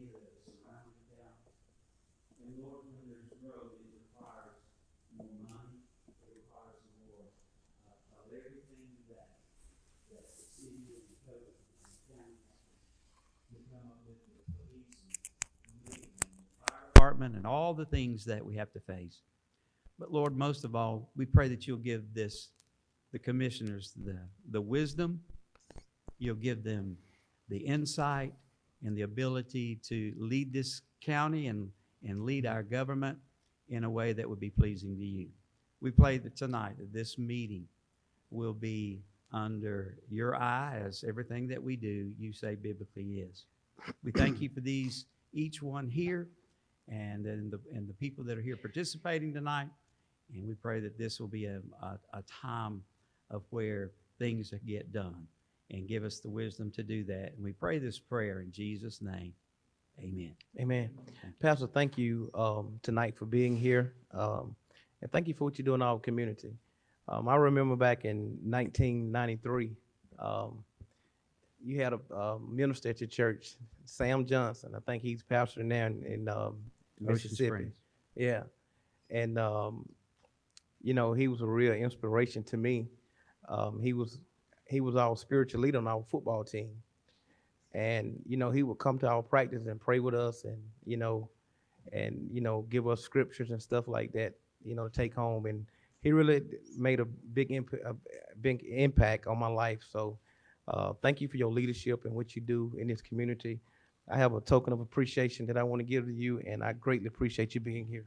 area that is surrounding the town. And Lord, when there's growth, it requires more money, it requires more of everything that the city and the coast and the county has to come up with the police and the fire department and all the things that we have to face. But Lord, most of all, we pray that you'll give the commissioners the wisdom, you'll give them the insight and the ability to lead this county and lead our government in a way that would be pleasing to you. We pray that tonight that this meeting will be under your eye, as everything that we do, you say biblically is. We thank you for these, each one here, and the people that are here participating tonight. And we pray that this will be a time of where things get done, and give us the wisdom to do that. And we pray this prayer in Jesus' name. Amen. Amen. Pastor, thank you tonight for being here. And thank you for what you do in our community. I remember back in 1993, you had a minister at your church, Sam Johnson. I think he's pastor now in Mississippi. Springs. Yeah. And, you know, he was a real inspiration to me. He was our spiritual leader on our football team. And, you know, he would come to our practice and pray with us and, give us scriptures and stuff like that, to take home. And he really made a big impact on my life. So thank you for your leadership and what you do in this community. I have a token of appreciation that I want to give to you, and I greatly appreciate you being here.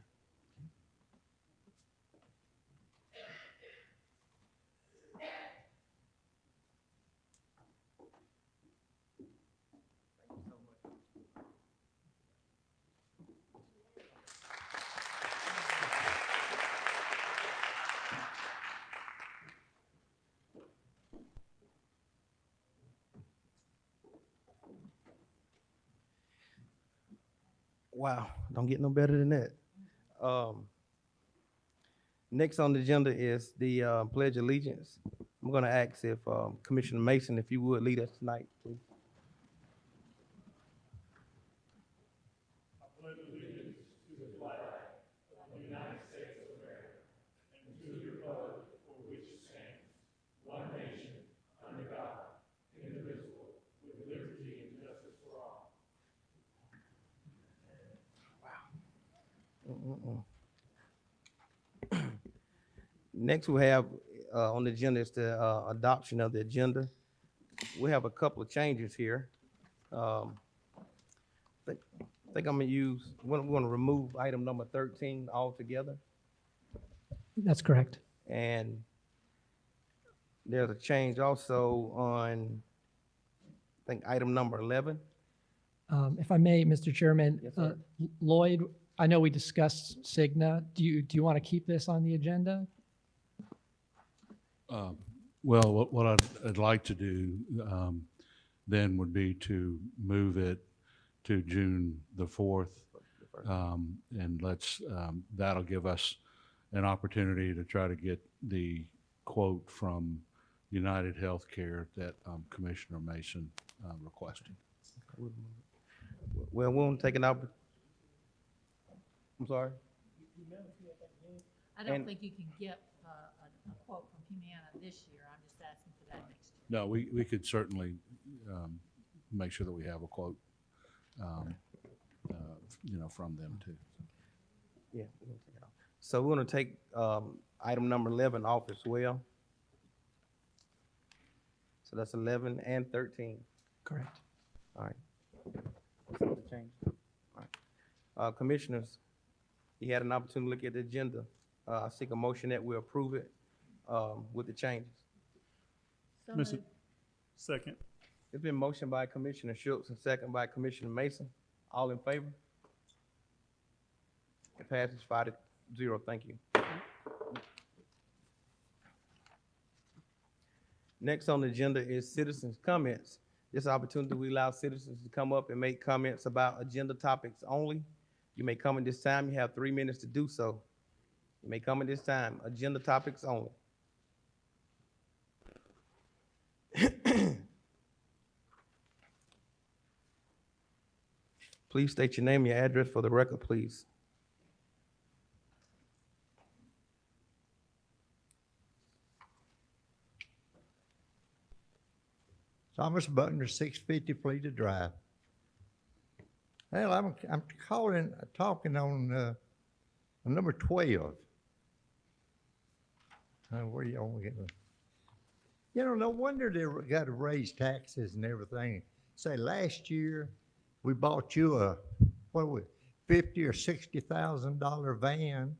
Wow, don't get no better than that. Next on the agenda is the Pledge of Allegiance. I'm going to ask if Commissioner Mason, if you would lead us tonight, please. Next, we have on the agenda is the adoption of the agenda. We have a couple of changes here. I think I'm gonna we're gonna remove item number 13 altogether. That's correct. And there's a change also on, I think, item number 11. If I may, Mr. Chairman, Yes, sir. Lloyd, I know we discussed Cigna. Do you want to keep this on the agenda? Well, what I'd like to do then would be to move it to June the 4th. And that'll give us an opportunity to try to get the quote from United Healthcare that Commissioner Mason requested. Well, we won't take an I'm sorry? I don't And- think you can get a quote from Humana this year. I'm just asking for that next year. No, we could certainly make sure that we have a quote, from them too. Yeah. We're gonna take it off. So we're going to take item number 11 off as well. So that's 11 and 13. Correct. All right. Some of the change. All right. Commissioners, you had an opportunity to look at the agenda. I seek a motion that we approve it with the changes. So Mr. moved. Second. It's been motioned by Commissioner Schultz and second by Commissioner Mason. All in favor? It passes 5-0. Thank you. Next on the agenda is citizens' comments. This opportunity, we allow citizens to come up and make comments about agenda topics only. You may come in this time. You have 3 minutes to do so. You may come in this time. Agenda topics only. Please state your name and your address for the record, please. Thomas Butler, 650 Fleeta Drive. Well, I'm talking on number 12. Where you all getting? You know, no wonder they got to raise taxes and everything. Say last year we bought you a $50,000 or $60,000 van.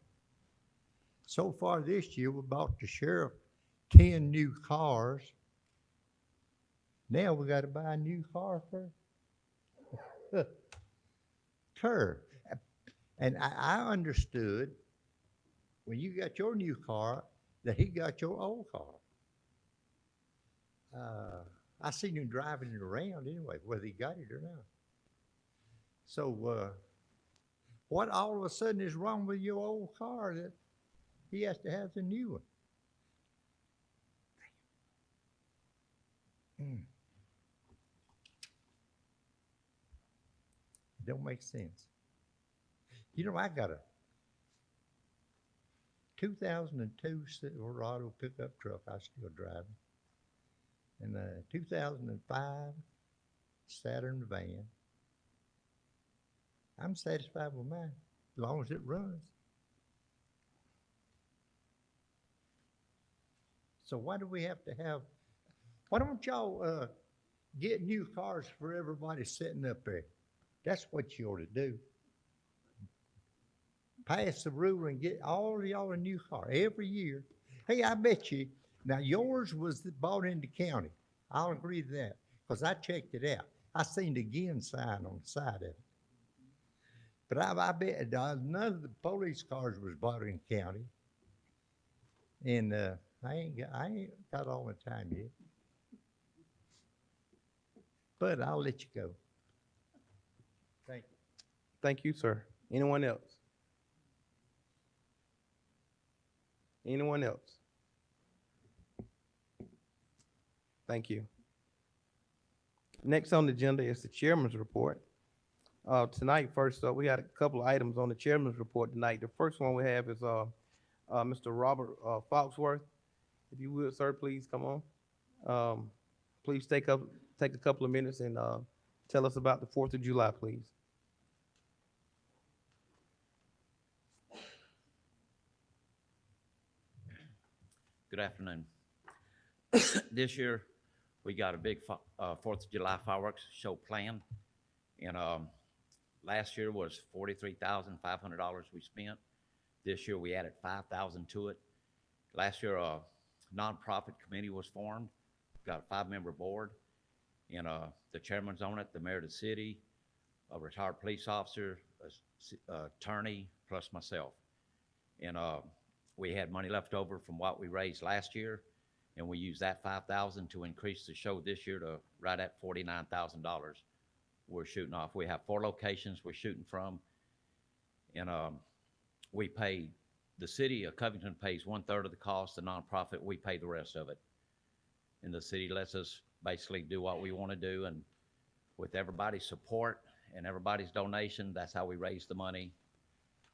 So far this year we bought the sheriff 10 new cars. Now we got to buy a new car for her. And I understood when you got your new car that he got your old car. I seen him driving it around anyway, whether he got it or not. So what all of a sudden is wrong with your old car that he has to have the new one? It don't make sense. You know, I got a 2002 Silverado pickup truck I still driving, and a 2005 Saturn van. I'm satisfied with mine as long as it runs. So why do we have to have? Why don't y'all get new cars for everybody sitting up there? That's what you ought to do. Pass the rule and get all of y'all a new car every year. Hey, I bet you, now yours was bought in the county. I'll agree to that, because I checked it out. I seen the again sign on the side of it. But I bet none of the police cars was bought in the county. And I ain't got all the time yet. But I'll let you go. Thank you. Thank you, sir. Anyone else? Anyone else? Thank you. Next on the agenda is the chairman's report. Tonight, first up, we got a couple of items on the chairman's report tonight. The first one we have is Mr. Robert Foxworth. If you would, sir, please come on. Please take a couple of minutes and tell us about the 4th of July, please. Good afternoon. This year, we got a big 4th of July fireworks show planned. And last year was $43,500 we spent. This year, we added $5,000 to it. Last year, a nonprofit committee was formed. Got a 5-member board. And the chairman's on it, the mayor of the city, a retired police officer, an attorney, plus myself. And we had money left over from what we raised last year, and we used that $5,000 to increase the show this year to right at $49,000. We're shooting off. We have 4 locations we're shooting from, and we pay, the city of Covington pays 1/3 of the cost, the nonprofit, we pay the rest of it. And the city lets us basically do what we want to do, and with everybody's support and everybody's donation, that's how we raise the money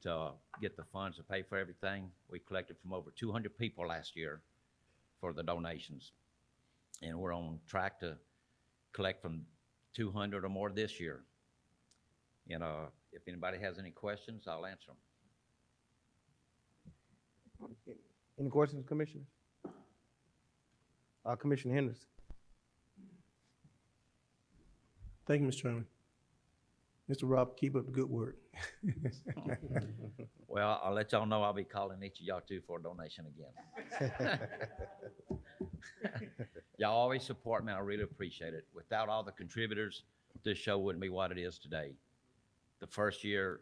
to get the funds to pay for everything. We collected from over 200 people last year for the donations. And we're on track to collect from 200 or more this year. And if anybody has any questions, I'll answer them. Any questions, Commissioner? Commissioner Henderson. Thank you, Mr. Chairman. Mr. Rob, keep up the good work. Well, I'll let y'all know I'll be calling each of y'all too for a donation again. Y'all always support me. I really appreciate it. Without all the contributors, this show wouldn't be what it is today. The first year,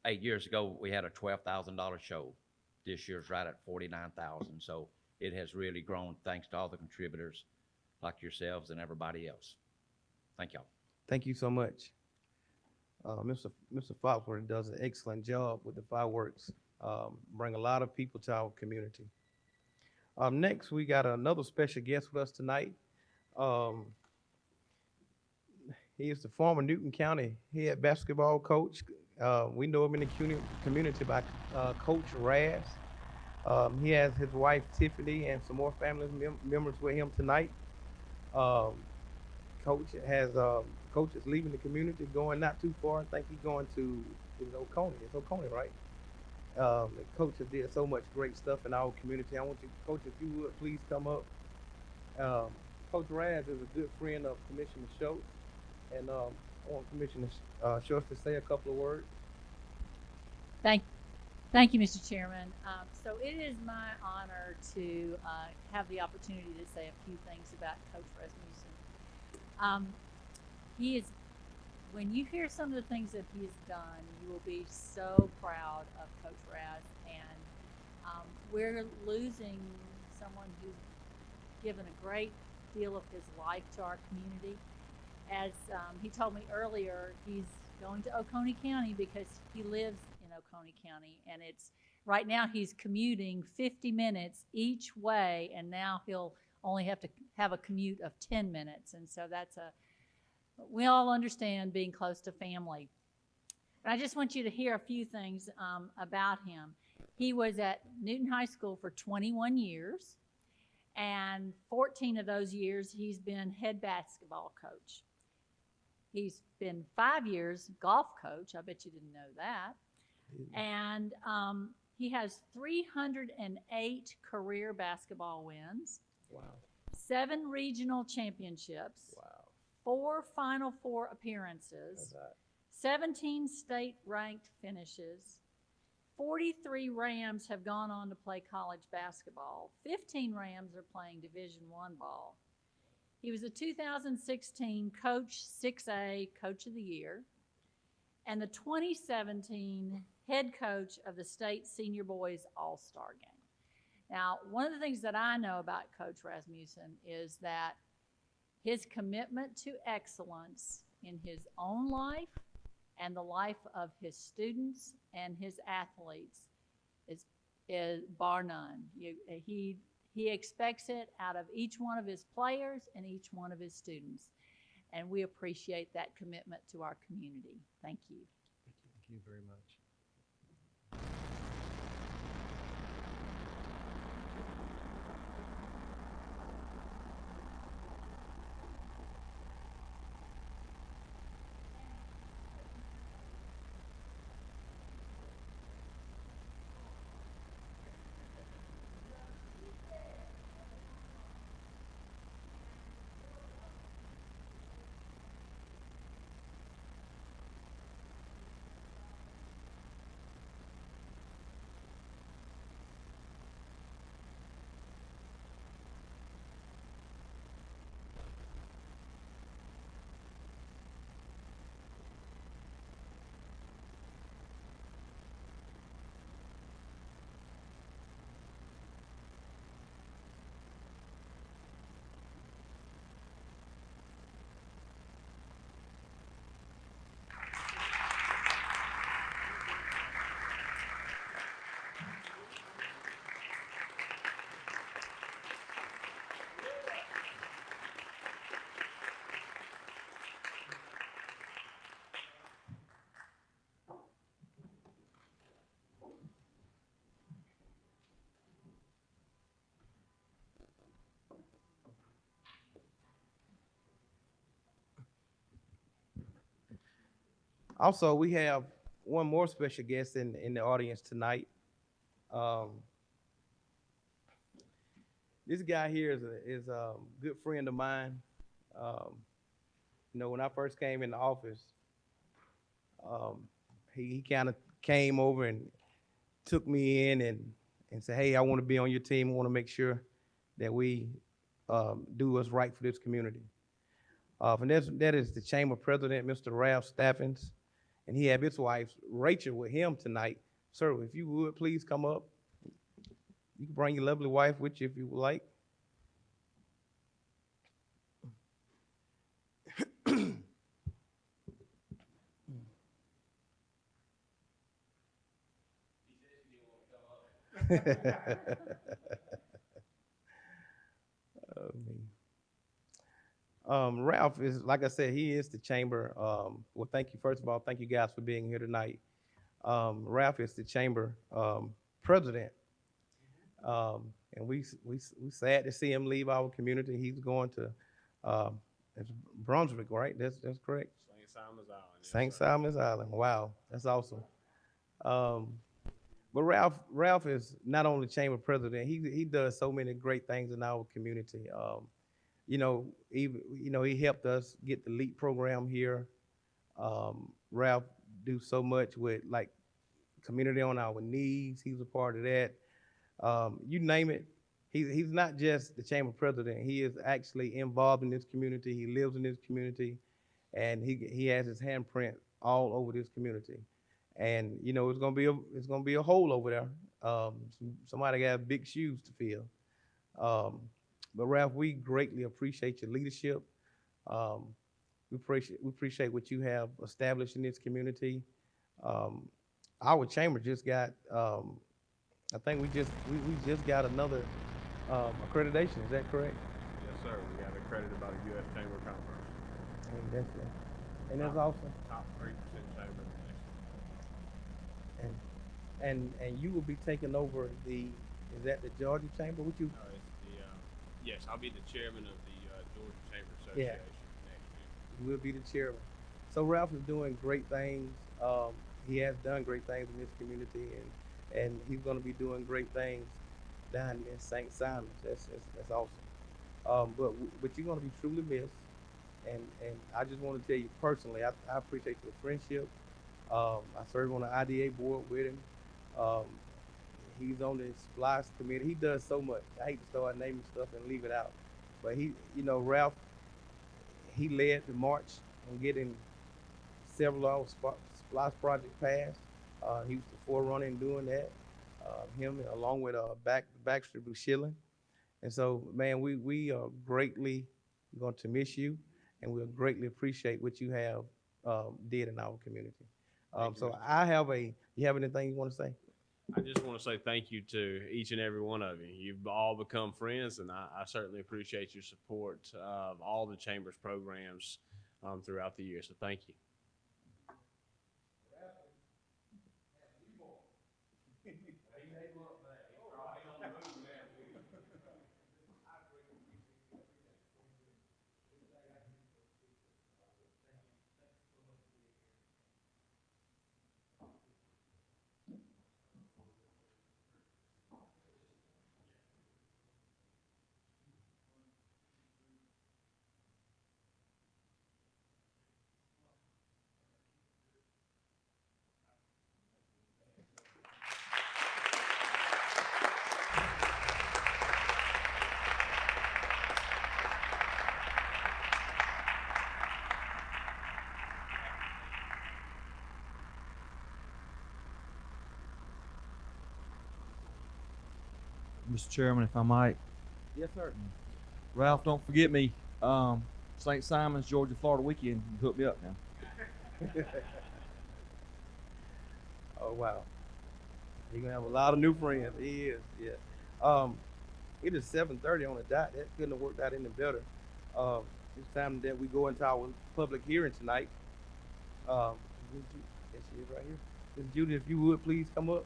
8 years ago, we had a $12,000 show. This year's right at $49,000. So it has really grown thanks to all the contributors like yourselves and everybody else. Thank y'all. Thank you so much. Mr. Foxworth does an excellent job with the fireworks. Bring a lot of people to our community. Next, we got another special guest with us tonight. He is the former Newton County head basketball coach. We know him in the community by Coach Raz. He has his wife Tiffany and some more family members with him tonight. Um, Coach is leaving the community, going not too far. I think he's going to Oconee. It's Oconee, right? The Coach has did so much great stuff in our community. I want you, Coach, if you would please come up. Coach Raz is a good friend of Commissioner Schultz, and I want Commissioner Schultz to say a couple of words. Thank you, Mr. Chairman. So it is my honor to have the opportunity to say a few things about Coach Rasmussen. He is, when you hear some of the things that he has done, you will be so proud of Coach Raz. And we're losing someone who's given a great deal of his life to our community. As he told me earlier, he's going to Oconee County because he lives in Oconee County, and it's right now he's commuting 50 minutes each way, and now he'll only have to have a commute of 10 minutes. And so we all understand being close to family. But I just want you to hear a few things about him. He was at Newton High School for 21 years, and 14 of those years he's been head basketball coach. He's been 5 years golf coach. I bet you didn't know that. And he has 308 career basketball wins. Wow. 7 regional championships. Wow. 4 Final Four appearances. 17 state-ranked finishes. 43 Rams have gone on to play college basketball. 15 Rams are playing Division I ball. He was the 2016 Coach 6A Coach of the Year and the 2017 head coach of the state senior boys all-star game. Now, one of the things that I know about Coach Rasmussen is that his commitment to excellence in his own life and the life of his students and his athletes is bar none. He expects it out of each one of his players and each one of his students. And we appreciate that commitment to our community. Thank you. Thank you very much. Also, we have one more special guest in the audience tonight. This guy here is a good friend of mine. When I first came in the office, he kind of came over and took me in and said, "Hey, I want to be on your team. I want to make sure that we do what's right for this community." And that is the Chamber President, Mr. Ralph Staffins. And he had his wife, Rachel, with him tonight. Sir, if you would, please come up. You can bring your lovely wife with you if you would like. Ralph is, like I said, he is the chamber. Well, thank you. First of all, thank you guys for being here tonight. Ralph is the chamber president. And we sad to see him leave our community. He's going to it's Brunswick, right? That's correct. St. Simon's Island. Yes, St. sir. Simon's Island. Wow, that's awesome. Um, but Ralph is not only chamber president. He does so many great things in our community. He helped us get the LEAP program here. Ralph do so much with like community on our knees. He's a part of that. You name it. He's not just the chamber president. He is actually involved in this community. He lives in this community, and he has his handprint all over this community. And it's gonna be a hole over there. Somebody got big shoes to fill. But Ralph, we greatly appreciate your leadership. We appreciate what you have established in this community. Our chamber just got. I think we just got another accreditation. Is that correct? Yes, sir. We got accredited by the U.S. Chamber of Commerce. And that's awesome. Top 3% chamber in the nation. And you will be taking over is that the Georgia Chamber? Would you? No, it's yes, I'll be the chairman of the Georgia Chamber Yeah. Association next year. You will be the chairman. So Ralph is doing great things. He has done great things in this community, and he's going to be doing great things down in St. Simon's. That's awesome. But you're going to be truly missed. And I just want to tell you personally, I appreciate your friendship. I serve on the IDA board with him. He's on the SPLOST committee. He does so much. I hate to start naming stuff and leave it out. But Ralph, he led the march on getting several of our SPLOST projects passed. He was the forerunner in doing that. Him along with Baxter Bushilling. And so, man, we are greatly going to miss you, and we'll greatly appreciate what you have did in our community. So you have anything you want to say? I just want to say thank you to each and every one of you. You've all become friends, and I certainly appreciate your support of all the Chamber's programs throughout the year. So thank you. Mr. Chairman, if I might. Yes, sir. Ralph, don't forget me. St. Simon's, Georgia, Florida weekend. You hook me up now. Oh, wow. You're going to have a lot of new friends. He is, yeah. It is 7:30 on the dot. That couldn't have worked out any better. It's time that we go into our public hearing tonight. Yes, she is right here. Ms. Judy, if you would please come up.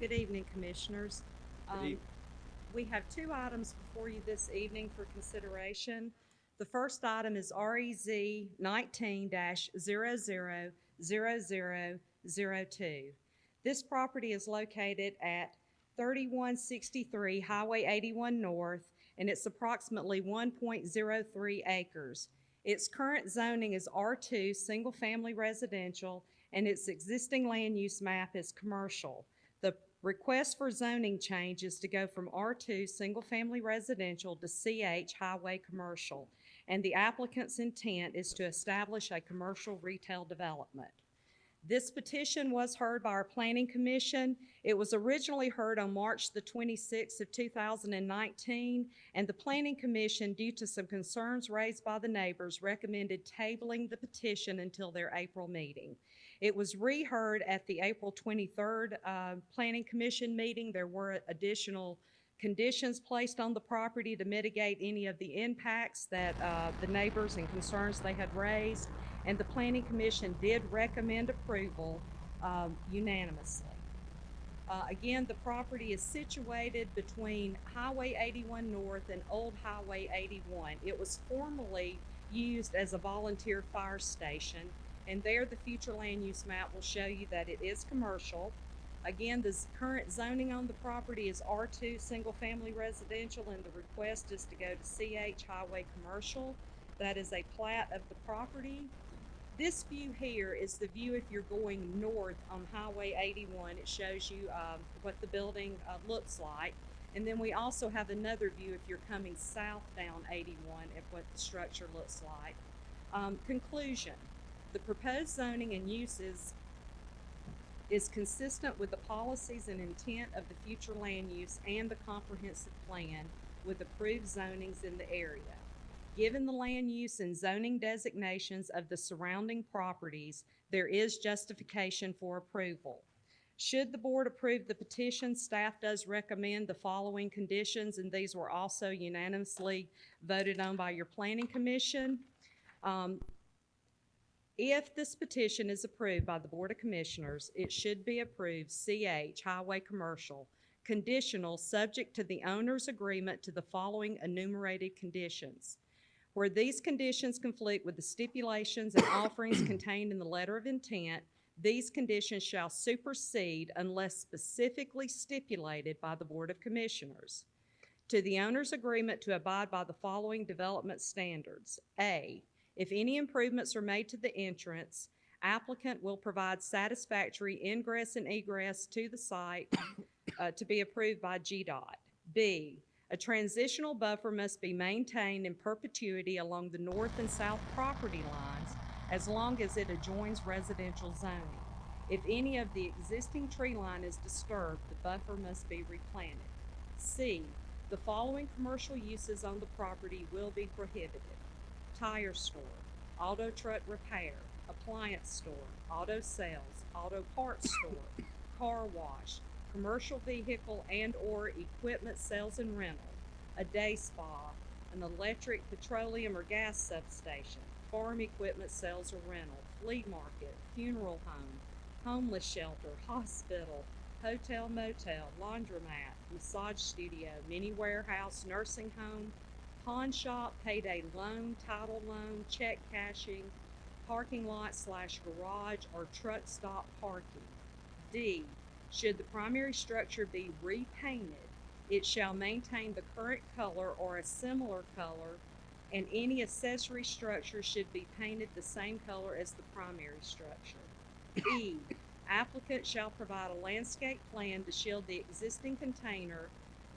Good evening, Commissioners. Good evening. We have two items before you this evening for consideration. The first item is REZ 19-000002. This property is located at 3163 Highway 81 North, and it's approximately 1.03 acres. Its current zoning is R2 Single Family Residential, and its existing land use map is commercial. The request for zoning change is to go from R2 Single Family Residential to CH Highway Commercial, and the applicant's intent is to establish a commercial retail development. This petition was heard by our Planning Commission. It was originally heard on March the 26th of 2019, and the Planning Commission, due to some concerns raised by the neighbors, recommended tabling the petition until their April meeting. It was reheard at the April 23rd Planning Commission meeting. There were additional conditions placed on the property to mitigate any of the impacts that the neighbors and concerns they had raised, and the Planning Commission did recommend approval unanimously. Again, the property is situated between Highway 81 North and Old Highway 81. It was formerly used as a volunteer fire station, and there the future land use map will show you that it is commercial. Again, the current zoning on the property is R2 single family residential, and the request is to go to CH Highway Commercial. That is a plat of the property. This view here is the view if you're going north on Highway 81. It shows you what the building looks like. And then we also have another view if you're coming south down 81 at what the structure looks like. Conclusion: the proposed zoning and uses is consistent with the policies and intent of the future land use and the comprehensive plan with approved zonings in the area. Given the land use and zoning designations of the surrounding properties, there is justification for approval. Should the board approve the petition, staff does recommend the following conditions, and these were also unanimously voted on by your Planning Commission. If this petition is approved by the Board of Commissioners, it should be approved CH Highway Commercial, conditional, subject to the owner's agreement to the following enumerated conditions. Where these conditions conflict with the stipulations and offerings contained in the letter of intent, these conditions shall supersede unless specifically stipulated by the Board of Commissioners. To the owner's agreement to abide by the following development standards. A, if any improvements are made to the entrance, applicant will provide satisfactory ingress and egress to the site to be approved by GDOT. B, a transitional buffer must be maintained in perpetuity along the north and south property lines as long as it adjoins residential zoning. If any of the existing tree line is disturbed, the buffer must be replanted. C, the following commercial uses on the property will be prohibited: tire store, auto truck repair, appliance store, auto sales, auto parts store, car wash, commercial vehicle and or equipment sales and rental, a day spa, an electric, petroleum or gas substation, farm equipment sales or rental, flea market, funeral home, homeless shelter, hospital, hotel motel, laundromat, massage studio, mini warehouse, nursing home, pawn shop, payday loan, title loan, check cashing, parking lot / garage or truck stop parking. D, should the primary structure be repainted, it shall maintain the current color or a similar color, and any accessory structure should be painted the same color as the primary structure. E, applicant shall provide a landscape plan to shield the existing container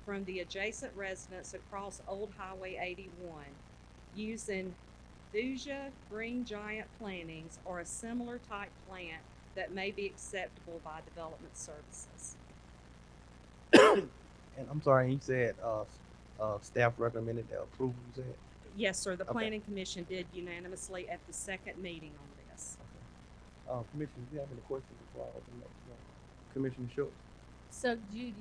from the adjacent residence across Old Highway 81 using fuchsia green giant plantings or a similar type plant that may be acceptable by development services. And I'm sorry, you said staff recommended the approval, you said? Yes, sir. The Okay. Planning Commission did unanimously at the second meeting on this. Commissioner, do you have any questions before I open up? Commissioner Schultz? So Judy,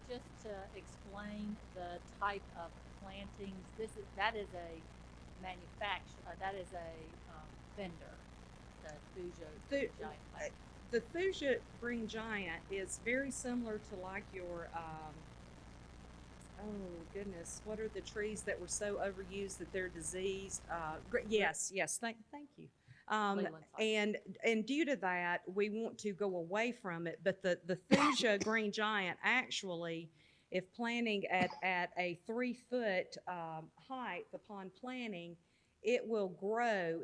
just to explain the type of plantings, that is a manufacturer, that is a vendor, the Fujo giant plant. The fuchsia green giant is very similar to like your, oh goodness, what are the trees that were so overused that they're diseased? Yes, thank you. And due to that, we want to go away from it, but the fuchsia green giant actually, if planting at a 3-foot height upon planting, it will grow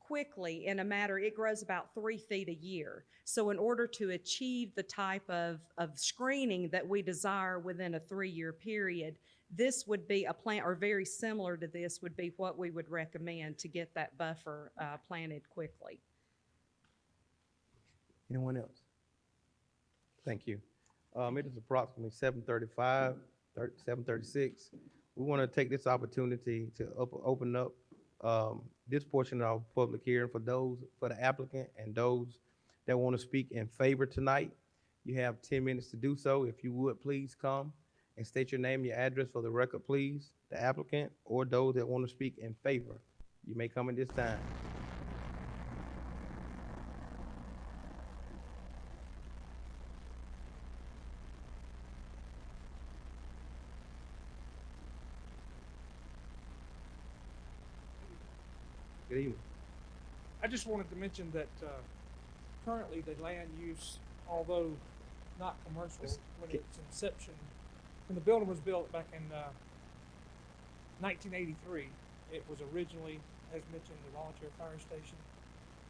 quickly it grows about 3 feet a year. So in order to achieve the type of screening that we desire within a 3-year period, this would be a plant, or very similar to this would be what we would recommend to get that buffer planted quickly. Anyone else? Thank you. It is approximately 7:35, 7:36. We want to take this opportunity to open up this portion of our public hearing for the applicant and those that want to speak in favor tonight. You have 10 minutes to do so. If you would, please come and state your name, your address for the record, please. The applicant or those that want to speak in favor. You may come at this time. Good evening. I just wanted to mention that currently the land use, although not commercial, when its inception, when the building was built back in 1983, it was originally, as mentioned, the volunteer fire station.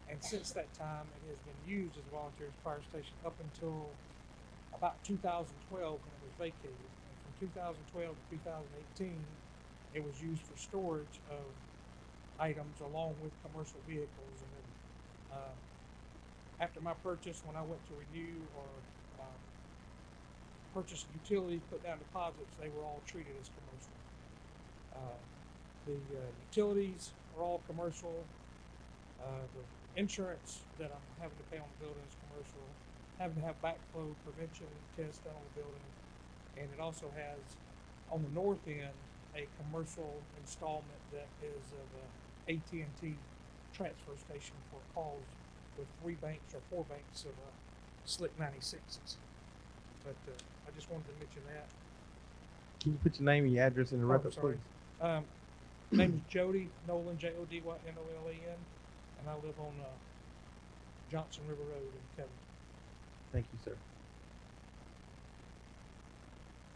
And since that time, it has been used as a volunteer fire station up until about 2012 when it was vacated. And from 2012 to 2018, it was used for storage of items along with commercial vehicles. And then after my purchase, when I went to renew or purchase utilities, put down deposits, they were all treated as commercial. The utilities are all commercial. The insurance that I'm having to pay on the building is commercial. Having to have backflow prevention tests done on the building. And it also has, on the north end, a commercial installment that is of AT&T transfer station for calls with 3 banks or 4 banks of Slick 96s. But I just wanted to mention that. Can you put your name and your address in the record, sorry. please? Name is Jody Nolan, Jodynollan, and I live on Johnson River Road in Covington. Thank you, sir. Do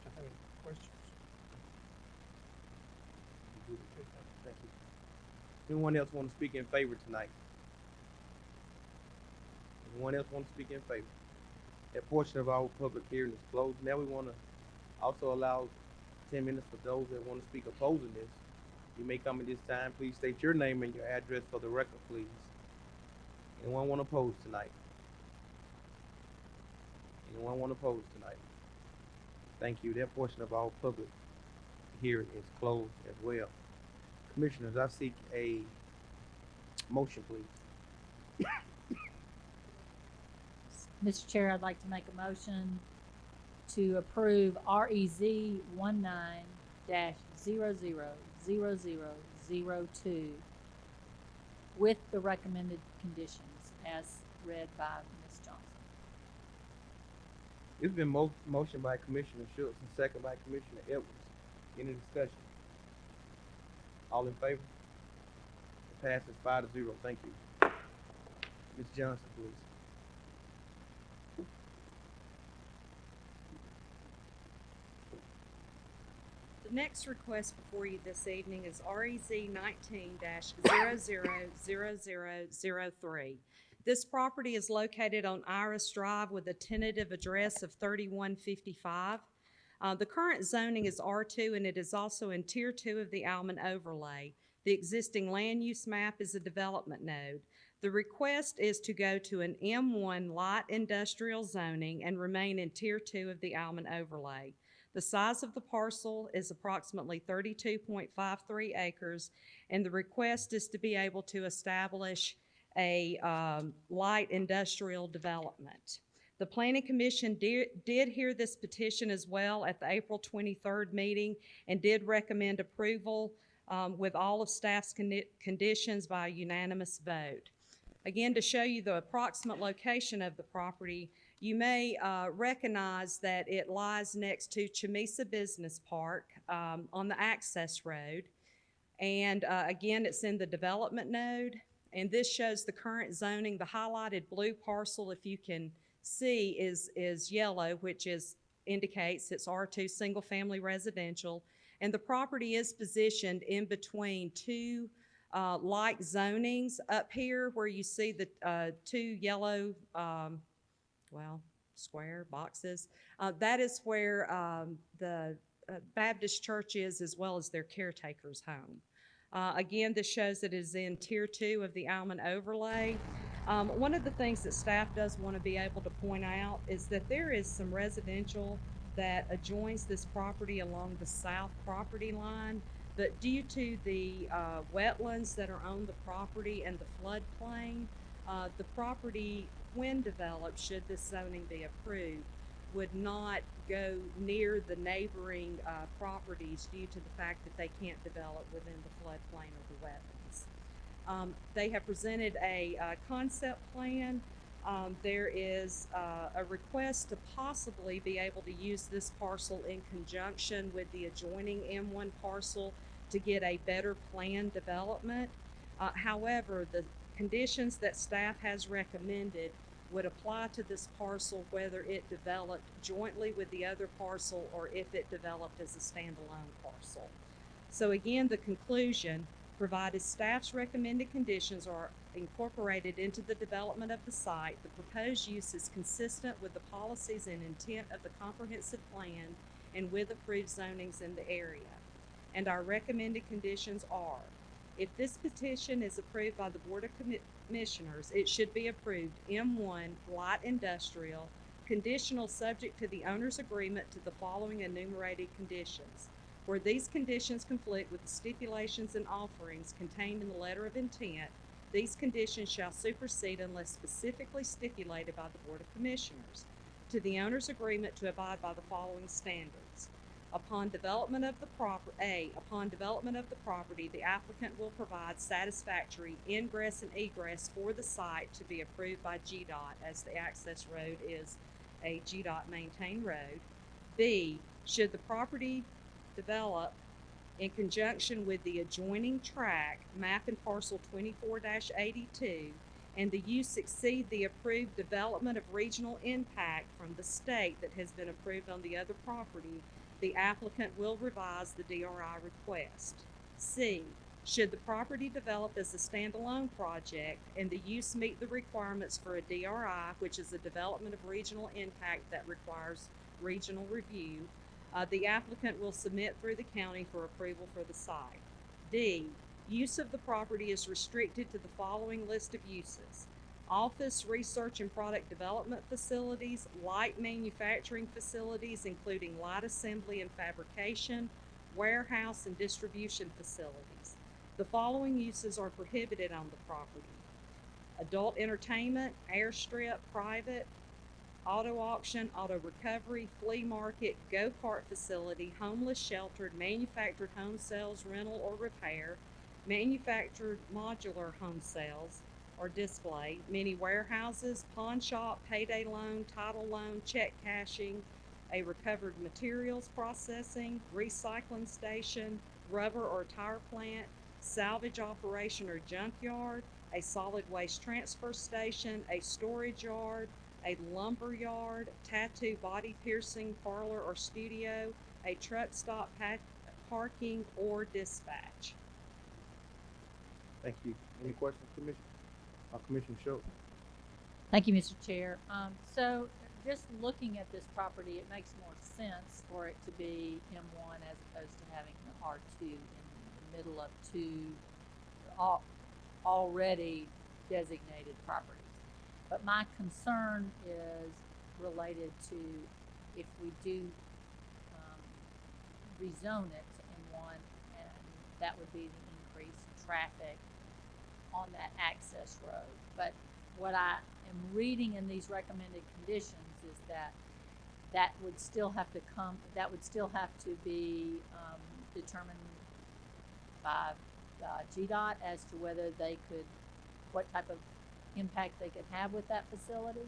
you have any questions? Thank you. Anyone else want to speak in favor tonight? Anyone else want to speak in favor? That portion of our public hearing is closed. Now we want to also allow 10 minutes for those that want to speak opposing this. You may come at this time. Please state your name and your address for the record, please. Anyone want to oppose tonight? Anyone want to oppose tonight? Thank you. That portion of our public hearing is closed as well. Commissioners, I seek a motion, please. Mr. Chair, I'd like to make a motion to approve REZ 19-000002 with the recommended conditions as read by Ms. Johnson. It's been motioned by Commissioner Schultz and second by Commissioner Edwards. Any discussion? All in favor? It passes 5-0. Thank you. Ms. Johnson, please. The next request before you this evening is REZ 19-000003. This property is located on Iris Drive with a tentative address of 3155. The current zoning is R2 and it is also in Tier 2 of the Alman overlay. The existing land use map is a development node. The request is to go to an M1 light industrial zoning and remain in Tier 2 of the Alman overlay. The size of the parcel is approximately 32.53 acres, and the request is to be able to establish a light industrial development. The Planning Commission did hear this petition as well at the April 23rd meeting and did recommend approval with all of staff's conditions by a unanimous vote. Again, to show you the approximate location of the property, you may recognize that it lies next to Chamisa Business Park on the access road. And again, it's in the development node. And this shows the current zoning. The highlighted blue parcel, if you can see, is yellow, which indicates it's R2 single family residential. And the property is positioned in between two light zonings up here where you see the two yellow square boxes. That is where the Baptist church is, as well as their caretaker's home. Again, this shows that it is in Tier 2 of the Alman overlay. One of the things that staff does want to be able to point out is that there is some residential that adjoins this property along the south property line, but due to the wetlands that are on the property and the floodplain, the property, when developed, should this zoning be approved, would not go near the neighboring properties due to the fact that they can't develop within the floodplain or the wetlands. They have presented a concept plan. There is a request to possibly be able to use this parcel in conjunction with the adjoining M1 parcel to get a better planned development. However, the conditions that staff has recommended would apply to this parcel whether it developed jointly with the other parcel or if it developed as a standalone parcel. So again, the conclusion, provided staff's recommended conditions are incorporated into the development of the site, the proposed use is consistent with the policies and intent of the comprehensive plan and with approved zonings in the area. And our recommended conditions are, if this petition is approved by the Board of Commissioners, it should be approved M1 light industrial, conditional subject to the owner's agreement to the following enumerated conditions. Where these conditions conflict with the stipulations and offerings contained in the letter of intent, these conditions shall supersede unless specifically stipulated by the Board of Commissioners. To the owner's agreement to abide by the following standards. Upon development of the property, the applicant will provide satisfactory ingress and egress for the site to be approved by GDOT, as the access road is a GDOT maintained road. B, should the property develop in conjunction with the adjoining tract, map and parcel 24-82, and the use exceed the approved development of regional impact from the state that has been approved on the other property, the applicant will revise the DRI request. C, should the property develop as a standalone project and the use meet the requirements for a DRI, which is a development of regional impact that requires regional review, the applicant will submit through the county for approval for the site. D, use of the property is restricted to the following list of uses: office, research and product development facilities, light manufacturing facilities, including light assembly and fabrication, warehouse and distribution facilities. The following uses are prohibited on the property: adult entertainment, airstrip, private, auto auction, auto recovery, flea market, go-kart facility, homeless sheltered, manufactured home sales, rental or repair, manufactured modular home sales or display, mini warehouses, pawn shop, payday loan, title loan, check cashing, a recovered materials processing, recycling station, rubber or tire plant, salvage operation or junkyard, a solid waste transfer station, a storage yard, a lumber yard, tattoo body piercing parlor or studio, a truck stop parking or dispatch. Thank you. Any questions, Commissioner? Commissioner Schultz? Thank you, Mr. Chair. So just looking at this property, it makes more sense for it to be M1 as opposed to having the R2 in the middle of two already designated properties. But my concern is related to if we do rezone it to M1, and that would be the increased traffic on that access road. But what I am reading in these recommended conditions is that would still have to be determined by GDOT as to whether they could, what type of impact they could have with that facility?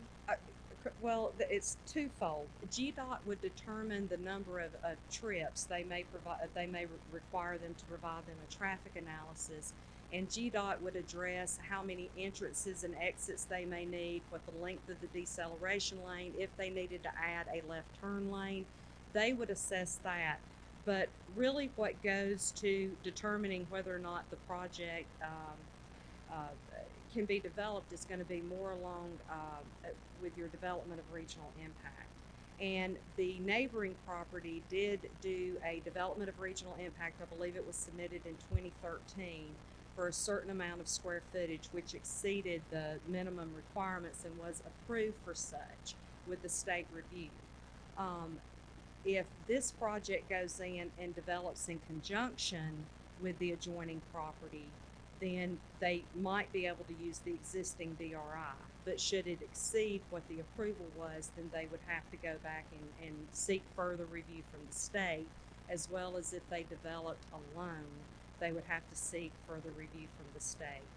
Well, it's twofold. GDOT would determine the number of trips they may provide. They may require them to provide them a traffic analysis, and GDOT would address how many entrances and exits they may need, what the length of the deceleration lane, if they needed to add a left turn lane. They would assess that. But really what goes to determining whether or not the project can be developed is going to be more along with your development of regional impact. And the neighboring property did do a development of regional impact. I believe it was submitted in 2013. for a certain amount of square footage which exceeded the minimum requirements and was approved for such with the state review. If this project goes in and develops in conjunction with the adjoining property, then they might be able to use the existing DRI. But should it exceed what the approval was, then they would have to go back and seek further review from the state, as well as if they developed alone, they would have to seek further review from the state.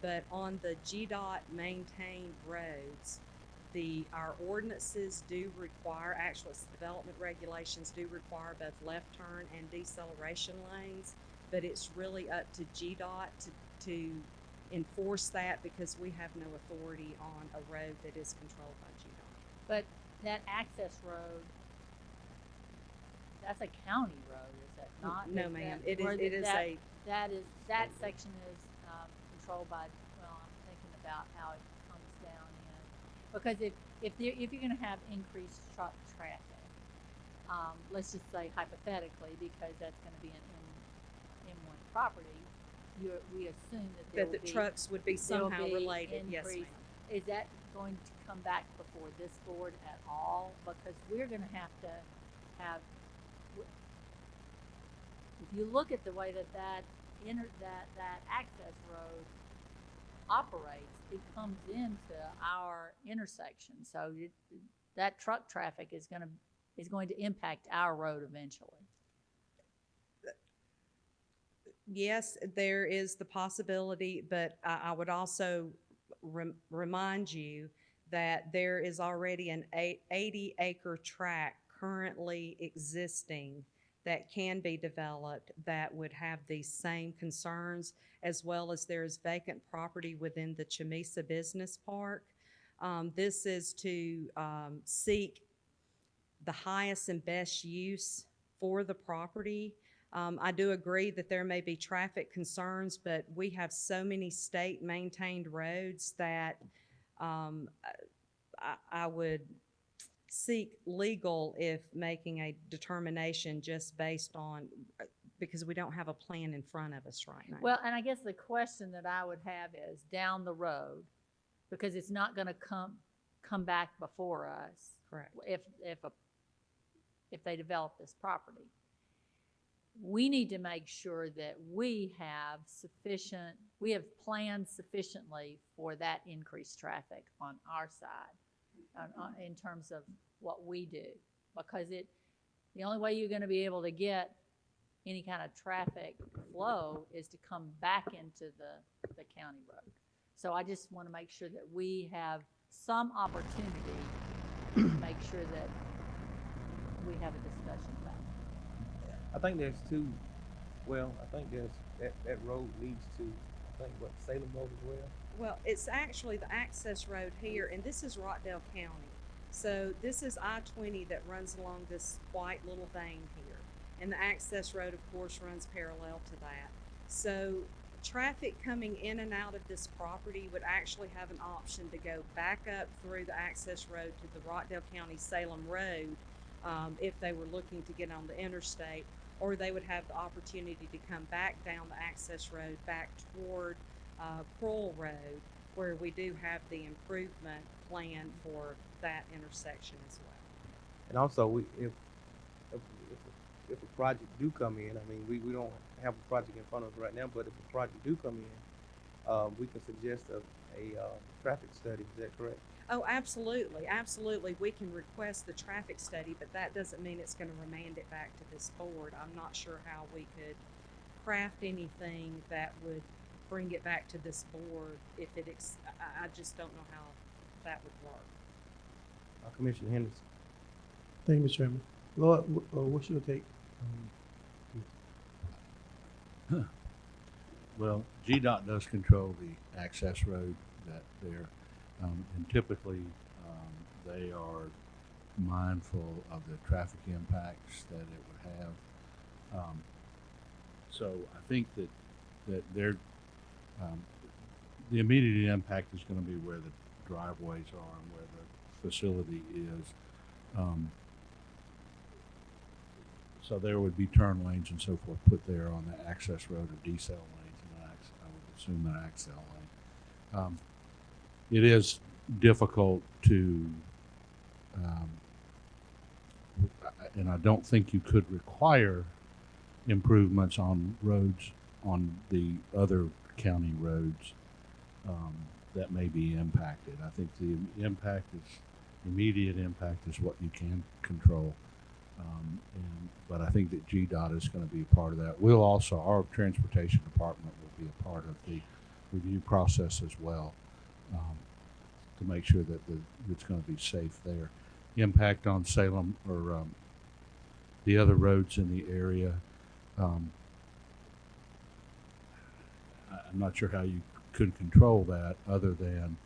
But on the GDOT maintained roads, our ordinances do require, actually it's development regulations do require both left turn and deceleration lanes, but it's really up to GDOT to enforce that, because we have no authority on a road that is controlled by GDOT. But that access road, that's a county road, is it not? No, Is ma'am, that- it is, or it is that- a, that section is, controlled by, well, I'm thinking about how it comes down in. Because if you're gonna have increased truck traffic, let's just say hypothetically, because that's gonna be an M1 property, we assume that there that will the be. trucks would be there will somehow be related, yes, increase. ma'am. Is that going to come back before this board at all? Because we're gonna have to have, if you look at the way that access road operates, it comes into our intersection. So that truck traffic is going to impact our road eventually. Yes, there is the possibility, but I would also remind you that there is already an 80-acre tract currently existing that can be developed that would have these same concerns, as well as there is vacant property within the Chamisa Business Park. This is to seek the highest and best use for the property. I do agree that there may be traffic concerns, but we have so many state-maintained roads that I would seek legal if making a determination just based on, because we don't have a plan in front of us right now. Well, and I guess the question that I would have is down the road, because it's not gonna come back before us. Correct. If they develop this property. We need to make sure that we have planned sufficiently for that increased traffic on our side, in terms of what we do. Because the only way you're gonna be able to get any kind of traffic flow is to come back into the county road. So I just wanna make sure that we have some opportunity to make sure that we have a discussion about it. I think there's that road leads to, I think, Salem Road as well? Well, it's actually the access road here, and this is Rockdale County. So this is I-20 that runs along this white little vein here. And the access road, of course, runs parallel to that. So traffic coming in and out of this property would actually have an option to go back up through the access road to the Rockdale County Salem Road, if they were looking to get on the interstate, or they would have the opportunity to come back down the access road back toward Kroll Road, where we do have the improvement plan for that intersection as well. And also, if a project do come in, I mean, we don't have a project in front of us right now, but if a project do come in, we can suggest a traffic study. Is that correct? Oh, absolutely, absolutely. We can request the traffic study, but that doesn't mean it's gonna remand it back to this board. I'm not sure how we could craft anything that would bring it back to this board if I just don't know how that would work. Commissioner Henderson. Thank you, Mr. Chairman. Lord, what's your take? Well, GDOT does control the access road that there, and typically, they are mindful of the traffic impacts that it would have. So I think that they're, the immediate impact is gonna be where the driveways are and where the facility is. So there would be turn lanes and so forth put there on the access road, or decel lanes, and I would assume an accel lane. It is difficult to, and I don't think you could require improvements on roads, on the other county roads that may be impacted. I think the immediate impact is what you can control. But I think that GDOT is going to be a part of that. We'll also, our transportation department will be a part of the review process as well, to make sure that it's going to be safe there. Impact on Salem or the other roads in the area. I'm not sure how you could control that other than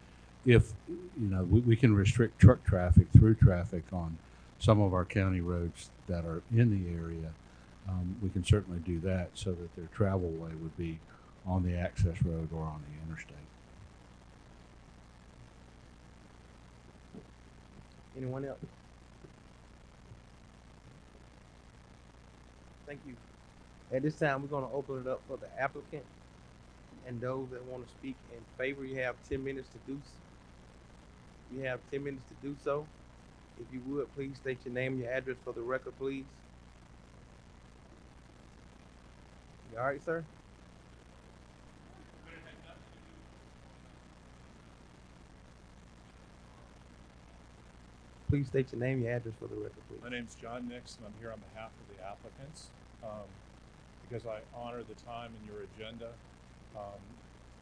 if, we can restrict truck traffic through traffic on some of our county roads that are in the area. We can certainly do that so that their travel way would be on the access road or on the interstate. Anyone else? Thank you. At this time, we're going to open it up for the applicant and those that want to speak in favor. You have 10 minutes to do. You have 10 minutes to do so. If you would, please state your name and your address for the record, please. You all right, sir? Please state your name, your address for the record, please. My name's John Nixon. I'm here on behalf of the applicants. Because I honor the time in your agenda,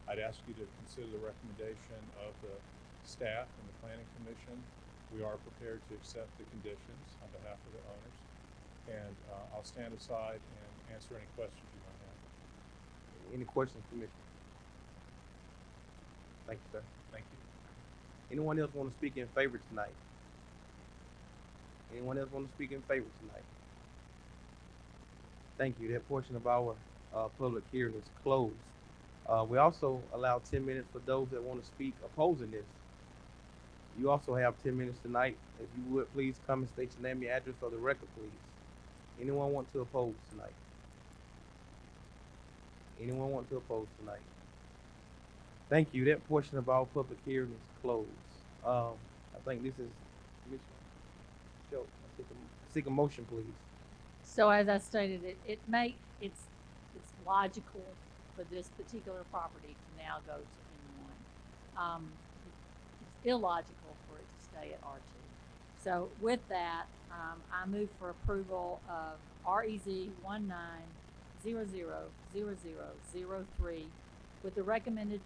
I'd ask you to consider the recommendation of the staff and the Planning Commission. We are prepared to accept the conditions on behalf of the owners. And I'll stand aside and answer any questions you might have. Any questions, Commissioner? Thank you, sir. Thank you. Anyone else want to speak in favor tonight? Anyone else want to speak in favor tonight? Thank you. That portion of our public hearing is closed. We also allow 10 minutes for those that want to speak opposing this. You also have 10 minutes tonight. If you would, please come and state your name, your address for the record, please. Anyone want to oppose tonight? Anyone want to oppose tonight? Thank you. That portion of our public hearing is closed. I think this is Commissioner Schultz. Seek a motion, please. So as I stated, it's logical for this particular property to now go to N1. It's illogical for it to stay at R2. So with that, I move for approval of REZ 19000003 with the recommended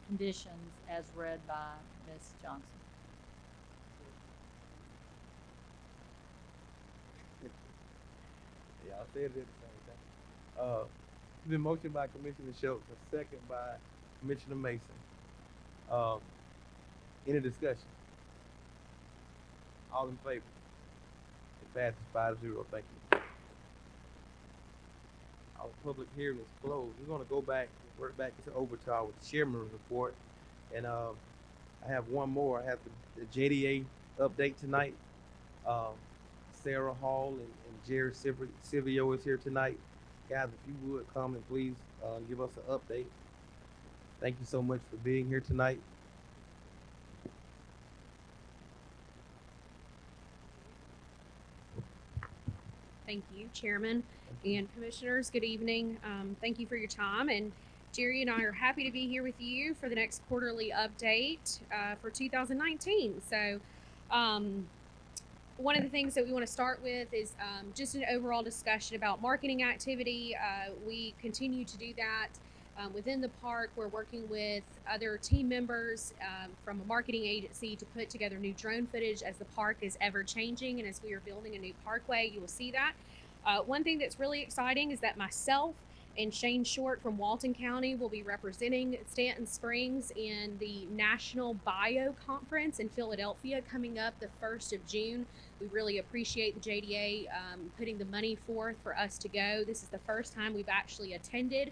conditions as read by Ms. Johnson. Y'all said it at the same time. It's been motioned by Commissioner Schultz, a second by Commissioner Mason. Any discussion? All in favor? It passes 5-0. Thank you. Our public hearing is closed. We're going to go back, work back into overtime with the chairman's report. And I have one more. I have the JDA update tonight. Sarah Hall and Jerry Silvio is here tonight. Guys, if you would come and please give us an update. Thank you so much for being here tonight. Thank you, Chairman and Commissioners. Good evening. Thank you for your time. And Jerry and I are happy to be here with you for the next quarterly update for 2019. So one of the things that we want to start with is just an overall discussion about marketing activity. We continue to do that within the park. We're working with other team members from a marketing agency to put together new drone footage as the park is ever changing, and as we are building a new parkway, you will see that. One thing that's really exciting is that myself and Shane Short from Walton County will be representing Stanton Springs in the National Bio Conference in Philadelphia coming up the 1st of June. We really appreciate the JDA putting the money forth for us to go. This is the first time we've actually attended.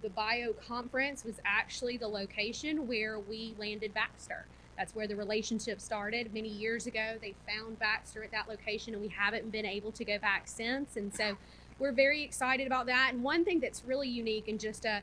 The Bio Conference was actually the location where we landed Baxter. That's where the relationship started many years ago. They found Baxter at that location, and we haven't been able to go back since. And so we're very excited about that. And one thing that's really unique and just a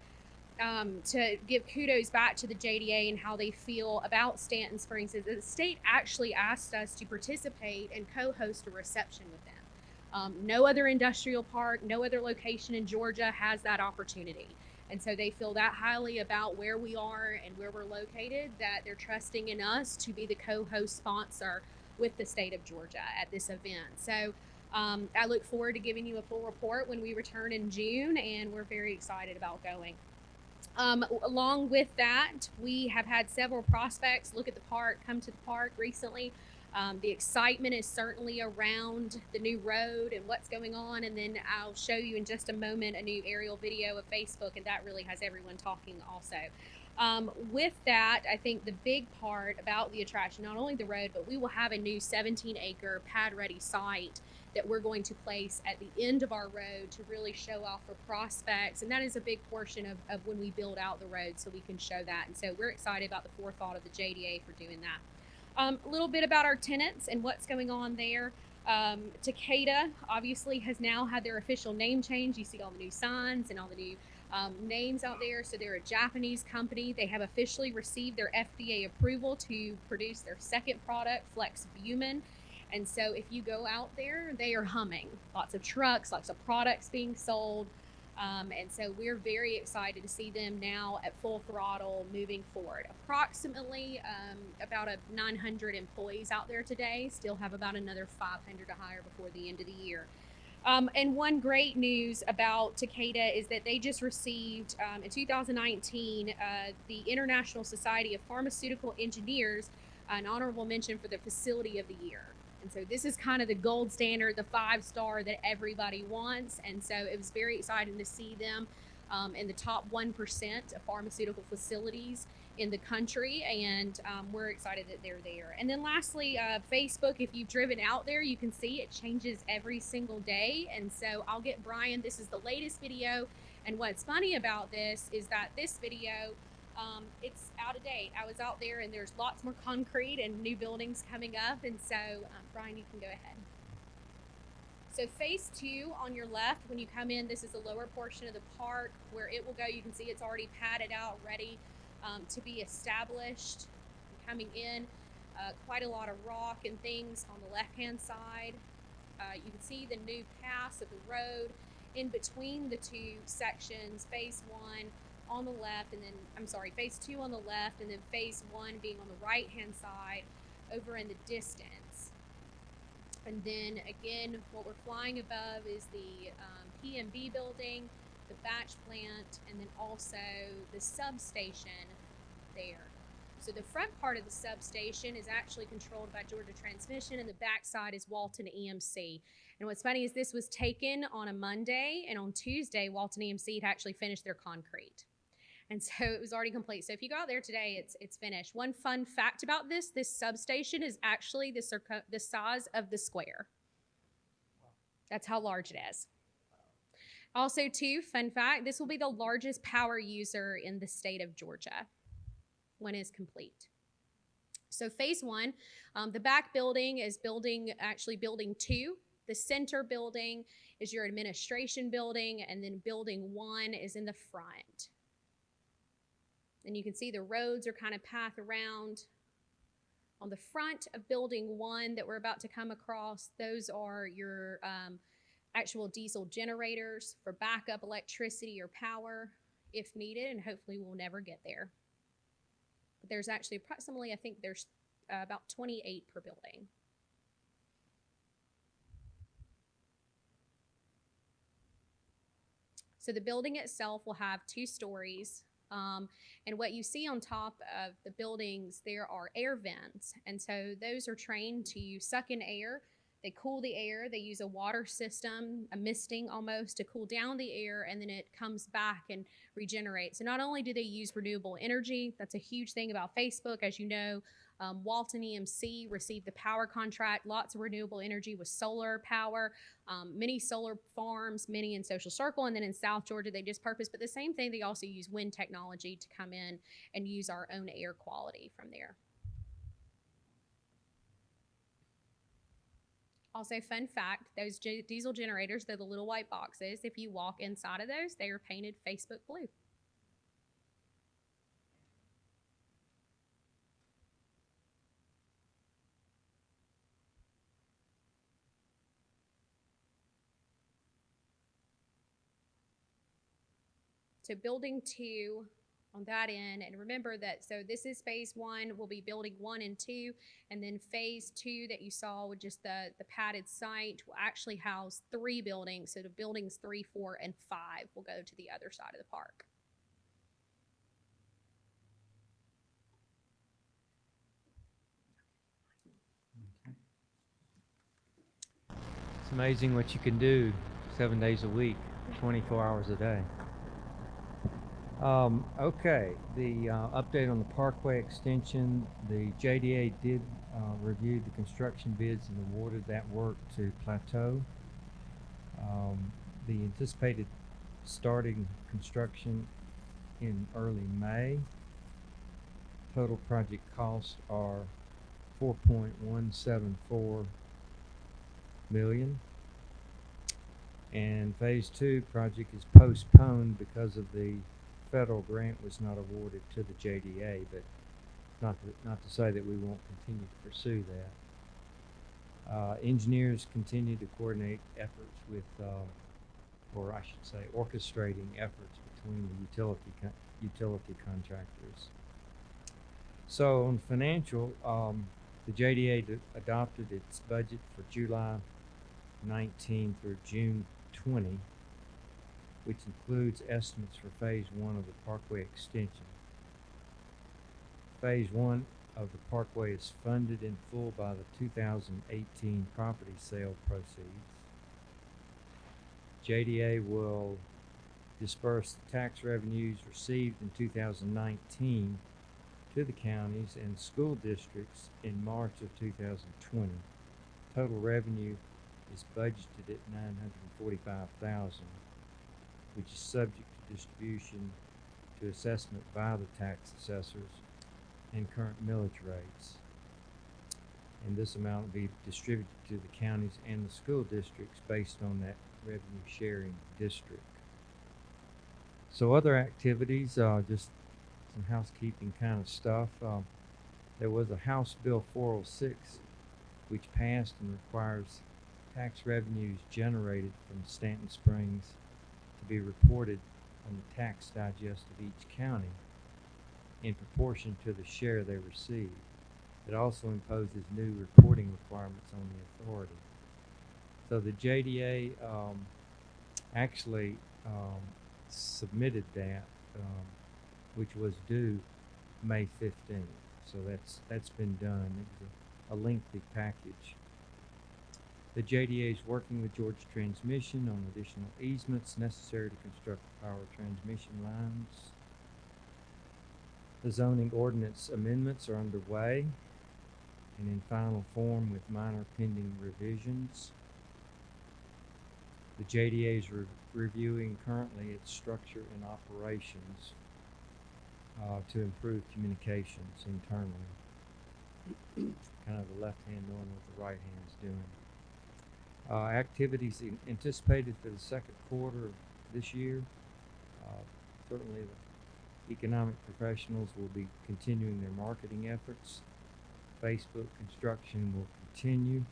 to give kudos back to the JDA and how they feel about Stanton Springs. The state actually asked us to participate and co-host a reception with them. No other industrial park, no other location in Georgia has that opportunity. And so they feel that highly about where we are and where we're located that they're trusting in us to be the co-host sponsor with the state of Georgia at this event. So I look forward to giving you a full report when we return in June, and we're very excited about going. Along with that, we have had several prospects look at the park, come to the park recently. The excitement is certainly around the new road and what's going on. And then I'll show you in just a moment a new aerial video of Facebook, and that really has everyone talking also. With that, I think the big part about the attraction, not only the road, but we will have a new 17-acre pad-ready site that we're going to place at the end of our road to really show off for prospects. And that is a big portion of when we build out the road, so we can show that. And so we're excited about the forethought of the JDA for doing that. A little bit about our tenants and what's going on there. Takeda obviously has now had their official name change. You see all the new signs and all the new names out there. So they're a Japanese company. They have officially received their FDA approval to produce their second product, Flex Buman. And so if you go out there, they are humming. Lots of trucks, lots of products being sold. And so we're very excited to see them now at full throttle moving forward. Approximately about 900 employees out there today. Still have about another 500 to hire before the end of the year. And one great news about Takeda is that they just received in 2019 the International Society of Pharmaceutical Engineers an honorable mention for the Facility of the Year. And so this is kind of the gold standard, the 5-star that everybody wants. And so it was very exciting to see them in the top 1% of pharmaceutical facilities in the country. And we're excited that they're there. And then lastly, Facebook, if you've driven out there, you can see it changes every single day. And so I'll get Brian, this is the latest video. And what's funny about this is that this video, it's out of date. I was out there and there's lots more concrete and new buildings coming up. And so, Brian, you can go ahead. So phase 2 on your left, when you come in, this is the lower portion of the park where it will go. You can see it's already padded out, ready to be established. Coming in, quite a lot of rock and things on the left-hand side. You can see the new pass of the road in between the two sections, phase 1 on the left, and then, I'm sorry, phase 2 on the left, and then phase 1 being on the right-hand side over in the distance. And then again, what we're flying above is the PMB building, the batch plant, and then also the substation there. So the front part of the substation is actually controlled by Georgia Transmission, and the back side is Walton EMC. And what's funny is this was taken on a Monday, and on Tuesday, Walton EMC had actually finished their concrete. And so it was already complete. So if you go out there today, it's finished. One fun fact about this substation is actually the size of the square. That's how large it is. Also, too, fun fact, this will be the largest power user in the state of Georgia when it's complete. So phase 1, the back building is building 2. The center building is your administration building, and then building 1 is in the front. And you can see the roads are kind of path around. On the front of building 1 that we're about to come across, those are your actual diesel generators for backup electricity or power if needed, and hopefully we'll never get there. But there's actually approximately, I think there's about 28 per building. So the building itself will have 2 stories. And what you see on top of the buildings, there are air vents. And so those are trained to suck in air. They cool the air. They use a water system, a misting almost, to cool down the air, and then it comes back and regenerates. So not only do they use renewable energy, that's a huge thing about Facebook. As you know, Walton EMC received the power contract, lots of renewable energy with solar power, many solar farms, many in Social Circle, and then in South Georgia they just purpose. But the same thing, they also use wind technology to come in and use our own air quality from there. Also, fun fact, those diesel generators, they're the little white boxes. If you walk inside of those, they are painted Facebook blue. to building 2 on that end. And remember that, so this is phase 1, we'll be building 1 and 2, and then phase 2 that you saw with just the padded site will actually house 3 buildings. So the buildings 3, 4, and 5 will go to the other side of the park. It's amazing what you can do 7 days a week, 24 hours a day. Okay, the update on the Parkway extension, the JDA did review the construction bids and awarded that work to Plateau. The anticipated starting construction in early May. Total project costs are $4.174 million. And phase 2 project is postponed because of the federal grant was not awarded to the JDA, but not to say that we won't continue to pursue that. Engineers continue to coordinate efforts with, or I should say, orchestrating efforts between the utility contractors. So on financial, the JDA adopted its budget for July 19 through June 20, which includes estimates for phase 1 of the Parkway extension. Phase 1 of the Parkway is funded in full by the 2018 property sale proceeds. JDA will disperse the tax revenues received in 2019 to the counties and school districts in March of 2020. Total revenue is budgeted at $945,000, which is subject to distribution to assessment by the tax assessors and current millage rates. And this amount will be distributed to the counties and the school districts based on that revenue sharing district. So other activities, just some housekeeping kind of stuff. There was a House Bill 406 which passed and requires tax revenues generated from Stanton Springs to be reported on the tax digest of each county in proportion to the share they receive. It also imposes new reporting requirements on the authority. So the JDA actually submitted that, which was due May 15th. So that's been done. It was a lengthy package. The JDA is working with Georgia Transmission on additional easements necessary to construct power transmission lines. The zoning ordinance amendments are underway and in final form with minor pending revisions. The JDA is reviewing currently its structure and operations to improve communications internally. Kind of the left hand knowing what the right hand's doing. Activities anticipated for the second quarter of this year. Certainly the economic professionals will be continuing their marketing efforts. Facebook construction will continue,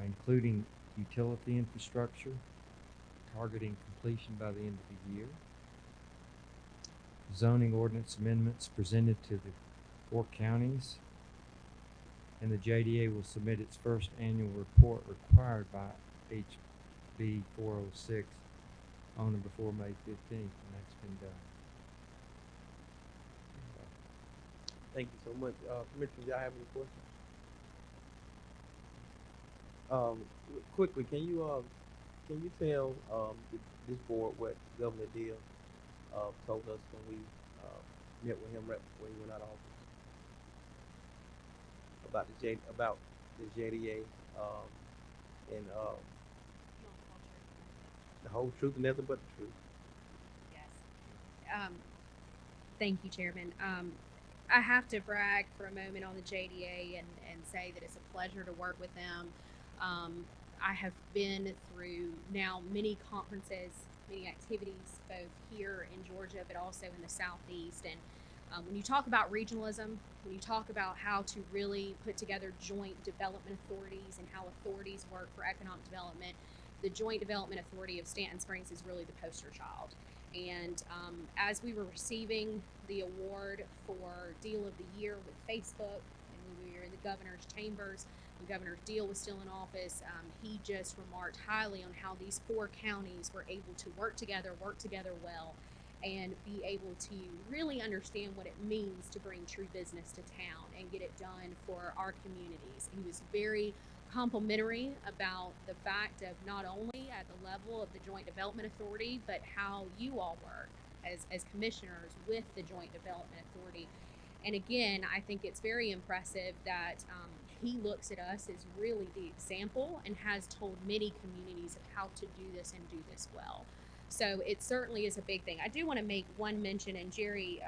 including utility infrastructure, targeting completion by the end of the year. Zoning ordinance amendments presented to the 4 counties, and the JDA will submit its first annual report required by HB 406 on or before May 15th, and that's been done. Thank you so much. Commissioner, do y'all have any questions? Quickly, can you tell this board what Governor Deal told us when we met with him right before he went out of office about the JDA and the whole truth and nothing but the truth? Yes. Thank you, Chairman. I have to brag for a moment on the JDA and say that it's a pleasure to work with them. I have been through now many conferences, many activities, both here in Georgia, but also in the Southeast. And when you talk about regionalism, when you talk about how to really put together joint development authorities and how authorities work for economic development, the Joint Development Authority of Stanton Springs is really the poster child. And as we were receiving the award for Deal of the Year with Facebook, and we were in the governor's chambers, when Governor Deal was still in office, he just remarked highly on how these 4 counties were able to work together well, and be able to really understand what it means to bring true business to town and get it done for our communities. He was very complimentary about the fact of not only at the level of the Joint Development Authority, but how you all work as commissioners with the Joint Development Authority. And again, I think it's very impressive that he looks at us as really the example and has told many communities of how to do this and do this well. So it certainly is a big thing. I do want to make one mention, and Jerry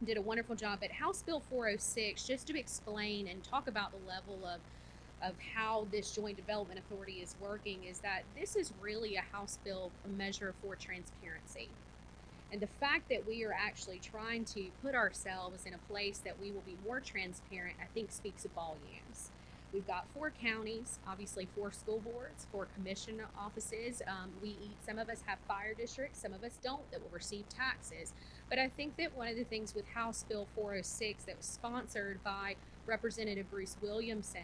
did a wonderful job at House Bill 406, just to explain and talk about the level of how this Joint Development Authority is working, is that this is really a House bill, a measure for transparency. And the fact that we are actually trying to put ourselves in a place that we will be more transparent, I think speaks volumes. We've got 4 counties, obviously 4 school boards, 4 commission offices. Some of us have fire districts, some of us don't, that will receive taxes. But I think that one of the things with House Bill 406 that was sponsored by Representative Bruce Williamson,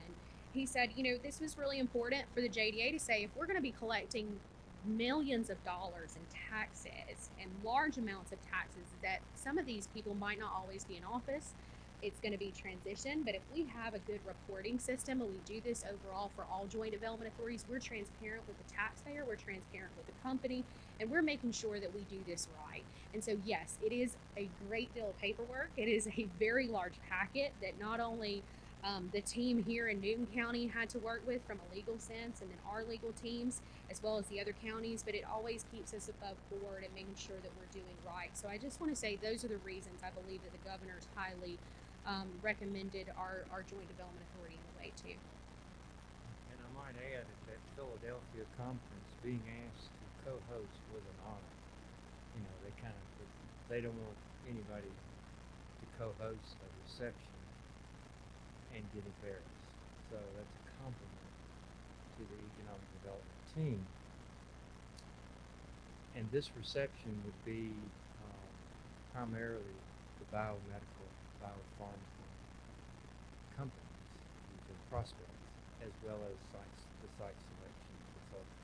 he said, you know, this was really important for the JDA to say, if we're going to be collecting millions of dollars in taxes and large amounts of taxes, that some of these people might not always be in office. It's going to be transition, but if we have a good reporting system and we do this overall for all joint development authorities, we're transparent with the taxpayer, we're transparent with the company, and we're making sure that we do this right. And so yes, it is a great deal of paperwork. It is a very large packet that not only the team here in Newton County had to work with from a legal sense, and then our legal teams, as well as the other counties, but it always keeps us above board and making sure that we're doing right. So I just want to say those are the reasons I believe that the governor's highly recommended our Joint Development Authority in the way too. And I might add that Philadelphia conference, being asked to co-host was an honor. You know, they don't want anybody to co-host a reception and get embarrassed. So that's a compliment to the economic development team. And this reception would be primarily the biomedical, biopharma companies, the prospects, as well as the site selection consultants.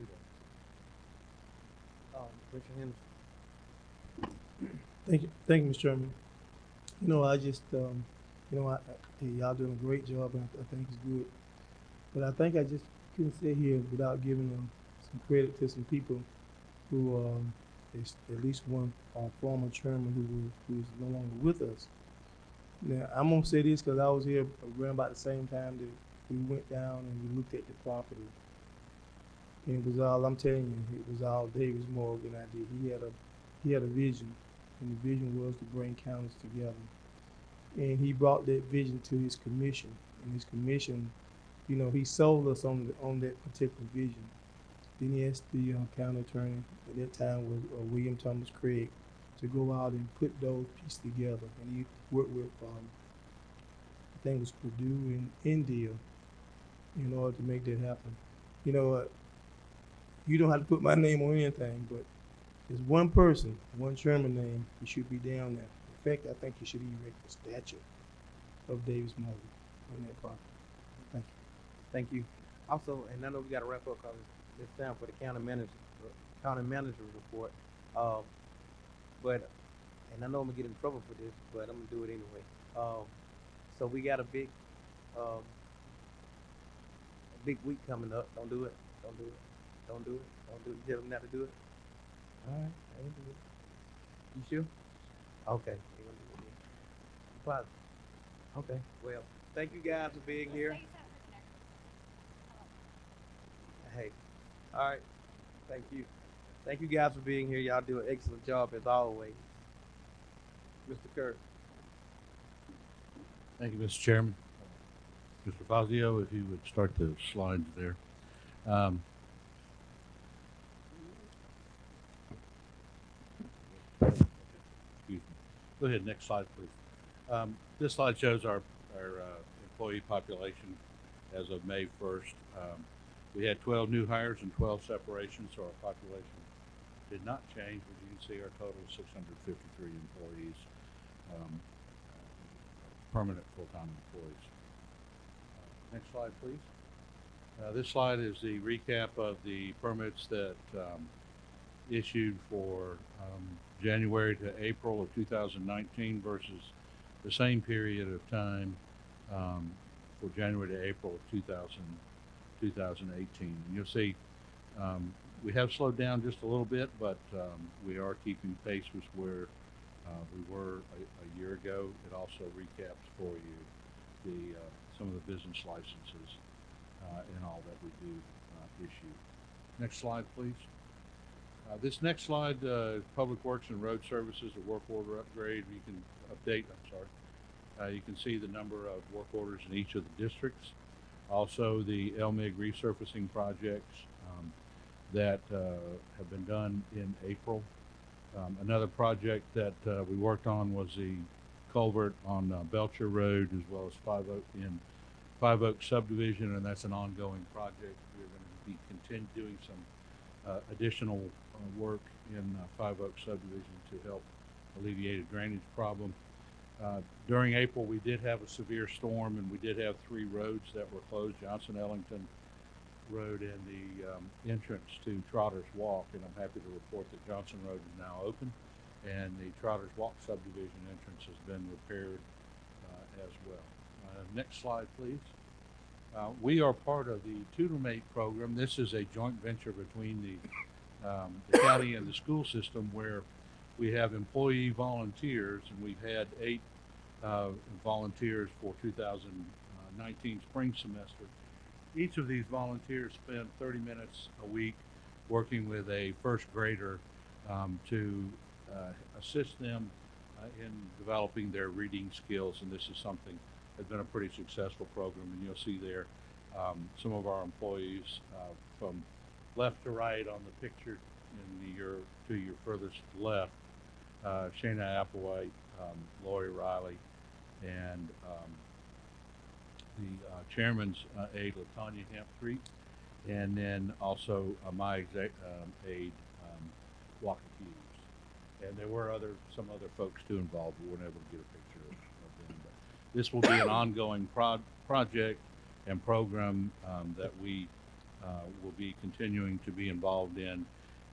Kudos. Richard Henderson. Thank you, Mr. Chairman. You know, I just, y'all doing a great job, and I think it's good. But I think I just couldn't sit here without giving some credit to some people who, at least one former chairman who is no longer with us. Now, I'm gonna say this because I was here around about the same time that we went down and we looked at the property. And it was all, I'm telling you, it was all Davis Morgan idea. He had a vision, and the vision was to bring counties together. And he brought that vision to his commission, and his commission, you know, he sold us on that particular vision. Then he asked the county attorney at that time was William Thomas Craig to go out and put those pieces together. And he worked with, I think it was Purdue and India in order to make that happen. You know, you don't have to put my name on anything, but there's one person, one chairman name, you should be down there. In fact, I think you should erect a statue of Davis Morgan on that property. Thank you. Thank you. Also, and I know we got to wrap up because it's time for the county manager report. And I know I'm gonna get in trouble for this, but I'm gonna do it anyway. So we got a big week coming up. Don't do it. Don't do it. Don't do it. Don't do it. You tell them not to do it. All right, I didn't do it. You sure? Okay. They gonna do it again. Positive. Okay. Well, thank you guys for being here. Hey. All right. Thank you. Thank you guys for being here. Y'all do an excellent job as always. Mr. Kerr. Thank you, Mr. Chairman. Mr. Fazio, if you would start the slides there. Excuse me. Go ahead, next slide, please. This slide shows our employee population as of May 1st. We had 12 new hires and 12 separations, so our population did not change, but you can see our total is 653 employees, permanent full-time employees. Next slide, please. This slide is the recap of the permits that issued for January to April of 2019 versus the same period of time for January to April of 2018. And you'll see we have slowed down just a little bit, but we are keeping pace with where we were a year ago. It also recaps for you some of the business licenses and all that we do issue. Next slide, please. This next slide, Public Works and Road Services, a work order upgrade. You can update, you can see the number of work orders in each of the districts. Also, the LMIG resurfacing projects that have been done in April. Another project that we worked on was the culvert on Belcher Road, as well as Five Oak subdivision, and that's an ongoing project. We're going to be doing some additional work in Five Oak subdivision to help alleviate a drainage problem. During April, we did have a severe storm, and we did have 3 roads that were closed: Johnson-Ellington Road and the entrance to Trotter's Walk. And I'm happy to report that Johnson Road is now open, and the Trotter's Walk subdivision entrance has been repaired as well. Next slide, please. We are part of the TutorMate program. This is a joint venture between the county and the school system, where we have employee volunteers, and we've had 8 volunteers for 2019 spring semester. Each of these volunteers spend 30 minutes a week working with a first grader to assist them in developing their reading skills, and this is something that's been a pretty successful program. And you'll see there some of our employees from left to right on the picture to your furthest left. Shayna Applewhite, Lori Riley, and the chairman's aide, LaTanya Hamptreet, and then also my aide, Walker Hughes. And there were some other folks too involved. We weren't able to get a picture of them. But this will be an ongoing project and program that we will be continuing to be involved in.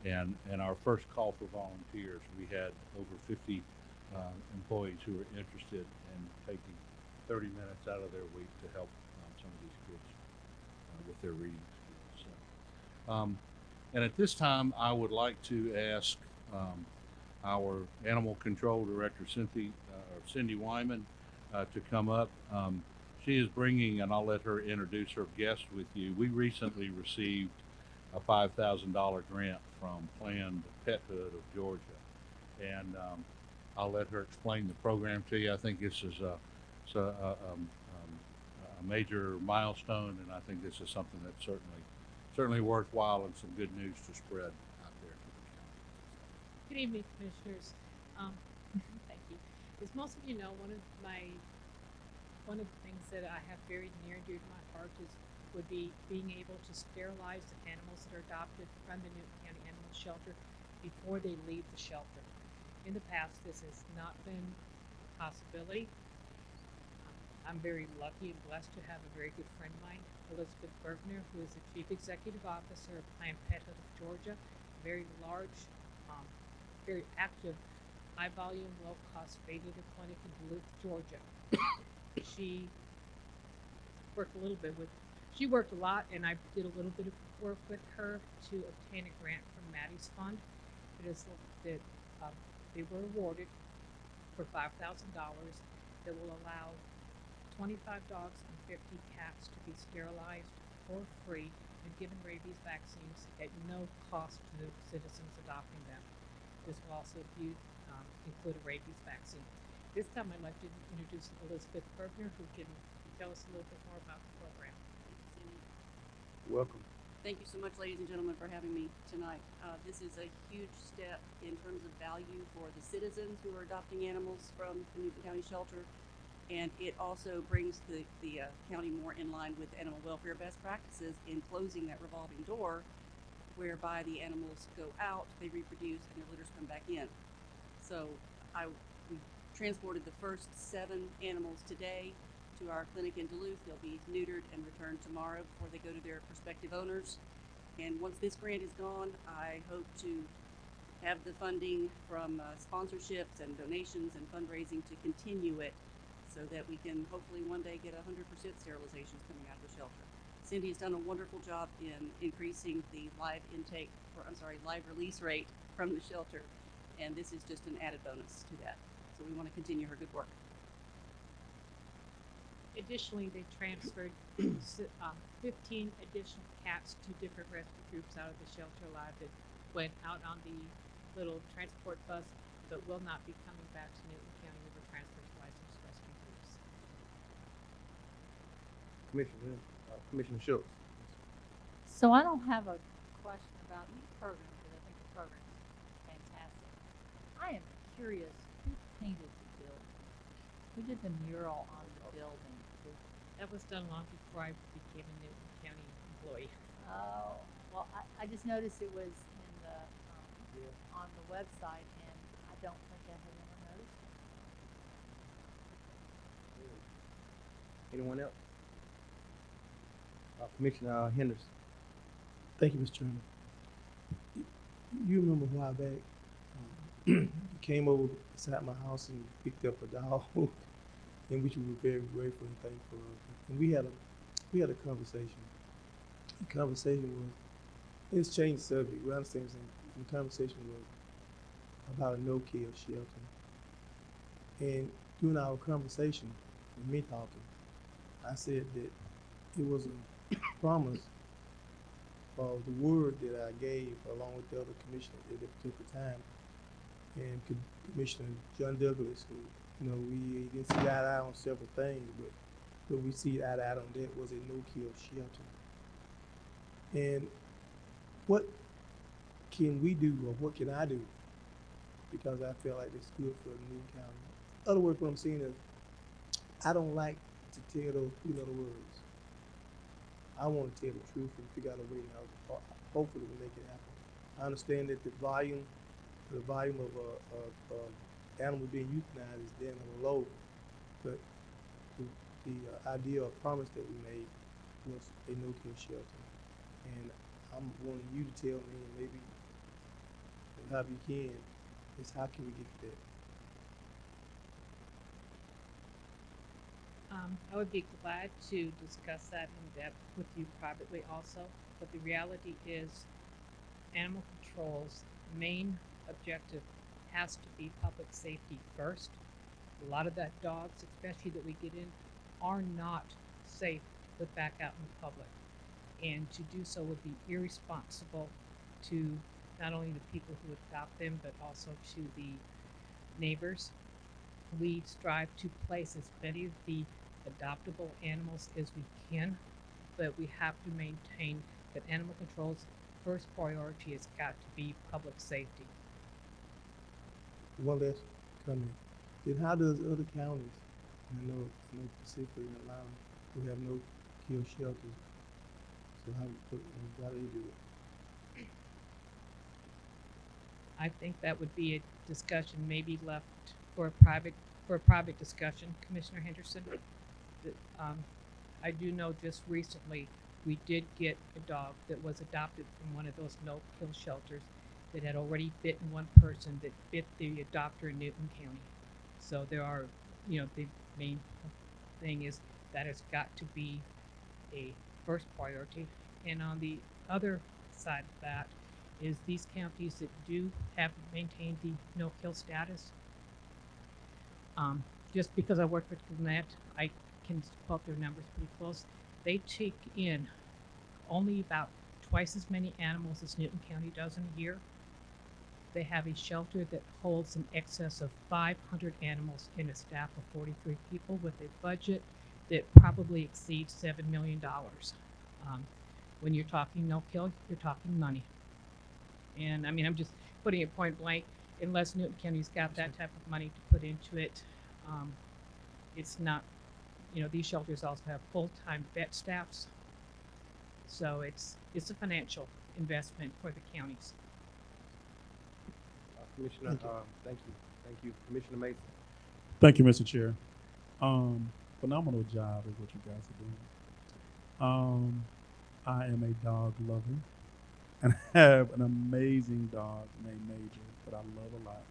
And our first call for volunteers, we had over 50 employees who were interested in taking 30 minutes out of their week to help some of these kids with their reading skills. So, and at this time, I would like to ask our Animal Control Director, Cindy Wyman, to come up. She is bringing, and I'll let her introduce her guest with you. We recently received a $5,000 grant from Planned Parenthood of Georgia, and I'll let her explain the program to you. I think this is a major milestone, and I think this is something that's certainly worthwhile and some good news to spread out there to the county. Good evening, Commissioners. Thank you. As most of you know, one of the things that I have very near and dear to my heart would be being able to sterilize the animals that are adopted from the Newton County Animal Shelter before they leave the shelter. In the past, this has not been a possibility. I'm very lucky and blessed to have a very good friend of mine, Elizabeth Bergner, who is the Chief Executive Officer of Planned Parenthood of Georgia, a very large, very active, high-volume, low-cost spay-neuter clinic in Duluth, Georgia. She worked a lot, and I did a little bit of work with her to obtain a grant from Maddie's Fund. They were awarded for $5,000 that will allow 25 dogs and 50 cats to be sterilized for free and given rabies vaccines at no cost to the citizens adopting them. This will also include a rabies vaccine. This time I'd like to introduce Elizabeth Bergner, who can tell us a little bit more about the program. Welcome. Thank you so much, ladies and gentlemen, for having me tonight. This is a huge step in terms of value for the citizens who are adopting animals from the Newton County Shelter. And it also brings the county more in line with animal welfare best practices in closing that revolving door, whereby the animals go out, they reproduce, and their litters come back in. So we transported the first 7 animals today to our clinic in Duluth. They'll be neutered and returned tomorrow before they go to their prospective owners. And once this grant is gone, I hope to have the funding from sponsorships and donations and fundraising to continue it so that we can hopefully one day get 100% sterilizations coming out of the shelter. Cindy has done a wonderful job in increasing the live release rate from the shelter, and this is just an added bonus to that. So we want to continue her good work. Additionally, they transferred 15 additional cats to different rescue groups out of the shelter alive that went out on the little transport bus, but will not be coming back to Newton County River Transfer to licensed rescue groups. Commissioner Schultz. So I don't have a question about these programs, because I think the program is fantastic. I am curious, who painted the building? Who did the mural on the building? That was done long before I became a Newton County employee. Oh, well, I just noticed it was in the, on the website, and I don't think I had ever noticed it. Anyone else? Commissioner Henderson. Thank you, Mr. Chairman. You remember a while back, you came over beside my house and picked up a dog, in which we were very grateful and thankful of. And we had a conversation. The conversation was, it's changed the subject. We understand something. The conversation was about a no-kill shelter. And during our conversation, with me talking, I said that it was a promise of the word that I gave along with the other commissioners at that particular time, and Commissioner John Douglas, who, you know, we didn't see eye to eye on several things, but we see eye to eye on that was a no-kill shelter. And what can we do, or what can I do? Because I feel like it's good for Newton County. In other words, what I'm saying is, I don't like to tell those 3 letter words. I want to tell the truth and figure out a way how, hopefully, to make it happen. I understand that the volume of animals being euthanized is down on the low, but the idea or promise that we made was a no-kill shelter. And I'm wanting you to tell me, and maybe however you can, is how can we get to that? I would be glad to discuss that in depth with you privately also, but the reality is animal control's main objective has to be public safety first. A lot of that dogs, especially that we get in, are not safe to put back out in the public. And to do so would be irresponsible to not only the people who adopt them, but also to the neighbors. We strive to place as many of the adoptable animals as we can, but we have to maintain that animal control's first priority has got to be public safety. One last comment. Then how does other counties, I know specifically in Atlanta, who have no kill shelters, so how do they do it? I think that would be a discussion maybe left for a private discussion, Commissioner Henderson. I do know just recently we did get a dog that was adopted from one of those no-kill shelters that had already bitten one person that bit the adopter in Newton County. So there are, you know, the main thing is that has got to be a first priority. And on the other side of that is these counties that do have maintained the no-kill status. Just because I work with Gwinnett, I can pull up their numbers pretty close. They take in only about twice as many animals as Newton County does in a year. They have a shelter that holds in excess of 500 animals and a staff of 43 people with a budget that probably exceeds $7 million. When you're talking no-kill, you're talking money. And I mean, I'm just putting it point blank, unless Newton County's got that type of money to put into it, it's not, these shelters also have full-time vet staffs. So it's a financial investment for the counties. Commissioner, thank you. Thank you. Commissioner Mason. Thank you, Mr. Chair. Phenomenal job is what you guys are doing. I am a dog lover and have an amazing dog named Major that I love a lot.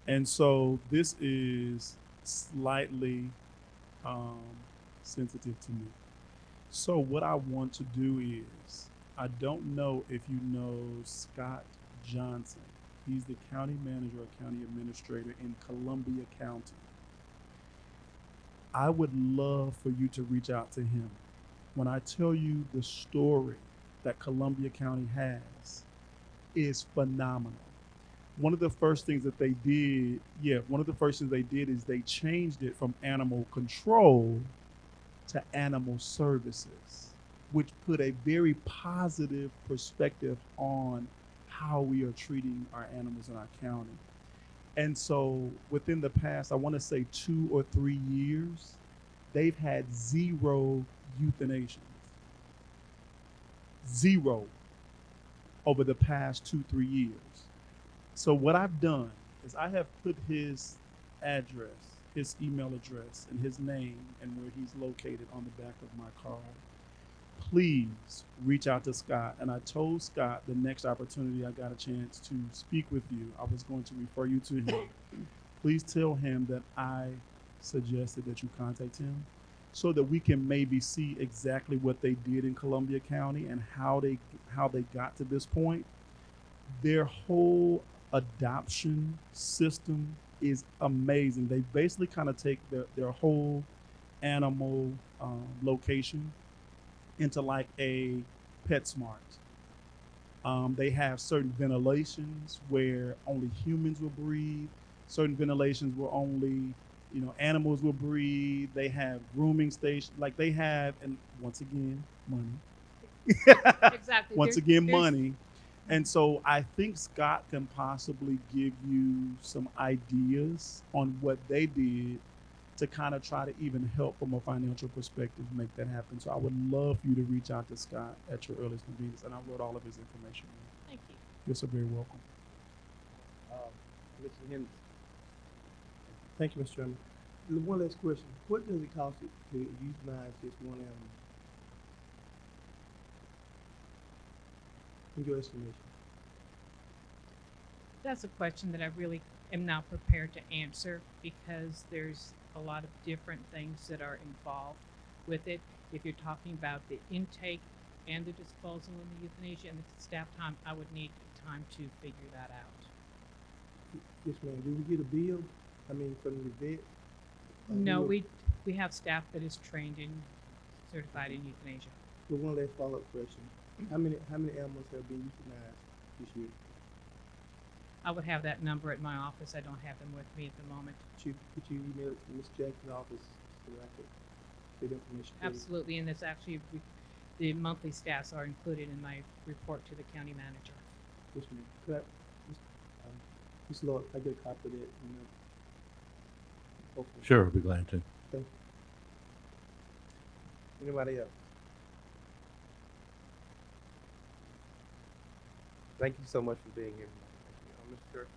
And so this is slightly sensitive to me. So what I want to do is, I don't know if you know Scott Johnson. He's the county manager or county administrator in Columbia County. I would love for you to reach out to him. When I tell you the story that Columbia County has is phenomenal. One of the first things that they did, is they changed it from animal control to animal services, which put a very positive perspective on how we are treating our animals in our county. And so within the past, I want to say 2 or 3 years, they've had 0 euthanations. 0 over the past 2-3 years. So what I've done is I have put his address, his email address, and his name and where he's located on the back of my card. Please reach out to Scott. And I told Scott the next opportunity I got a chance to speak with you, I was going to refer you to him. Please tell him that I suggested that you contact him so that we can maybe see exactly what they did in Columbia County and how they got to this point. Their whole adoption system is amazing. They basically kind of take their whole animal location into like a PetSmart. They have certain ventilations where only humans will breathe, certain ventilations where only animals will breathe. They have grooming stations, like they have, and once again, money. Exactly. Once again, money. And so I think Scott can possibly give you some ideas on what they did to kind of try to even help from a financial perspective make that happen. So I would love for you to reach out to Scott at your earliest convenience, and I wrote all of his information. Thank you. You're so very welcome. Mr. Henderson. Thank you, Mr. Chairman. One last question. What does it cost to euthanize just one animal? In your estimation? That's a question that I really am not prepared to answer because there's a lot of different things that are involved with it. If you're talking about the intake and the disposal and the euthanasia and the staff time, I would need time to figure that out. Yes, ma'am. Do we get a bill? I mean, from the vet? No, we have staff that is trained and certified in euthanasia. Well, one last follow-up question. How many animals have been euthanized this year? I would have that number at my office. I don't have them with me at the moment. Could you email it to Ms. Jackson's office so that I could get information? Absolutely, and it's actually the monthly stats are included in my report to the county manager. Yes, ma'am. Could I, Mr. Lord, I get a copy of that? Hopefully. Sure, I'll be glad to. Thank you. Anybody else? Thank you so much for being here. Mr. Kirk.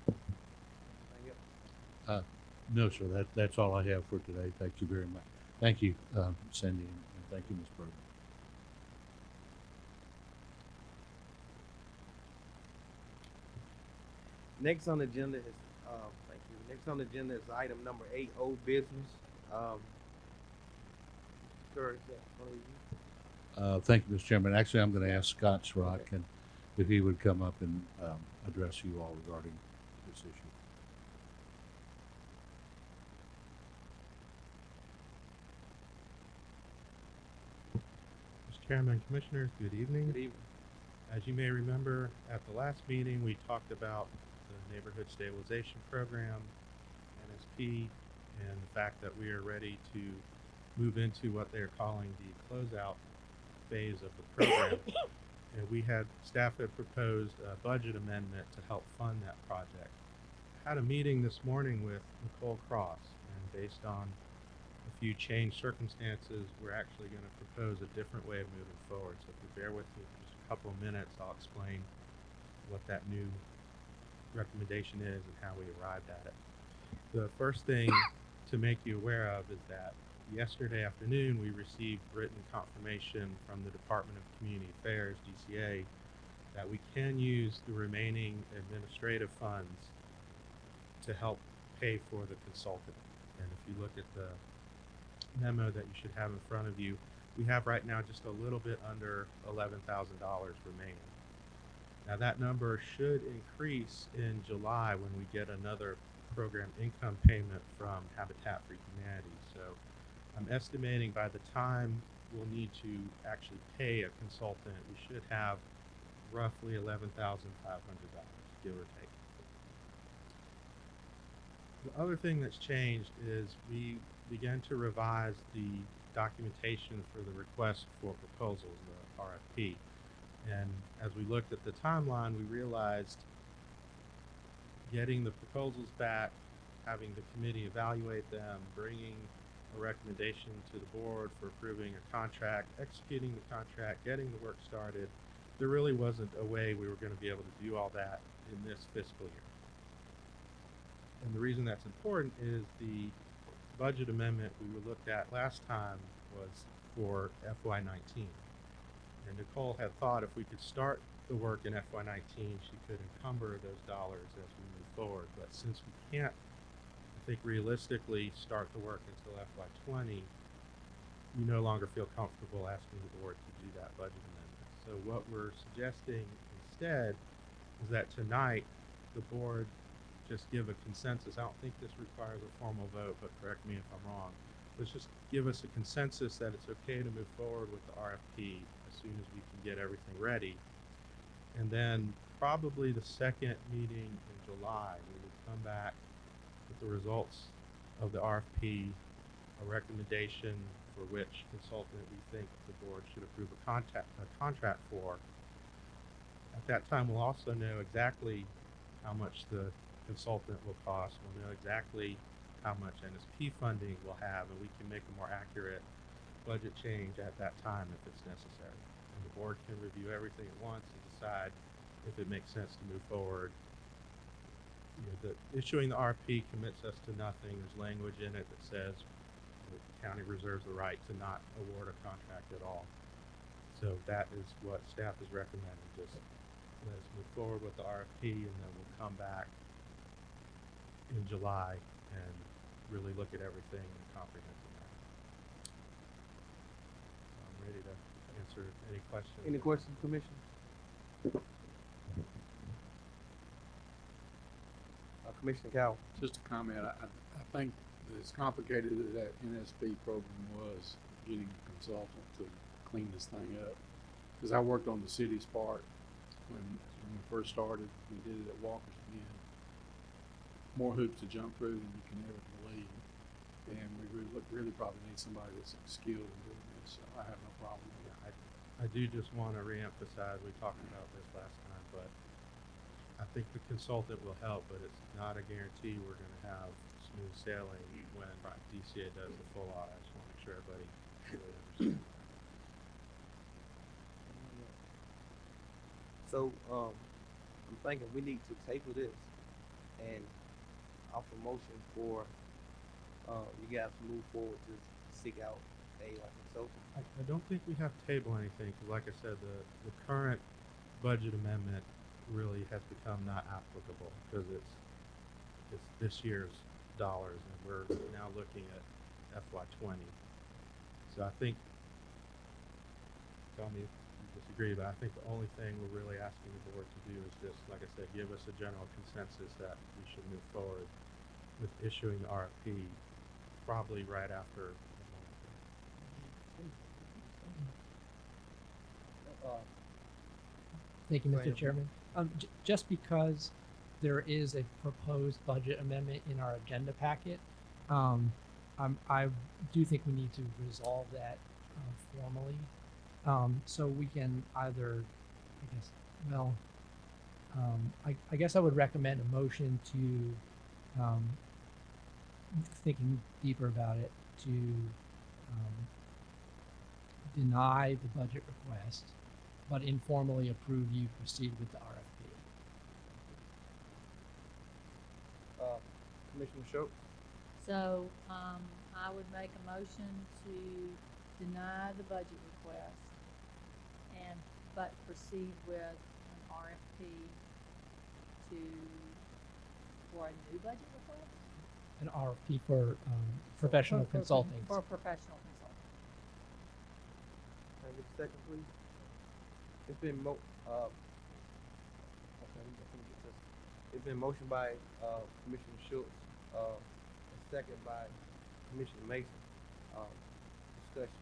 Anything else? No, sir, that's all I have for today. Thank you very much. Thank you, Cindy, and thank you, Ms. Berger. Next on the agenda is, thank you. Next on the agenda is item number 8, old business. Kirk, is that one of you? Thank you, Mr. Chairman. Actually, I'm going to ask Scott Schrock and if he would come up and address you all regarding this issue. Mr. Chairman, Commissioners, good evening. Good evening. As you may remember, at the last meeting, we talked about the Neighborhood Stabilization Program, NSP, and the fact that we are ready to move into what they're calling the closeout phase of the program. And staff had proposed a budget amendment to help fund that project. I had a meeting this morning with Nicole Cross, and based on a few changed circumstances, we're actually going to propose a different way of moving forward. So if you bear with me for just a couple of minutes, I'll explain what that new recommendation is and how we arrived at it. The first thing to make you aware of is that yesterday afternoon we received written confirmation from the Department of Community Affairs, DCA, that we can use the remaining administrative funds to help pay for the consultant. And if you look at the memo that you should have in front of you, we have right now just a little bit under $11,000 remaining. Now that number should increase in July when we get another program income payment from Habitat for Humanity. So I'm estimating by the time we'll need to actually pay a consultant, we should have roughly $11,500, give or take. The other thing that's changed is we began to revise the documentation for the request for proposals, the RFP. And as we looked at the timeline, we realized getting the proposals back, having the committee evaluate them, bringing a recommendation to the board for approving a contract, executing the contract, getting the work started, there really wasn't a way we were going to be able to do all that in this fiscal year. And the reason that's important is the budget amendment we looked at last time was for FY19. And Nicole had thought if we could start the work in FY19, she could encumber those dollars as we move forward. But since we can't, I think, realistically start the work until FY20, we no longer feel comfortable asking the board to do that budget amendment. So what we're suggesting instead is that tonight the board just give a consensus. I don't think this requires a formal vote, but correct me if I'm wrong. Let's just give us a consensus that it's okay to move forward with the RFP as soon as we can get everything ready. And then probably the second meeting in July, we would come back with the results of the RFP, a recommendation for which consultant we think the board should approve a contract for. At that time, we'll also know exactly how much the consultant will cost. We'll know exactly how much NSP funding we'll have, and we can make a more accurate budget change at that time if it's necessary. And the board can review everything at once and decide if it makes sense to move forward. You know, issuing the RFP commits us to nothing. There's language in it that says the county reserves the right to not award a contract at all. So that is what staff is recommending. Just let's move forward with the RFP, and then we'll come back in July and really look at everything in a comprehensive manner. So I'm ready to answer any questions. Any questions, Commissioner? Commissioner Cowell. Just a comment. I think as complicated as that NSP program was, getting a consultant to clean this thing up, because I worked on the city's part when we first started. We did it at Walker's again. More hoops to jump through than you can ever believe, and we really probably need somebody that's skilled in doing this. So I have no problem with it. I do just want to reemphasize, we talked about this last time, but I think the consultant will help, but it's not a guarantee we're going to have smooth sailing when DCA does the full audit. I just want to make sure everybody really understands that. So I'm thinking we need to table this and offer motion for you guys to move forward to seek out a consultant. I don't think we have to table anything, because like I said, the current budget amendment really has become not applicable because it's this year's dollars, and we're now looking at FY20. So I think, tell me if you disagree, but I think the only thing we're really asking the board to do is just, like I said, give us a general consensus that we should move forward with issuing the RFP probably right after. Thank you, Mr. Chairman. Just because there is a proposed budget amendment in our agenda packet, I do think we need to resolve that formally. So we can either, I guess I would recommend a motion to, thinking deeper about it, to deny the budget request, but informally approve you proceed with the RFP. Commissioner Schultz? So, I would make a motion to deny the budget request but proceed with an RFP for a new budget request? An RFP for professional consulting. For professional consulting. Can I get a second, please? It's been it's been motioned by Commissioner Schultz, and second by Commissioner Mason. Discussion.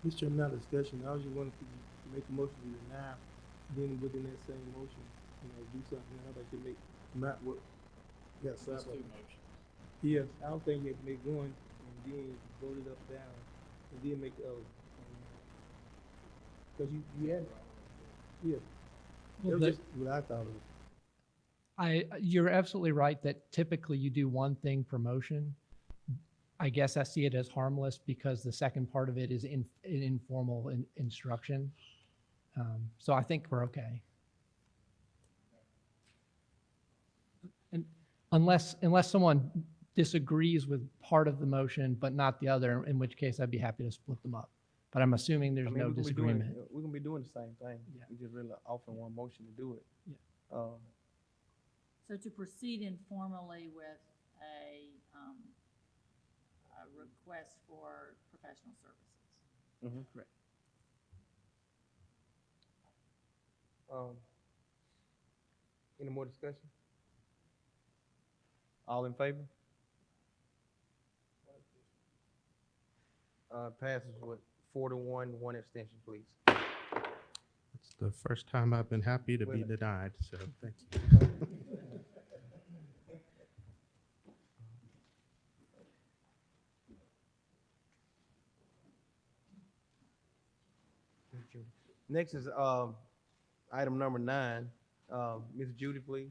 Mr. Chairman, not discussion. I was just wondering if you make a motion to deny, then within that same motion, do something. I'd like to make not what. Yes, That's two motions. Yes, I don't think you have to make one and then vote it up, down, and then make the other. Because you had, yeah. Well, That was just what I thought of. You're absolutely right that typically you do one thing per motion. I guess I see it as harmless because the second part of it is an informal instruction. So I think we're okay. And unless someone disagrees with part of the motion but not the other, in which case I'd be happy to split them up. But I'm assuming there's no disagreement. We're gonna be doing the same thing. Yeah. We just really offering one motion to do it. Yeah. So to proceed informally with a request for professional services. Correct. Any more discussion? All in favor? Passes with 4-1, one abstention, please. It's the first time I've been happy to be Well- denied, so thank you. Next is item number 9. Ms. Judy, please.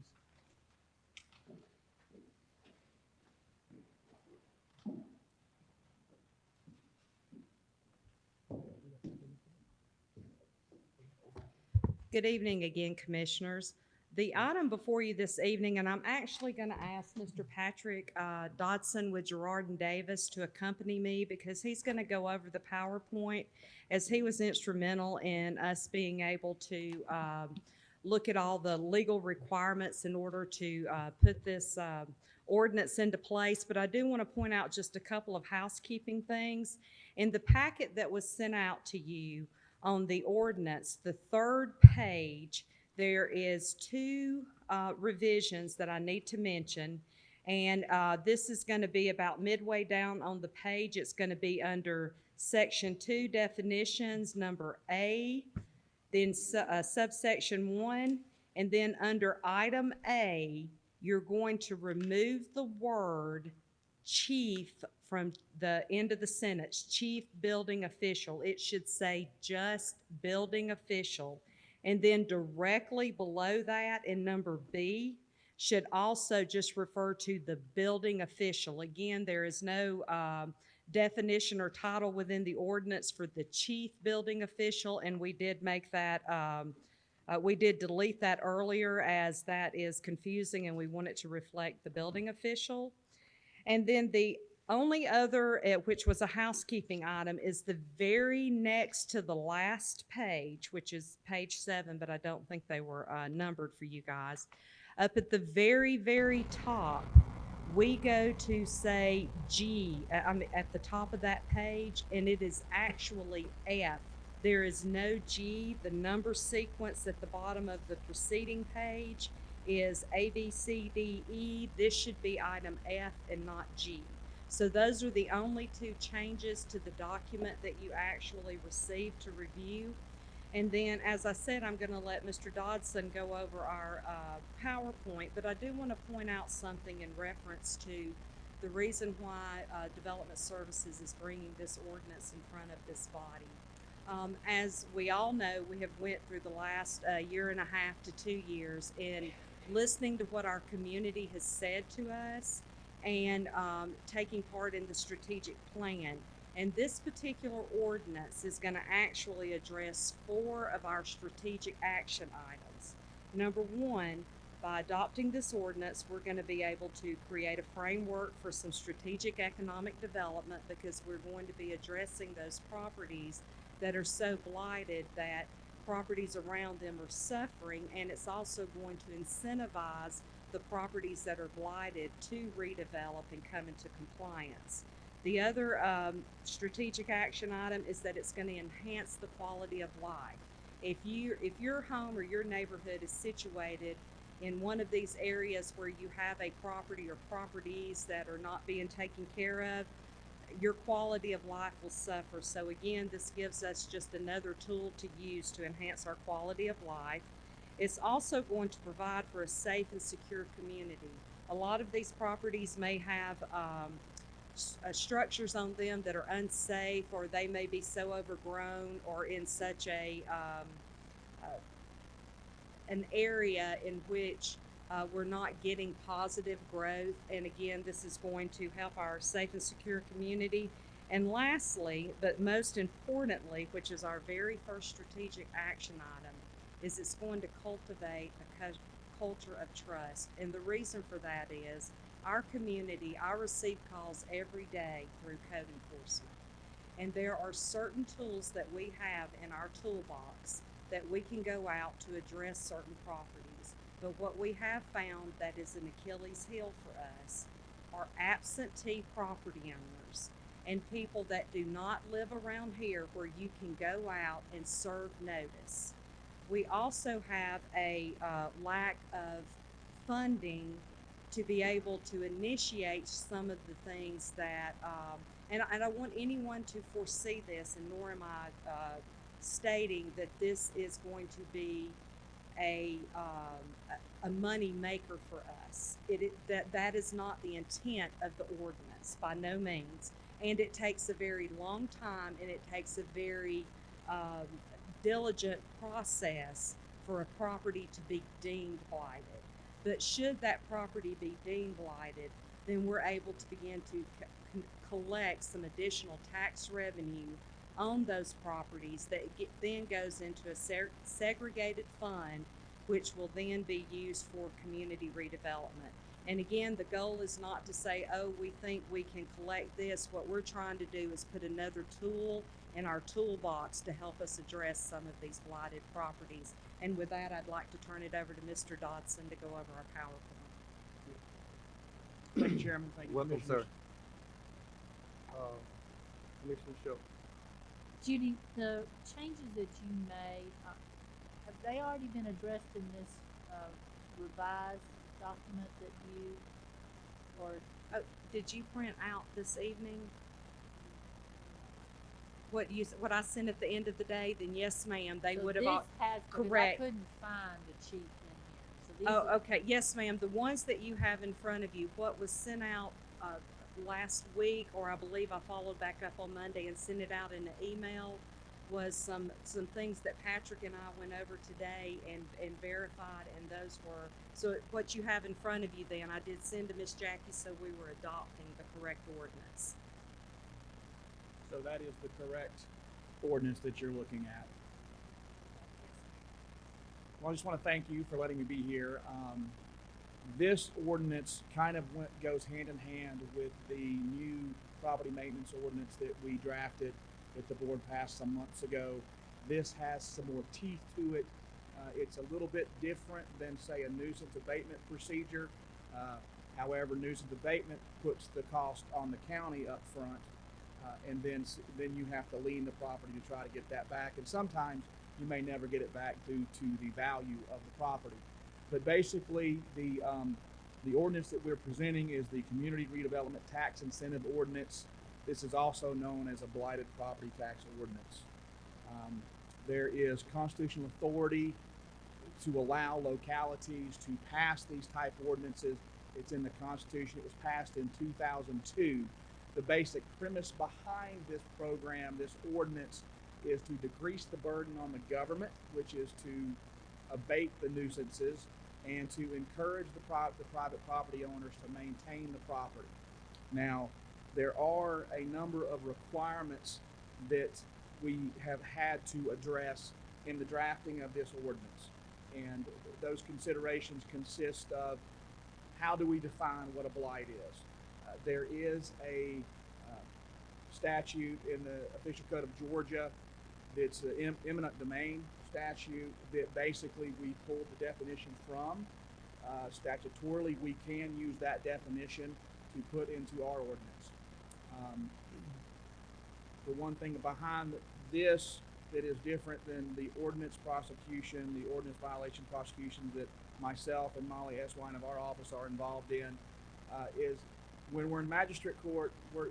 Good evening again, Commissioners. The item before you this evening, and I'm actually going to ask Mr. Patrick Dodson with Gerard and Davis to accompany me because he's going to go over the PowerPoint as he was instrumental in us being able to look at all the legal requirements in order to put this ordinance into place. But I do want to point out just a couple of housekeeping things. In the packet that was sent out to you on the ordinance, the third page, there is 2 revisions that I need to mention, and this is going to be about midway down on the page. It's going to be under Section 2 definitions, number A, then subsection 1, and then under item A, you're going to remove the word chief from the end of the sentence, chief building official. It should say just building official. And then directly below that in number B should also just refer to the building official. Again, there is no definition or title within the ordinance for the chief building official, and we did make that, we did delete that earlier as that is confusing and we want it to reflect the building official. And then the only other, which was a housekeeping item, is the very next to the last page, which is page 7, but I don't think they were numbered for you guys. Up at the very, very top, we go to say G, at the top of that page, and it is actually F. There is no G. The number sequence at the bottom of the preceding page is A, B, C, D, E. This should be item F and not G. So those are the only 2 changes to the document that you actually received to review. And then, as I said, I'm going to let Mr. Dodson go over our PowerPoint, but I do want to point out something in reference to the reason why Development Services is bringing this ordinance in front of this body. As we all know, we have went through the last 1.5 to 2 years in listening to what our community has said to us and taking part in the strategic plan. And this particular ordinance is going to actually address 4 of our strategic action items. Number 1, by adopting this ordinance, we're going to be able to create a framework for some strategic economic development, because we're going to be addressing those properties that are so blighted that properties around them are suffering, and it's also going to incentivize the properties that are blighted to redevelop and come into compliance. The other strategic action item is that it's going to enhance the quality of life. If your home or your neighborhood is situated in one of these areas where you have a property or properties that are not being taken care of, your quality of life will suffer. So again, this gives us just another tool to use to enhance our quality of life. It's also going to provide for a safe and secure community. A lot of these properties may have structures on them that are unsafe, or they may be so overgrown or in such an area in which we're not getting positive growth. And again, this is going to help our safe and secure community. And lastly, but most importantly, which is our very first strategic action item, is it's going to cultivate a culture of trust. And the reason for that is our community, I receive calls every day through code enforcement. And there are certain tools that we have in our toolbox that we can go out to address certain properties. But what we have found that is an Achilles heel for us are absentee property owners and people that do not live around here where you can go out and serve notice. We also have a lack of funding to be able to initiate some of the things that, and I don't want anyone to foresee this, and nor am I stating that this is going to be a money maker for us. That is not the intent of the ordinance, by no means. And it takes a very long time, and it takes a very diligent process for a property to be deemed blighted. But should that property be deemed blighted, then we're able to begin to collect some additional tax revenue on those properties that then goes into a segregated fund, which will then be used for community redevelopment. And again, the goal is not to say, oh, we think we can collect this. What we're trying to do is put another tool in our toolbox to help us address some of these blighted properties. And with that, I'd like to turn it over to Mr. Dodson to go over our PowerPoint. Thank you, Chairman. Thank you, Welcome, sir. Commissioner. Commissioner Show. Judy, the changes that you made, have they already been addressed in this revised document that you, or? Oh, did you print out this evening what I sent at the end of the day? Then yes, ma'am, they would have. This has, correct. I couldn't find the sheet in here. So these Oh, okay. Yes, ma'am. The ones that you have in front of you, what was sent out last week, or I believe I followed back up on Monday and sent it out in an email, was some things that Patrick and I went over today and verified, and those were, so what you have in front of you then, I did send to Miss Jackie, so we were adopting the correct ordinance. So that is the correct ordinance that you're looking at. Well, I just want to thank you for letting me be here. This ordinance kind of goes hand in hand with the new property maintenance ordinance that we drafted, that the board passed some months ago. This has some more teeth to it. It's a little bit different than, say, a nuisance abatement procedure. However, nuisance abatement puts the cost on the county up front, and then you have to lien the property to try to get that back. And sometimes you may never get it back due to the value of the property. But basically, the ordinance that we're presenting is the Community Redevelopment Tax Incentive Ordinance. This is also known as a blighted property tax ordinance. There is constitutional authority to allow localities to pass these type ordinances. It's in the Constitution. It was passed in 2002. The basic premise behind this program, this ordinance, is to decrease the burden on the government, which is to abate the nuisances, and to encourage the private property owners to maintain the property. Now, there are a number of requirements that we have had to address in the drafting of this ordinance. And those considerations consist of how do we define what a blight is? There is a statute in the official code of Georgia that's an eminent domain statute that basically we pulled the definition from. Statutorily, we can use that definition to put into our ordinance. The one thing behind this that is different than the ordinance prosecution, the ordinance violation prosecution that myself and Molly Eswine of our office are involved in, is when we're in magistrate court we're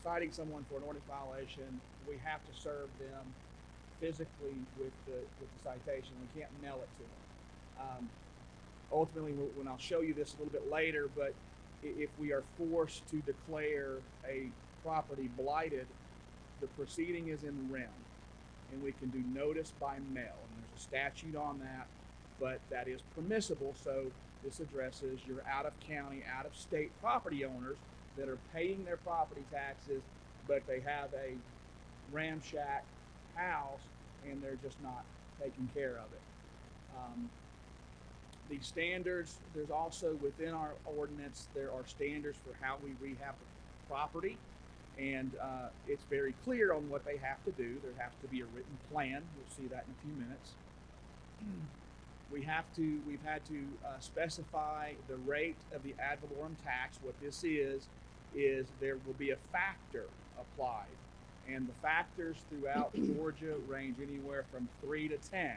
citing someone for an ordinance violation, we have to serve them physically with the citation. We can't mail it to them. Ultimately, when I'll show you this a little bit later, but if we are forced to declare a property blighted, the proceeding is in rem, and we can do notice by mail. And there's a statute on that, but that is permissible. So this addresses your out-of-county, out-of-state property owners that are paying their property taxes, but they have a ramshack house and they're just not taking care of it. The standards, there's also within our ordinance, there are standards for how we rehab the property, and it's very clear on what they have to do. There has to be a written plan. We'll see that in a few minutes. We've had to specify the rate of the ad valorem tax. What this is there will be a factor applied, and the factors throughout Georgia range anywhere from 3 to 10.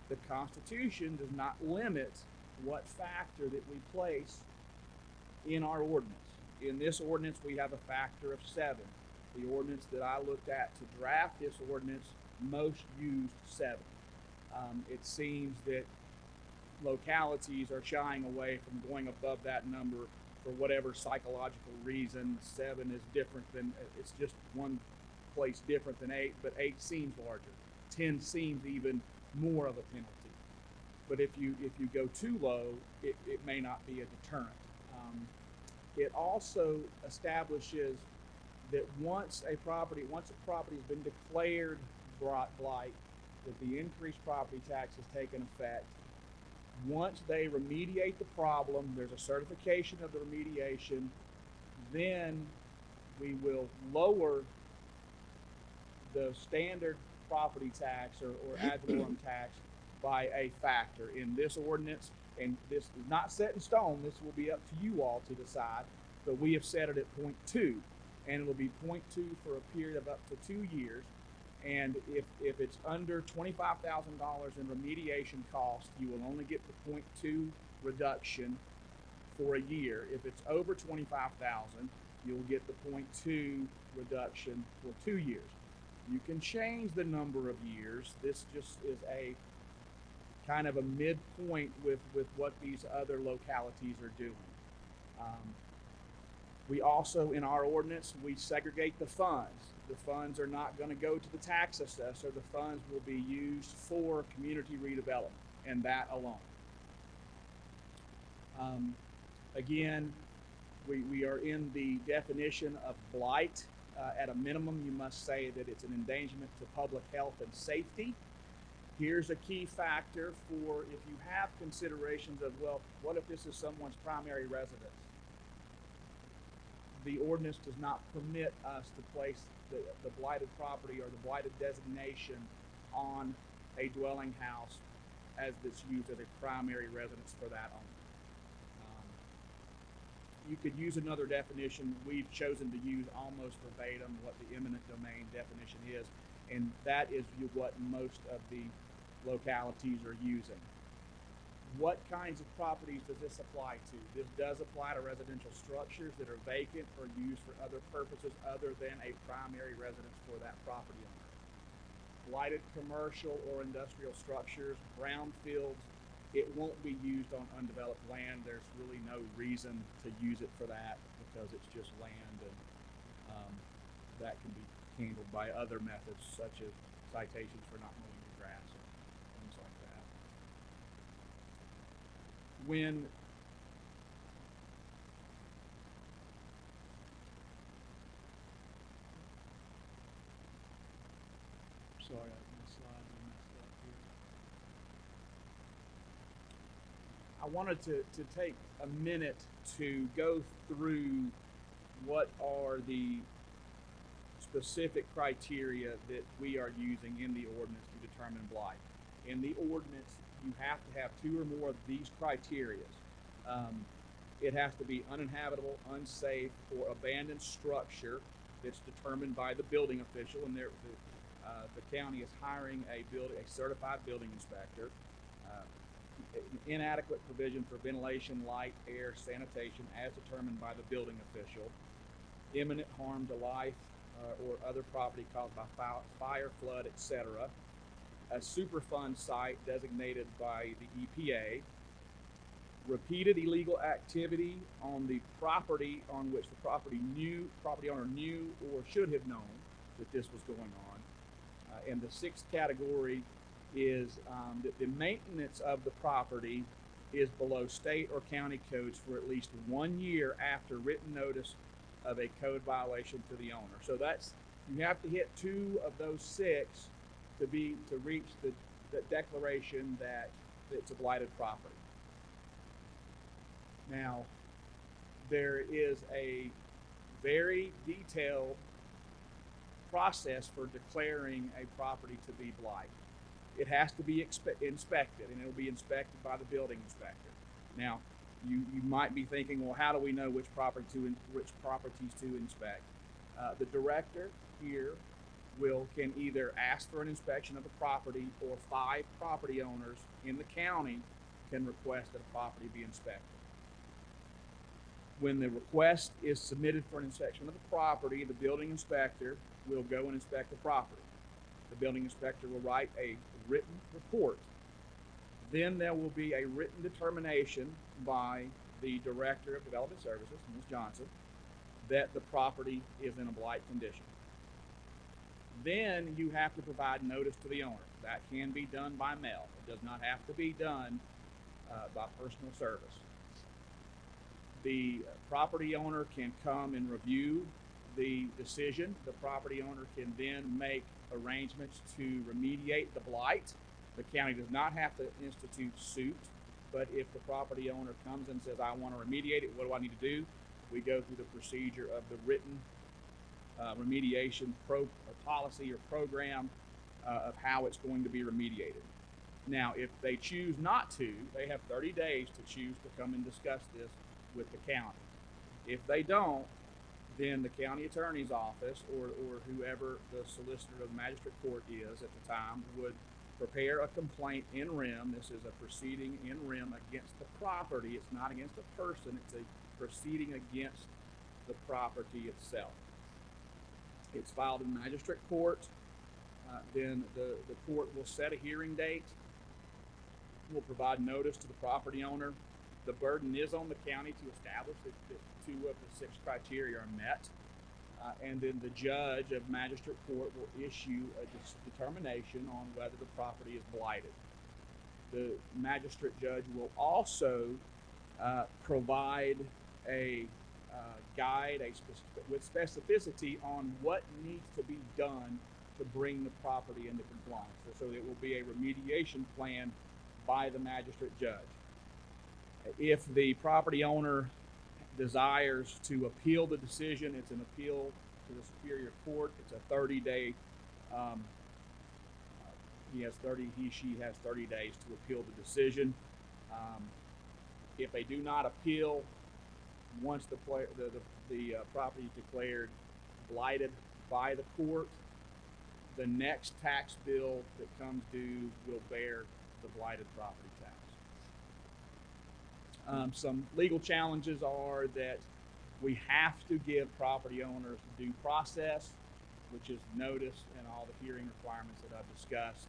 The Constitution does not limit what factor that we place in our ordinance. In this ordinance, we have a factor of 7. The ordinance that I looked at to draft this ordinance most used 7. It seems that localities are shying away from going above that number for whatever psychological reason. 7 is different than, it's just one place different than 8, but 8 seems larger. 10 seems even more of a penalty. But if you go too low, it may not be a deterrent. It also establishes that once a property has been declared blight, that the increased property tax has taken effect. Once they remediate the problem, there's a certification of the remediation, then we will lower the standard property tax or ad valorem tax by a factor in this ordinance. And this is not set in stone. This will be up to you all to decide, but we have set it at 0.2, and it will be 0.2 for a period of up to 2 years. And if it's under $25,000 in remediation cost, you will only get the 0.2 reduction for a year. If it's over $25,000, you'll get the 0.2 reduction for 2 years. You can change the number of years. This just is a kind of a midpoint with what these other localities are doing. We also, in our ordinance, we segregate the funds. The funds are not going to go to the tax assessor. The funds will be used for community redevelopment, and that alone. Again, we are in the definition of blight. At a minimum, you must say that it's an endangerment to public health and safety. Here's a key factor for if you have considerations of, well, what if this is someone's primary residence? The ordinance does not permit us to place the blighted property or the blighted designation on a dwelling house as it's used as a primary residence for that owner. You could use another definition. We've chosen to use almost verbatim what the eminent domain definition is, and that is what most of the localities are using. What kinds of properties does this apply to? This does apply to residential structures that are vacant or used for other purposes other than a primary residence for that property owner. Blighted commercial or industrial structures, brownfields, it won't be used on undeveloped land. There's really no reason to use it for that because it's just land, and that can be handled by other methods such as citations for not mowing your grass and things like that. when sorry, my slides are messed up here. I wanted to take a minute to go through what are the specific criteria that we are using in the ordinance to determine blight. In the ordinance, you have to have 2 or more of these criteria. It has to be uninhabitable, unsafe, or abandoned structure that's determined by the building official, and the county is hiring a certified building inspector. Inadequate provision for ventilation, light, air, sanitation as determined by the building official. Imminent harm to life or other property caused by fire, flood, etc. A Superfund site designated by the EPA. Repeated illegal activity on the property on which the property owner knew or should have known that this was going on. And the 6th category is that the maintenance of the property is below state or county codes for at least 1 year after written notice of a code violation to the owner. So you have to hit 2 of those 6 to reach the declaration that it's a blighted property. Now, there is a very detailed process for declaring a property to be blighted. It has to be inspected, and it will be inspected by the building inspector. Now, you might be thinking, well, how do we know which properties to inspect? The director here can either ask for an inspection of the property, or 5 property owners in the county can request that a property be inspected. When the request is submitted for an inspection of the property, the building inspector will go and inspect the property. The building inspector will write a written report. Then there will be a written determination by the Director of Development Services, Ms. Johnson, that the property is in a blight condition. Then you have to provide notice to the owner. That can be done by mail. It does not have to be done by personal service. The property owner can come and review the decision. The property owner can then make arrangements to remediate the blight. The county does not have to institute suit, but if the property owner comes and says, I want to remediate it, what do I need to do? We go through the procedure of the written remediation policy or program of how it's going to be remediated. Now, if they choose not to, they have 30 days to choose to come and discuss this with the county. If they don't, then the county attorney's office or whoever the solicitor of the magistrate court is at the time would prepare a complaint in rem. This is a proceeding in rem against the property. It's not against a person. It's a proceeding against the property itself. It's filed in magistrate court. Then the court will set a hearing date. Will provide notice to the property owner. The burden is on the county to establish that 2 of the 6 criteria are met. And then the judge of magistrate court will issue a determination on whether the property is blighted. The magistrate judge will also provide a guide with specificity on what needs to be done to bring the property into compliance. So it will be a remediation plan by the magistrate judge. If the property owner desires to appeal the decision, it's an appeal to the Superior Court. It's a 30-day, she has 30 days to appeal the decision. If they do not appeal, once the property is declared blighted by the court, the next tax bill that comes due will bear the blighted property tax. Some legal challenges are that we have to give property owners due process, which is notice and all the hearing requirements that I've discussed.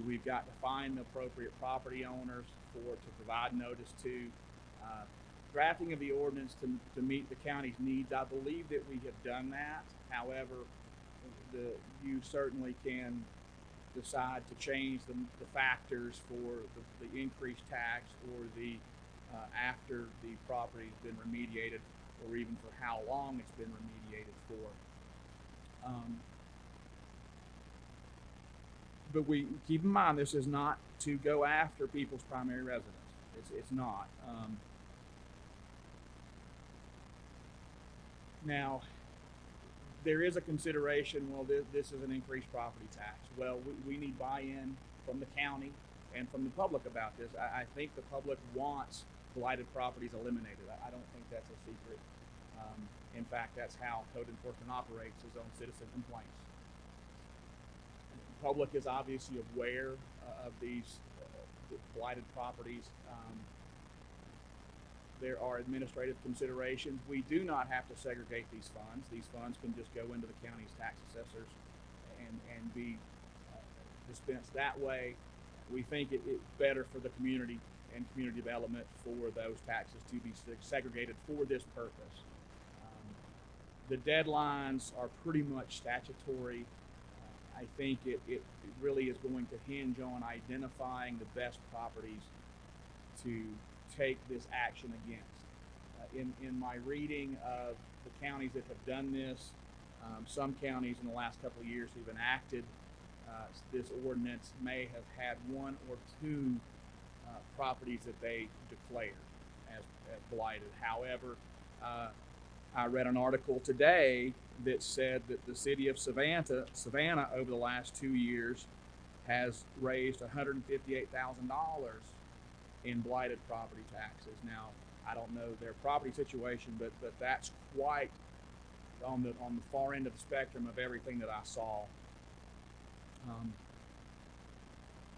We've got to find the appropriate property owners to provide notice to. Drafting of the ordinance to meet the county's needs, I believe that we have done that. However, you certainly can decide to change the factors for the increased tax or the after the property's been remediated, or even for how long it's been remediated for. But we keep in mind, this is not to go after people's primary residence. It's not. Now, there is a consideration, well, this is an increased property tax. Well, we need buy-in from the county and from the public about this. I think the public wants blighted properties eliminated. I don't think that's a secret. In fact, that's how code enforcement operates, is on citizen complaints. The public is obviously aware of these blighted properties. There are administrative considerations. We do not have to segregate these funds. These funds can just go into the county's tax assessors and be dispensed that way. We think it's better for the community and community development for those taxes to be segregated for this purpose. The deadlines are pretty much statutory. I think it really is going to hinge on identifying the best properties to take this action against. In my reading of the counties that have done this, some counties in the last couple of years who've enacted this ordinance may have had one or two properties that they declared as blighted. However, I read an article today that said that the city of Savannah over the last 2 years has raised $158,000 in blighted property taxes. Now, I don't know their property situation, but that's quite on the far end of the spectrum of everything that I saw.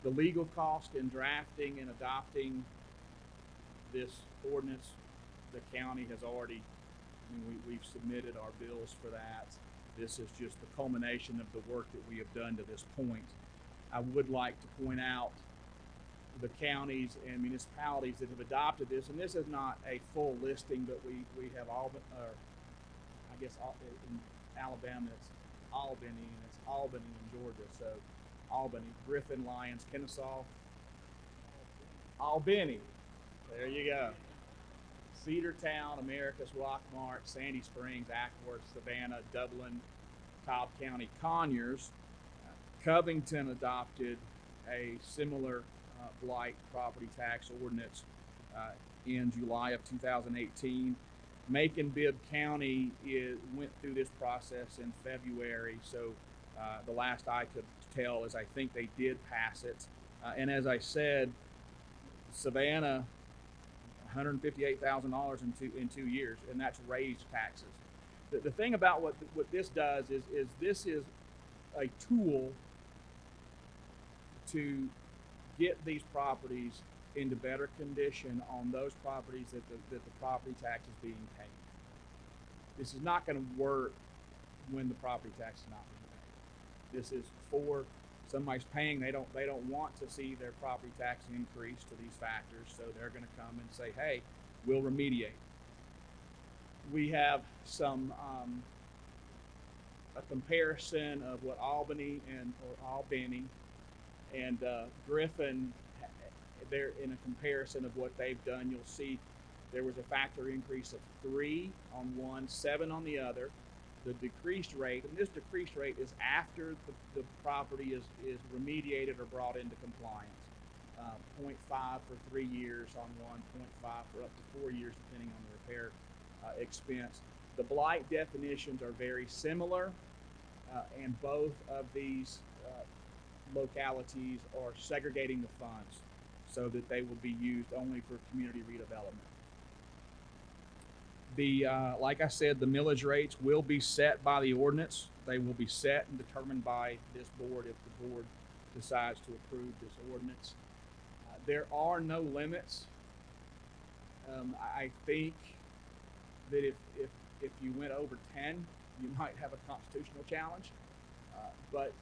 The legal cost in drafting and adopting this ordinance, the county has already, we've submitted our bills for that. This is just the culmination of the work that we have done to this point. I would like to point out the counties and municipalities that have adopted this, and this is not a full listing, but we have in Alabama it's Albany, and it's Albany in Georgia, so Albany, Griffin, Lyons, Kennesaw, Albany, there you go. Cedartown, Americus, Rockmart, Sandy Springs, Ackworth, Savannah, Dublin, Cobb County, Conyers. Covington adopted a similar blight property tax ordinance in July of 2018. Macon-Bibb County went through this process in February, so the last I could tell is I think they did pass it. And as I said, Savannah, $158,000 in 2 years, and that's raised taxes. The thing about what this does is this is a tool to get these properties into better condition on those properties that the property tax is being paid. This is not going to work when the property tax is not being paid. This is for somebody's paying, they don't want to see their property tax increase to these factors, so they're going to come and say, hey, we'll remediate. We have some a comparison of what Albany and Griffin, they're in a comparison of what they've done. You'll see there was a factor increase of 3 on one, 7 on the other. The decreased rate, and this decreased rate is after the property is remediated or brought into compliance. 0.5 for 3 years on one, 0.5 for up to 4 years, depending on the repair expense. The blight definitions are very similar, and both of these localities are segregating the funds so that they will be used only for community redevelopment. Like I said, the millage rates will be set by the ordinance. They will be set and determined by this board if the board decides to approve this ordinance. There are no limits. I think that if you went over 10, you might have a constitutional challenge, but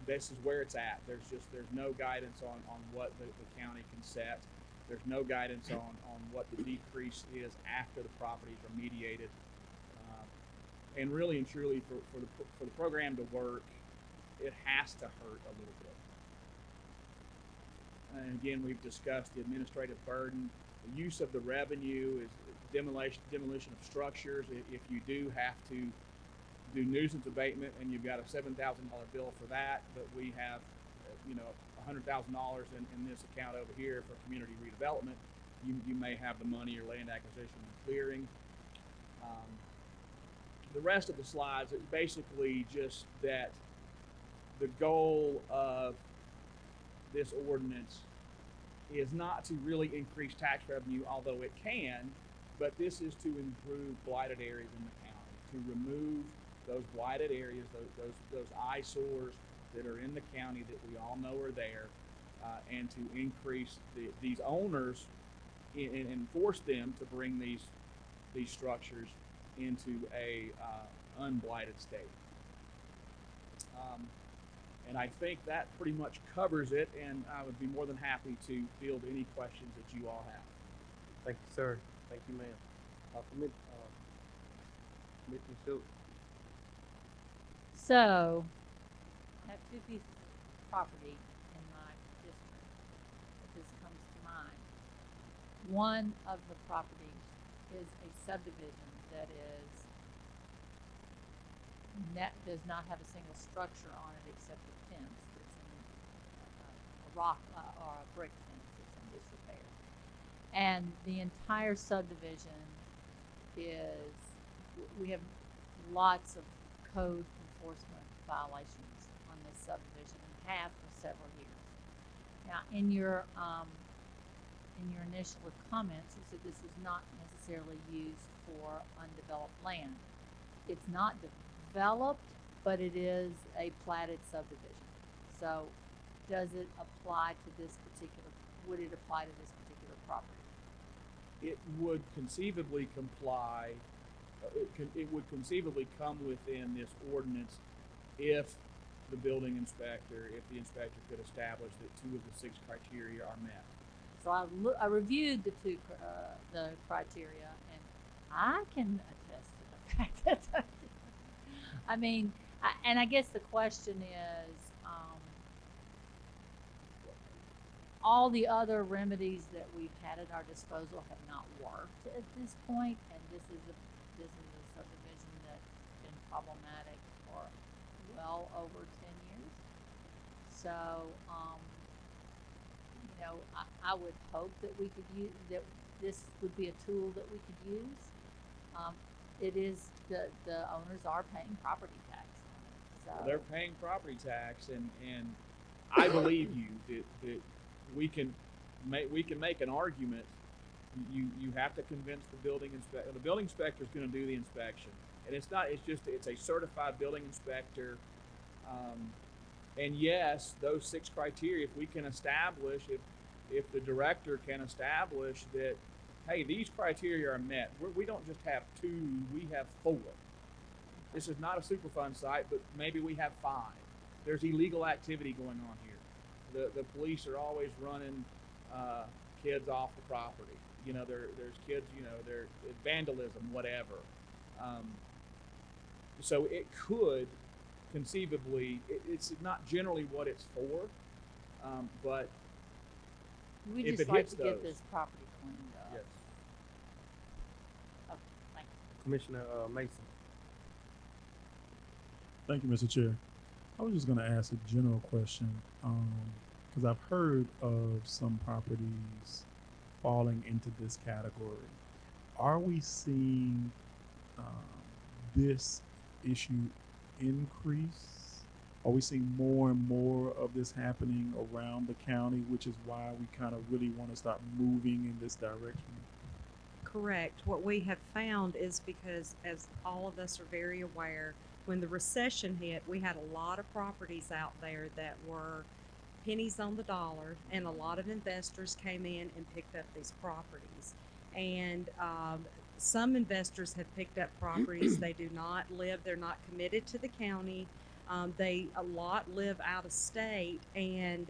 this is where it's at. There's no guidance on what the county can set. There's no guidance on what the decrease is after the property is remediated. And really and truly, for the program to work, it has to hurt a little And again, we've discussed the administrative burden. The use of the revenue is demolition of structures. If you do have to do nuisance abatement and you've got a $7,000 bill for that, but we have, $100,000 in this account over here for community redevelopment, you may have the money or land acquisition and clearing. The rest of the slides is basically just that the goal of this ordinance is not to really increase tax revenue, although it can, but this is to improve blighted areas in the county, to remove those blighted areas, those eyesores that are in the county that we all know are there, and to increase these owners and force them to bring these structures into a unblighted state. And I think that pretty much covers it, and I would be more than happy to field any questions that you all have. Thank you, sir. Thank you, ma'am. Commissioner Schultz. So, I have two pieces of property in my district that this comes to mind. One of the properties is a subdivision that does not have a single structure on it except a fence that's in a rock or a brick fence that's in disrepair. And the entire subdivision we have lots of code enforcement violations on this subdivision and have for several years. Now, in your initial comments, you said this is not necessarily used for undeveloped land. It's not developed, but it is a platted subdivision. So, does it apply to this particular? Would it apply to this particular property? It would conceivably comply. It would conceivably come within this ordinance if the building inspector, if the inspector could establish that 2 of the 6 criteria are met. So I reviewed the criteria, and I can attest to the fact that and I guess the question is, all the other remedies that we've had at our disposal have not worked at this point, and this is a subdivision that's been problematic for well over 10 years. So, I would hope that we could use that. This would be a tool that we could use. It is the owners are paying property tax on it. So they're paying property tax, and I believe you that we can make an argument. You have to convince the building inspector. The building inspector is going to do the inspection, and it's a certified building inspector. And yes, those 6 criteria, if we can establish, if the director can establish that, hey, these criteria are met. We don't just have 2, we have 4. This is not a Superfund site, but maybe we have 5. There's illegal activity going on here. The police are always running kids off the property. There's kids, there's vandalism, whatever. So it could conceivably, it's not generally what it's for, but we if just it like hits to get those, this property cleaned up. yes. Okay, thank you. Commissioner Mason. Thank you, Mr. Chair. I was just going to ask a general question because I've heard of some properties falling into this category. Are we seeing this issue increase? Are we seeing more and more of this happening around the county, which is why we kind of really want to start moving in this direction? Correct. What we have found is because, as all of us are very aware, when the recession hit, we had a lot of properties out there that were pennies on the dollar, and a lot of investors came in and picked up these properties. And some investors have picked up properties. They do not live, they're not committed to the county. A lot live out of state, and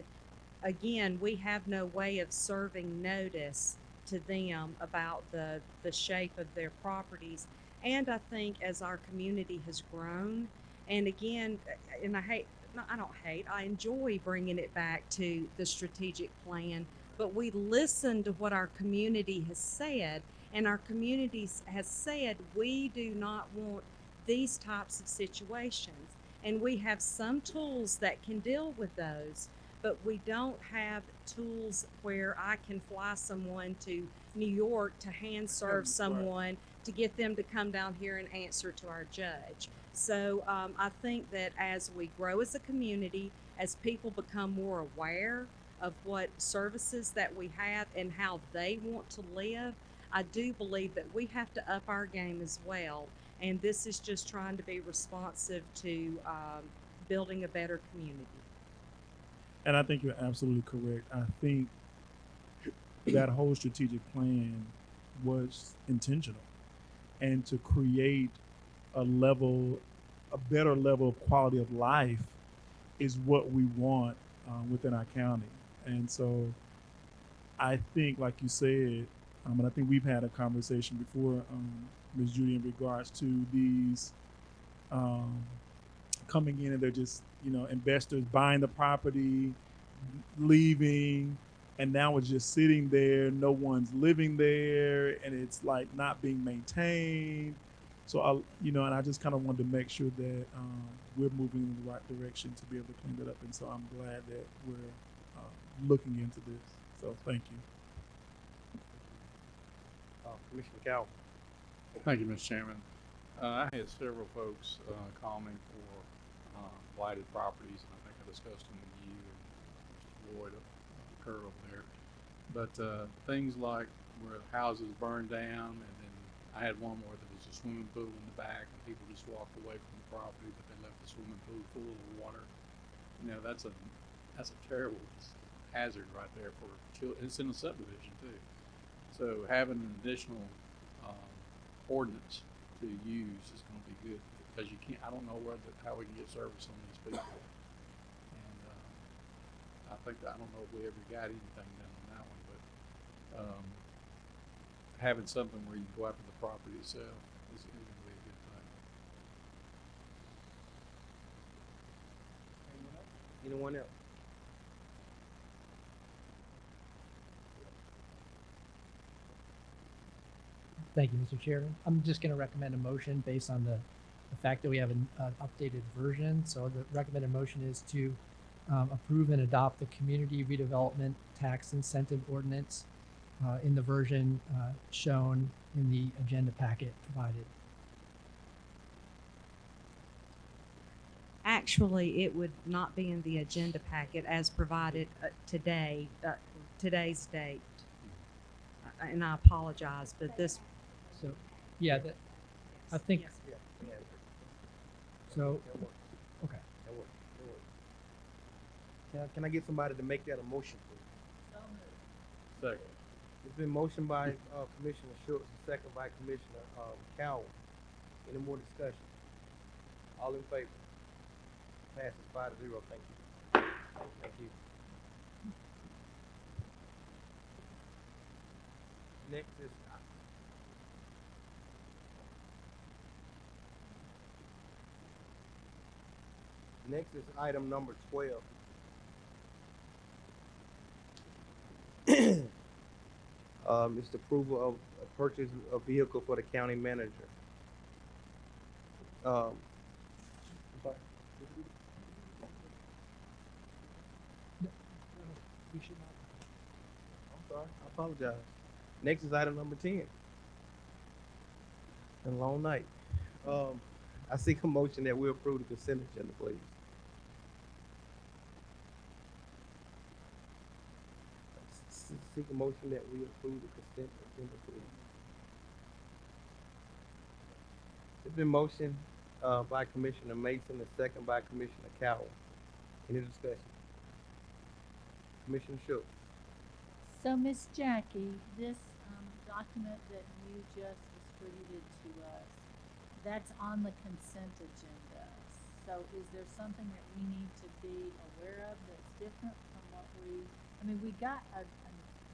again, we have no way of serving notice to them about the shape of their properties. And I think as our community has grown, and again, and I hate, no, I don't hate, I enjoy bringing it back to the strategic plan, but we listen to what our community has said, and our community has said we do not want these types of situations. And we have some tools that can deal with those, but we don't have tools where I can fly someone to New York to hand serve someone to get them to come down here and answer to our judge. So I think that as we grow as a community, as people become more aware of what services that we have and how they want to live, I do believe that we have to up our game as well. And this is just trying to be responsive to building a better community. And I think you're absolutely correct. I think that whole strategic plan was intentional, and to create a better level of quality of life is what we want within our county. And so I think, like you said, and I think we've had a conversation before, Ms. Judy, in regards to these coming in and they're just, investors buying the property, leaving, and now it's just sitting there. No one's living there, and it's like not being maintained. So and I just kind of wanted to make sure that we're moving in the right direction to be able to clean that up. And so I'm glad that we're looking into this. So thank you. Commissioner Cowell. Thank you, Mr. Chairman. I had several folks call me for blighted properties, and I think I discussed them with you and Mr. Lloyd Kerr over there. But things like where houses burned down, and then I had one where there was a swimming pool in the back, and people just walked away from the property, but they left the swimming pool full of water. That's a terrible hazard right there for children. It's in a subdivision too. So having an additional ordinance to use is going to be good, because you can't. I don't know how we can get service on these people, and I don't know if we ever got anything done on that one. But having something where you can go after the property itself is going to be a good thing. Anyone else? Thank you, Mr. Chairman. I'm just going to recommend a motion based on the fact that we have an updated version. So the recommended motion is to approve and adopt the Community Redevelopment Tax Incentive Ordinance in the version shown in the agenda packet provided. Actually, it would not be in the agenda packet as provided today, today's date. And I apologize, but this. So, yeah, I think. So, okay. Can I get somebody to make that a motion, please? Second. It's been motioned by Commissioner Schultz, second by Commissioner Cowell. Any more discussion? All in favor? Passes 5-0. Thank you. Thank you. Next is item number 12. It's the approval of a purchase of vehicle for the county manager. I'm sorry. We should not. I'm sorry. I apologize. Next is item number 10. Been a long night. I seek a motion that we approve the consent agenda, please. Seek a motion that we approve the consent agenda, please. It's been motioned by Commissioner Mason and second by Commissioner Cowell. Any discussion? Commissioner Schultz. So, Miss Jackie, this document that you just distributed to us, that's on the consent agenda. So is there something that we need to be aware of that's different from what we got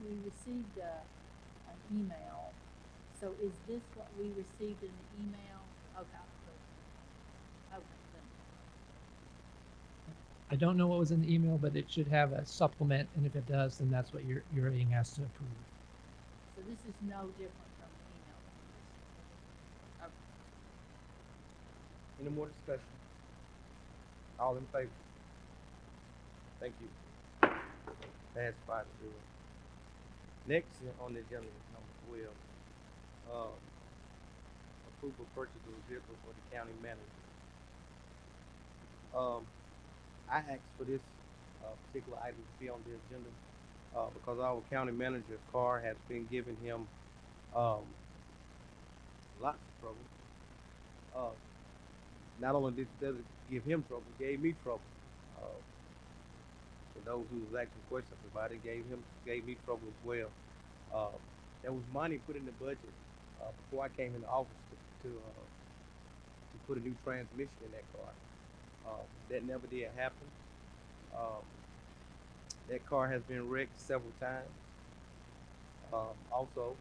we received an email. So is this what we received in the email? Okay. Okay. I don't know what was in the email, but it should have a supplement, and if it does, then that's what you're being asked to approve. So this is no different from the email. Okay. Any more discussion? All in favor? Thank you. Pass 5-0. Next on the agenda is number 12. Approval purchase of a vehicle for the county manager. I asked for this particular item to be on the agenda because our county manager's car has been giving him lots of trouble. Not only does it give him trouble, it gave me trouble. For those who was asking questions about it, gave me trouble as well. There was money put in the budget before I came in the office to put a new transmission in that car. That never did happen. That car has been wrecked several times. Also,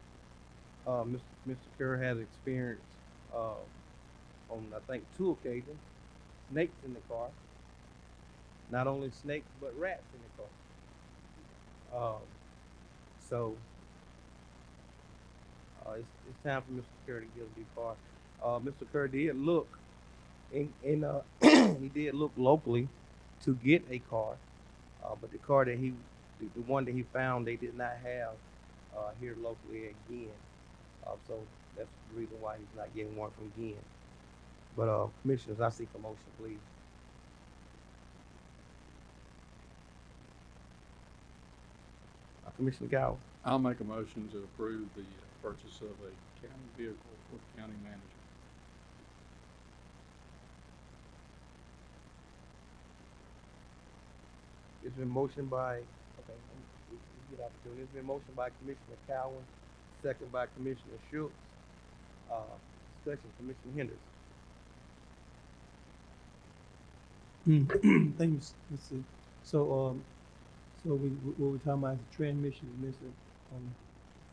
Mr. Kerr has experienced on I think 2 occasions snakes in the car. Not only snakes but rats in the car. So it's time for Mr. Kerr to get a new car. Mr. Kerr did look he did look locally to get a car, but the car that the one that he found, they did not have here locally again. So that's the reason why he's not getting one from Ginn. But commissioners, I seek a motion, please. Commissioner Gow. I'll make a motion to approve the purchase of a county vehicle for the county manager. It's been motioned by, okay, let's get opportunity. It's been motioned by Commissioner Cowan, second by Commissioner Schultz. Discussion, Commissioner Henderson. Thank you, Mr. So, what we're talking about is the transmission is missing on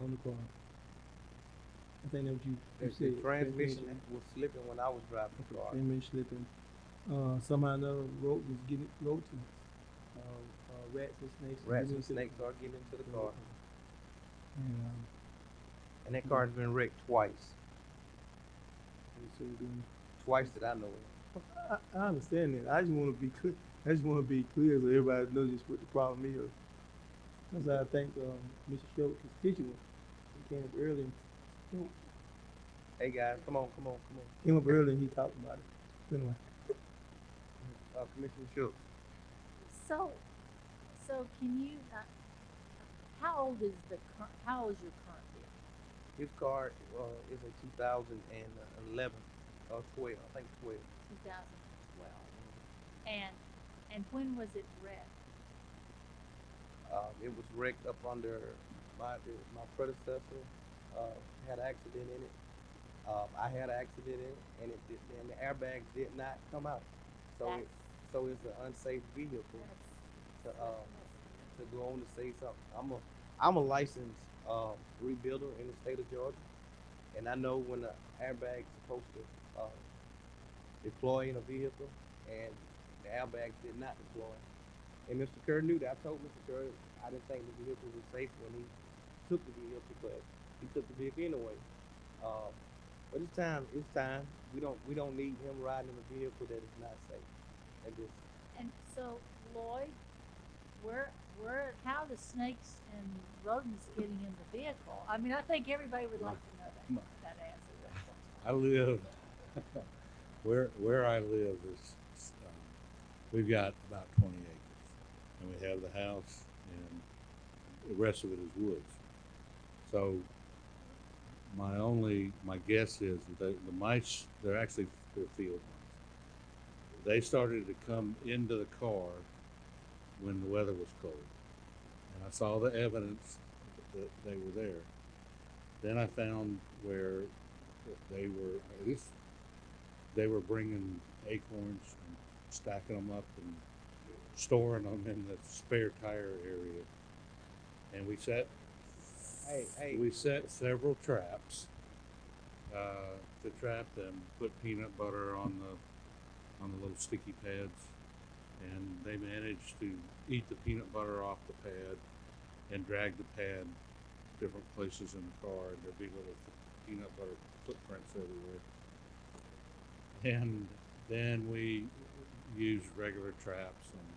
the car. I think that what you The said. transmission was slipping when I was driving the car. Transmission slipping. Somehow or another, road was getting rotating. Rats and snakes. Rats and snakes are getting into the car. And, And that car has been wrecked twice. Twice that I know of. I understand that. I just want to be clear. I just want to be clear so everybody knows just what the problem is. That's why I think Mr. Schultz, constituent, he came up early. Hey guys, come on. Came up early and he talked about it. Anyway. Commissioner Schultz. So can you? How old is your current vehicle? His car is a 2011 or 12, I think 12. 2012. And when was it wrecked? It was wrecked up under my predecessor had an accident in it. I had an accident in it, and the airbags did not come out. So it's an unsafe vehicle to go on to say something. I'm a licensed rebuilder in the state of Georgia, and I know when the airbag's supposed to deploy in a vehicle, and the airbags did not deploy. And Mr. Kerr knew that. I told Mr. Kerr I didn't think the vehicle was safe when he took the vehicle, but he took the vehicle anyway. But it's time. We don't need him riding in a vehicle that is not safe. And so, Lloyd, how are the snakes and rodents getting in the vehicle? I mean, I think everybody would like to know that answer. I live where I live is we've got about 20 acres, and we have the house, and the rest of it is woods. So my guess is that the mice, they're field mice. They started to come into the car when the weather was cold, and I saw the evidence that they were there. Then I found where they were bringing acorns and stacking them up and storing them in the spare tire area, and we set several traps to trap them. Put peanut butter on the little sticky pads, and they managed to eat the peanut butter off the pad and drag the pad different places in the car, and there'd be little peanut butter footprints everywhere. And then we used regular traps, and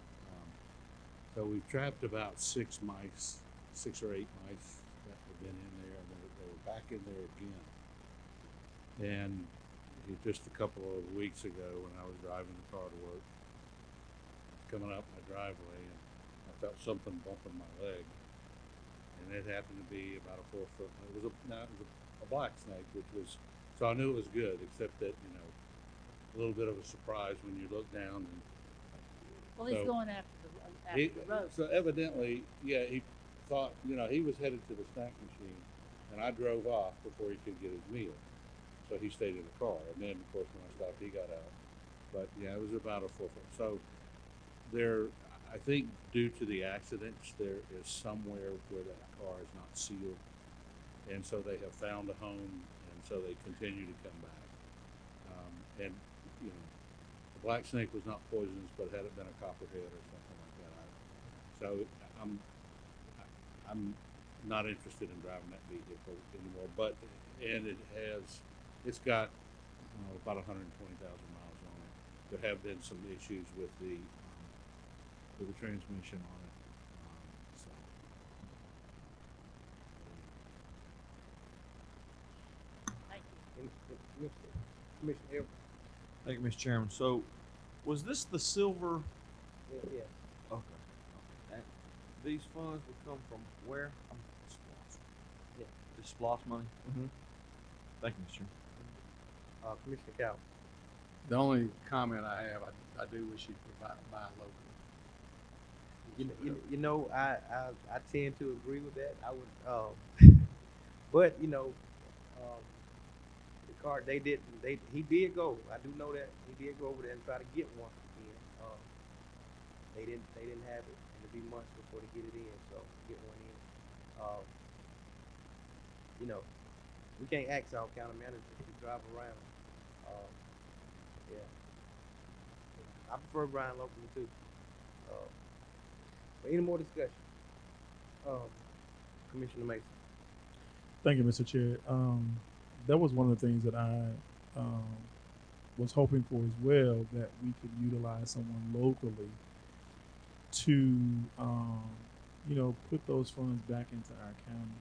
so we've trapped about 6 mice, 6 or 8 mice that have been in there, and they were back in there again. And just a couple of weeks ago, when I was driving the car to work, coming up my driveway, and I felt something bumping my leg, and it happened to be about a 4 foot. It was a black snake, which was, so I knew it was good, except that, you know, a little bit of a surprise when you look down. And Well, he's so going after the road. so evidently, yeah, he thought, you know, he was headed to the snack machine, and I drove off before he could get his meal. So he stayed in the car, and then of course when I stopped, he got out. But yeah, it was about a 4 foot. So there, I think due to the accidents, there is somewhere where that car is not sealed, and so they have found a home, and so they continue to come back. And you know, the black snake was not poisonous, but had it been a copperhead or something like that, so I'm not interested in driving that vehicle anymore. But it's got about 120,000 miles on it. There have been some issues with the transmission on it. Commissioner Evans. Thank you, Mr. Chairman. So, was this the silver? Yes. Okay. And these funds would come from where? Yeah. Just SPLOST money? Mm-hmm. Thank you, Mr. Chairman. Commissioner Cow. The only comment I have, I do wish you'd buy locally. You know, I tend to agree with that. I would, but you know, the car he did go. I do know that he did go over there and try to get one in. They didn't have it, and it'll be months before they get it in. So get one in. You know, we can't ask our county managers to drive around. Yeah, I prefer Brian locally too. But any more discussion? Commissioner Mason. Thank you, Mr. Chair. That was one of the things that I was hoping for as well, that we could utilize someone locally to, you know, put those funds back into our county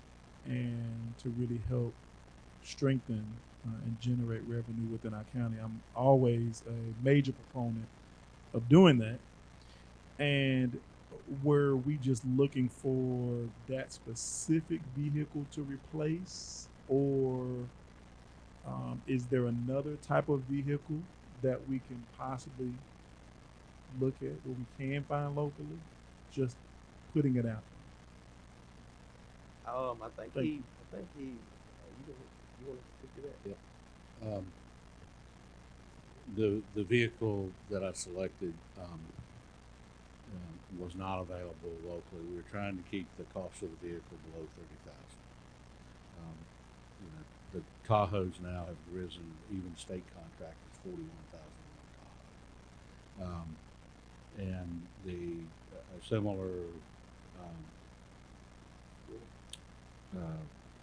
and to really help strengthen and generate revenue within our county. I'm always a major proponent of doing that. And were we just looking for that specific vehicle to replace, or is there another type of vehicle that we can possibly look at, where we can find locally? Just putting it out. I think he. You want to speak to that? Yeah. The vehicle that I selected was not available locally. We were trying to keep the cost of the vehicle below $30,000. You know, the Tahoes now have risen. Even state contractors, $41,000 on Tahoe, and the similar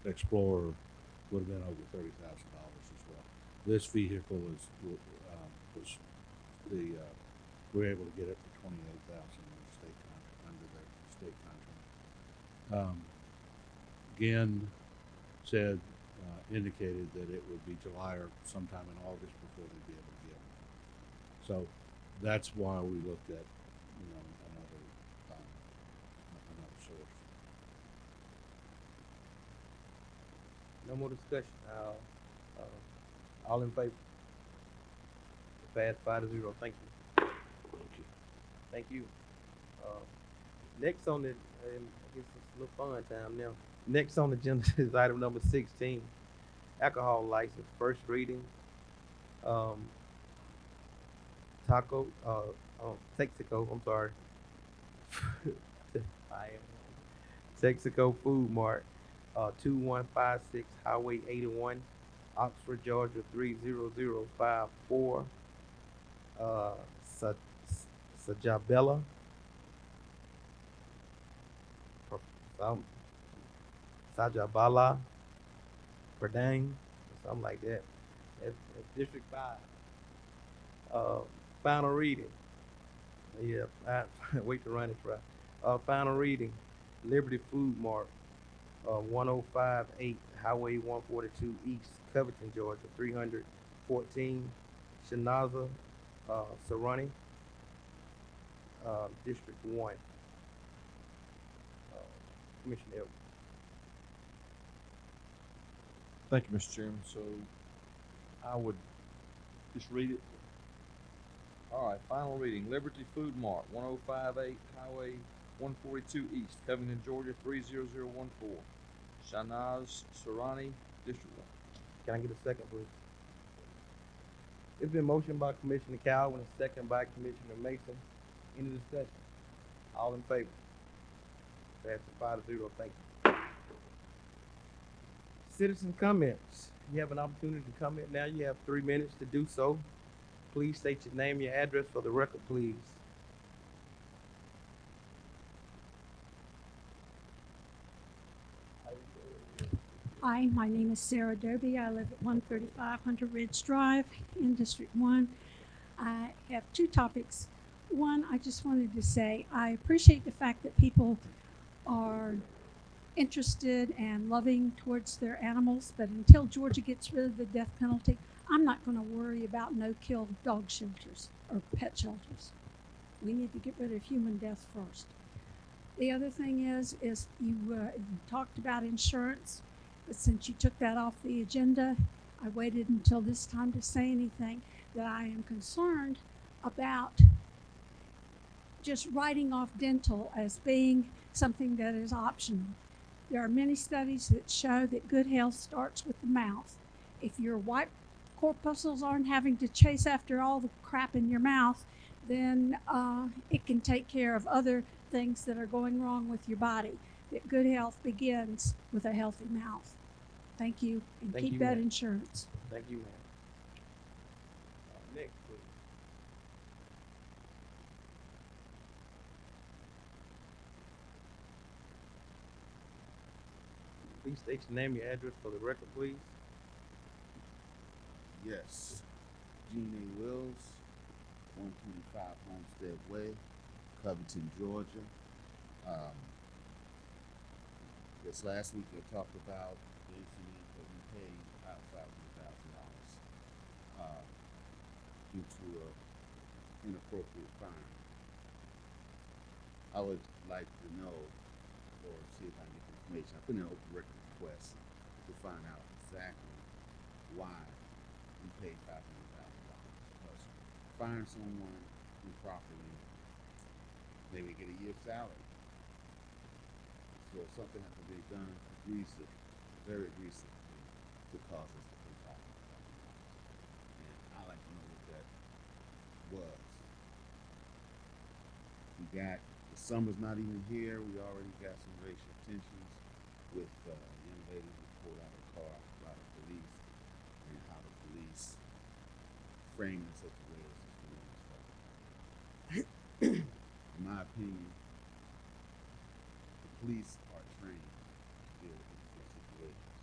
Explorer would have been over $30,000 as well. This vehicle was we were able to get it for $28,000 under the state contract. Again, indicated that it would be July or sometime in August before they'd be able to get it. So that's why we looked at, you know, another source. No more discussion. All in favor? Pass 5-0. Thank you. Thank you. Next on the, I guess it's a little fun time now. Next on the agenda is item number 16, alcohol license, first reading. Texaco, I'm sorry. Texaco Food Mart, 2156 Highway 81, Oxford, Georgia 30054. Sajabella, Sajabala, Perdang, or something like that. That's District 5. Final reading. Yeah, I wait to run it right. Final reading. Liberty Food Mart, 1058 Highway 142 East, Covington, Georgia, 314. Shanaza, Sarani, District 1. Commissioner Evans. Thank you, Mr. Chairman. So I would just read it. All right, final reading. Liberty Food Mart, 1058 Highway 142 East, Covington, Georgia, 30014. Shanaz Sarani, District 1. Can I get a second, please? It's been motioned by Commissioner Calvin, a second by Commissioner Mason. Any discussion? All in favor? Passing 5-0. Thank you. Citizen comments. You have an opportunity to comment now. You have 3 minutes to do so. Please state your name, your address for the record, please. Hi, my name is Sarah Doby. I live at 135 Hunter Ridge Drive in District 1. I have two topics. One, I just wanted to say I appreciate the fact that people are interested and loving towards their animals, but until Georgia gets rid of the death penalty, I'm not going to worry about no-kill dog shelters or pet shelters. We need to get rid of human death first. The other thing is you talked about insurance, but since you took that off the agenda, I waited until this time to say anything, that I am concerned about just writing off dental as being something that is optional. There are many studies that show that good health starts with the mouth. If your white corpuscles aren't having to chase after all the crap in your mouth, then it can take care of other things that are going wrong with your body. That good health begins with a healthy mouth. Thank you, and Thank keep you, that ma'am. insurance. Thank you, ma'am. Next, please. Please state your name, your address for the record, please. Yes. Gene A. Wills, 125 Homestead Way, Covington, Georgia. This last week I talked about the incident that we paid out $500,000 due to an inappropriate fine. I would like to know, or see if I can get information. I put in an open record request to find out exactly why we paid $500,000. Because firing someone improperly, they would get a year's salary. So something has to be done aggressive, very aggressive, to cause us to pay $500,000. And I like to know what that was. We got, the summer's not even here. We already got some racial tensions with young ladies who pulled out a car by the police, and how the police frame in such a way as this woman was. In my opinion, the police are trained to deal with these situations.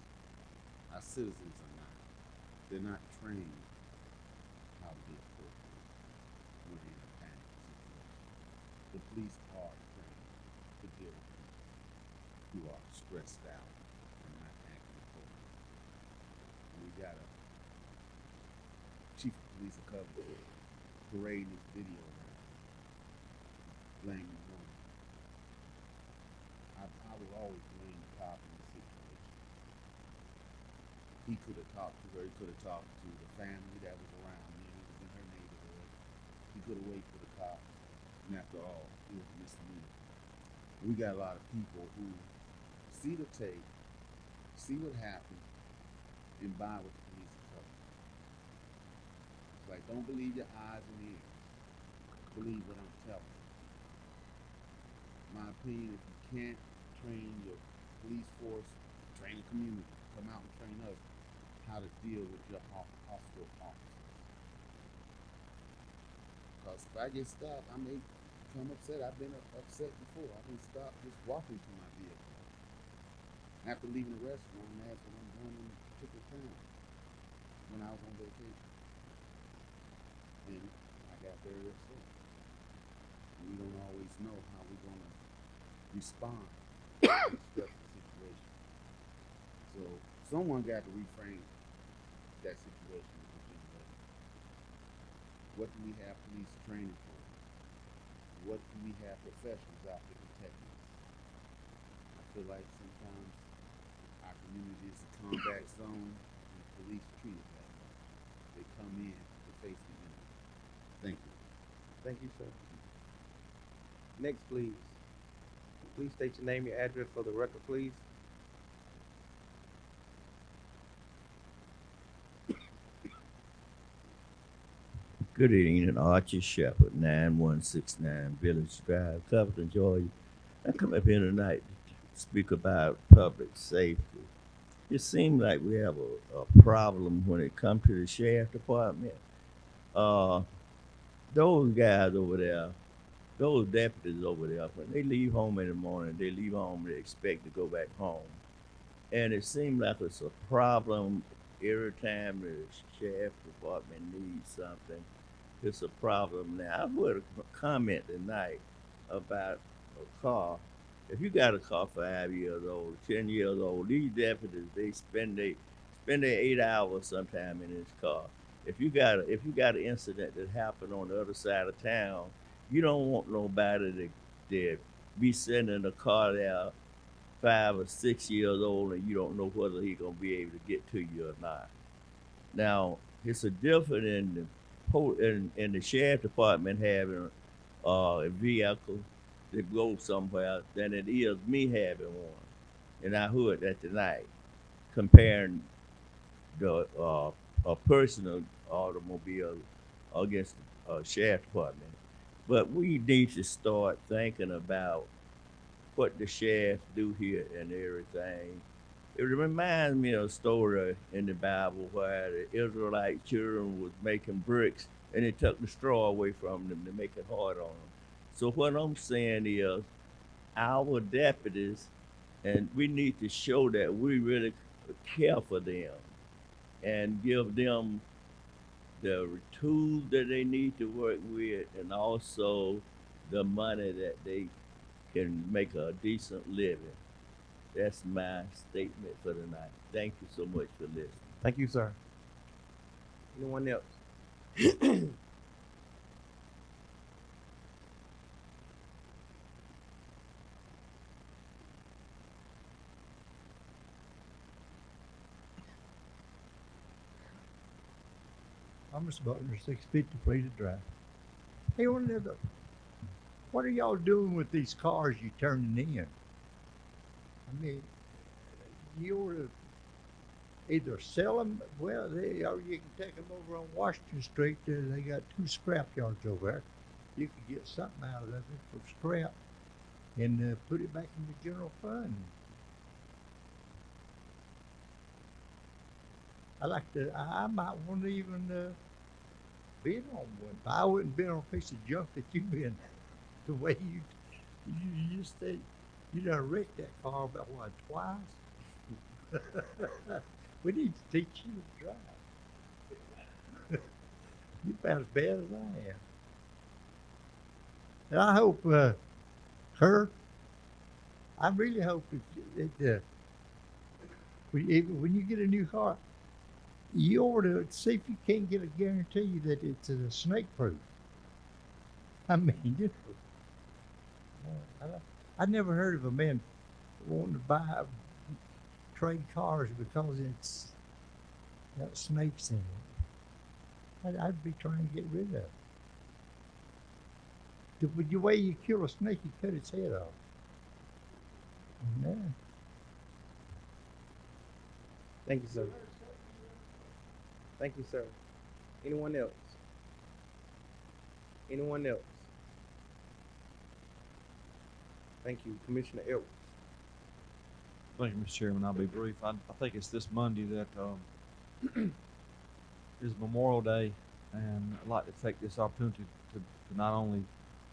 Our citizens are not. They're not trained how to be appropriate when they're in a panic situation. The police are trained to deal with people who are stressed out and not acting appropriately. And we got a chief of police of Covington parading this video around, blaming the woman. I will always blame the cop in this situation. He could have talked to her. He could have talked to the family that was around me. He was in her neighborhood. He could have waited for the cops. And after all, it was a misdemeanor. We got a lot of people who see the tape, see what happened, and buy what the police are telling them. It's like, don't believe your eyes and ears. Believe what I'm telling you. My opinion, if you can't train your police force, train the community, come out and train us how to deal with your hostile officers. Cause if I get stopped, I may become upset. I've been upset before. I've been stopped just walking to my vehicle. After leaving the restaurant, I asked what I'm going in a particular town when I was on vacation. And I got very upset. And we don't always know how we're going to respond to a stressful situation. So someone got to reframe that situation in Virginia Beach. What do we have police training for? What do we have professionals out there protecting us? I feel like sometimes our community is a combat zone and the police treat it that way. They come in to face the enemy. Thank you. Thank you, sir. Next, please. Please state your name, your address for the record, please. Good evening, Archie Shepherd, 9169 Village Drive, Covington, Georgia. I come up here tonight to speak about public safety. It seems like we have a problem when it comes to the sheriff department. Those guys over there, those deputies over there, when they leave home in the morning, they leave home, they expect to go back home. And it seems like it's a problem every time the sheriff department needs something. It's a problem now. I heard a comment tonight about a car. If you got a car 5 years old, 10 years old, these deputies, they spend their 8 hours sometime in this car. If you got an incident that happened on the other side of town, you don't want nobody to be sitting in a car there 5 or 6 years old and you don't know whether he's gonna be able to get to you or not. Now, it's a different in the sheriff department having a vehicle to go somewhere than it is me having one. And I heard that tonight, comparing the a personal automobile against the sheriff department. But we need to start thinking about what the sheriff do here and everything. It reminds me of a story in the Bible where the Israelite children was making bricks and they took the straw away from them to make it hard on them. So what I'm saying is our deputies, and we need to show that we really care for them and give them the tools that they need to work with and also the money that they can make a decent living. That's my statement for tonight. Thank you so much for listening. Thank you, sir. Anyone else? I'm Mr. Butler, 650 Freedom Drive. Hey, what are y'all doing with these cars you turning in? I mean, you ought to either sell them, well, or you can take them over on Washington Street. They got 2 scrap yards over there. You can get something out of it for scrap and put it back in the general fund. I might want to even bid on one. I wouldn't bid on a piece of junk that you been the way you just said. You done wrecked that car about what, twice? We need to teach you to drive. You're about as bad as I am. And I hope, Kurt, I really hope that when you get a new car, you ought to see if you can't get a guarantee that it's snake proof. I mean, I never heard of a man wanting to trade cars because it's got snakes in it. I'd be trying to get rid of it. The way you kill a snake, you cut its head off. Man. Thank you, sir. Thank you, sir. Anyone else? Anyone else? Thank you, Commissioner Edwards. Thank you, Mr. Chairman. I'll be brief. I think it's this Monday that is Memorial Day, and I'd like to take this opportunity to to not only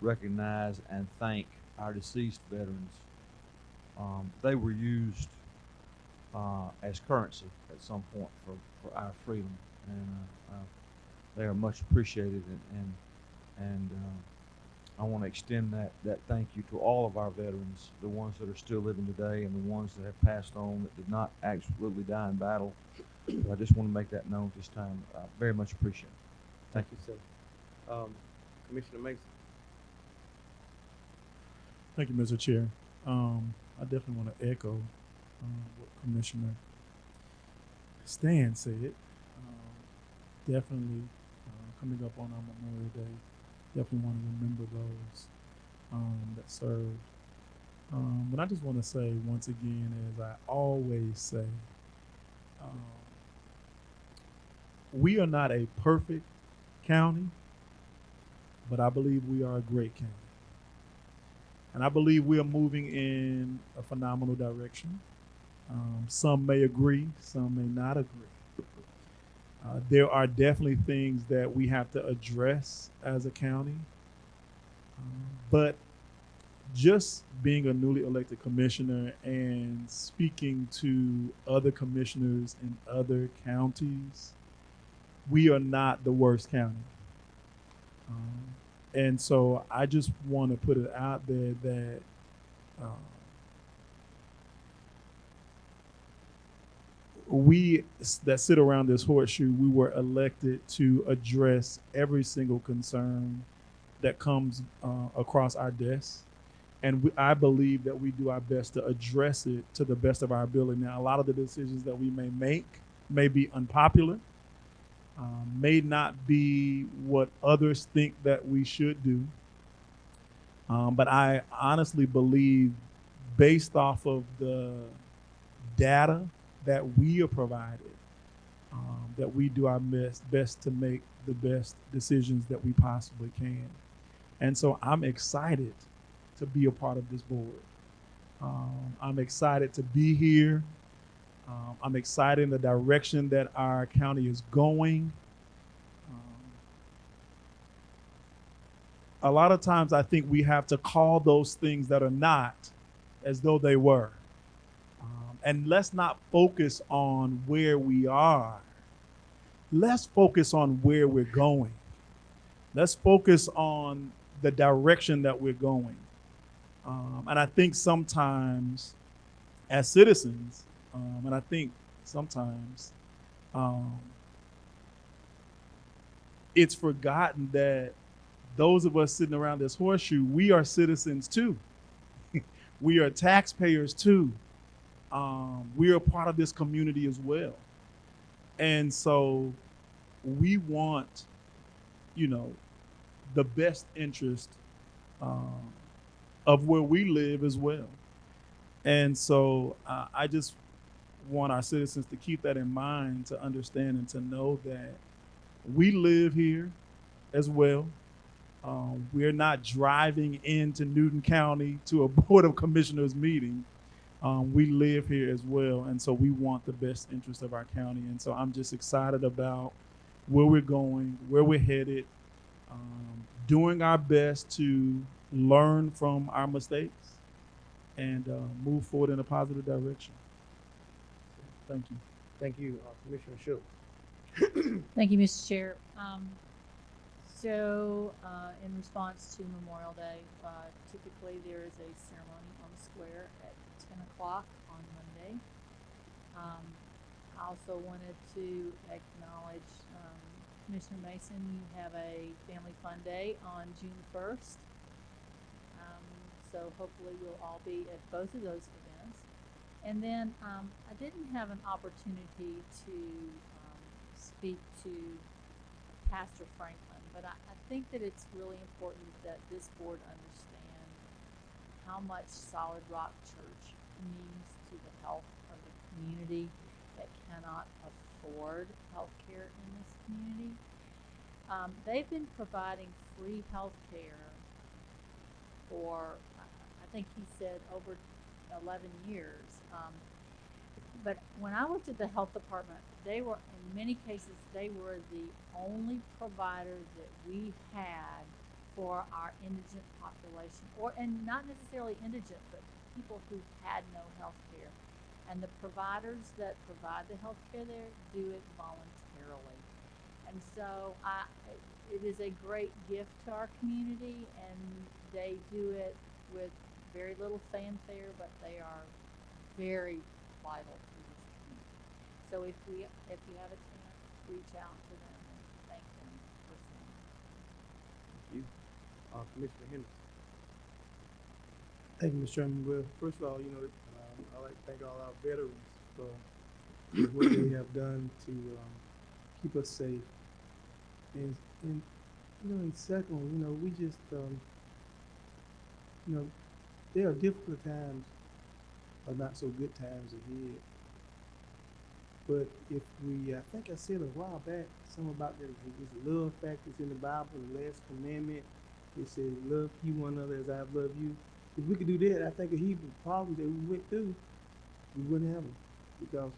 recognize and thank our deceased veterans. They were used as currency at some point for our freedom, and they are much appreciated. And I want to extend that thank you to all of our veterans, the ones that are still living today and the ones that have passed on that did not absolutely die in battle. I just want to make that known this time. Very much appreciate it. Thank you, sir. Commissioner Mason. Thank you, Mr. Chair. I definitely want to echo what Commissioner Stan said. Definitely coming up on our Memorial Day, definitely want to remember those that served. But I just want to say once again, as I always say, we are not a perfect county, but I believe we are a great county. And I believe we are moving in a phenomenal direction. Some may agree, some may not agree. There are definitely things that we have to address as a county. But just being a newly elected commissioner and speaking to other commissioners in other counties, we are not the worst county. And so I just want to put it out there that we that sit around this horseshoe, we were elected to address every single concern that comes across our desk. And I believe that we do our best to address it to the best of our ability. Now, a lot of the decisions that we may make may be unpopular, may not be what others think that we should do. But I honestly believe, based off of the data that we are provided, that we do our best to make the best decisions that we possibly can. And so I'm excited to be a part of this board. I'm excited to be here. I'm excited in the direction that our county is going. A lot of times I think we have to call those things that are not as though they were. And let's not focus on where we are. Let's focus on where we're going. Let's focus on the direction that we're going. And I think sometimes as citizens, and I think sometimes it's forgotten that those of us sitting around this horseshoe, we are citizens too. We are taxpayers too. We are part of this community as well. And so we want, the best interest of where we live as well. And so I just want our citizens to keep that in mind, to understand and to know that we live here as well. We're not driving into Newton County to a Board of Commissioners meeting. We live here as well. And so we want the best interest of our county. And so I'm just excited about where we're going, where we're headed, doing our best to learn from our mistakes and move forward in a positive direction. Thank you. Thank you, Commissioner Schultz. Thank you, Mr. Chair. In response to Memorial Day, typically there is a ceremony on the square at 10 o'clock on Monday. I also wanted to acknowledge Commissioner Mason, you have a Family Fun Day on June 1st. So hopefully we'll all be at both of those events. And then I didn't have an opportunity to speak to Pastor Franklin, but I think that it's really important that this board understand how much Solid Rock Church means to the health of the community that cannot afford health care in this community. They've been providing free health care for, I think he said, over 11 years. But when I looked at the health department, they were, in many cases, they were the only provider that we had for our indigent population, and not necessarily indigent, but people who had no health care. And the providers that provide the health care there do it voluntarily. And so it is a great gift to our community, and they do it with very little fanfare, but they are very vital to this community. So if you have a chance, reach out to them and thank them personally. Thank you. Commissioner Henderson. Thank you, Mr. Chairman. Well, first of all, I'd like to thank all our veterans for what they have done to keep us safe. And in second, we just, there are difficult times, or not so good times ahead. But if we, I think I said a while back, something about this love factors in the Bible, the last commandment. It says, love you one another as I've loved you. If we could do that, I think the Hebrew problems that we went through, we wouldn't have them, because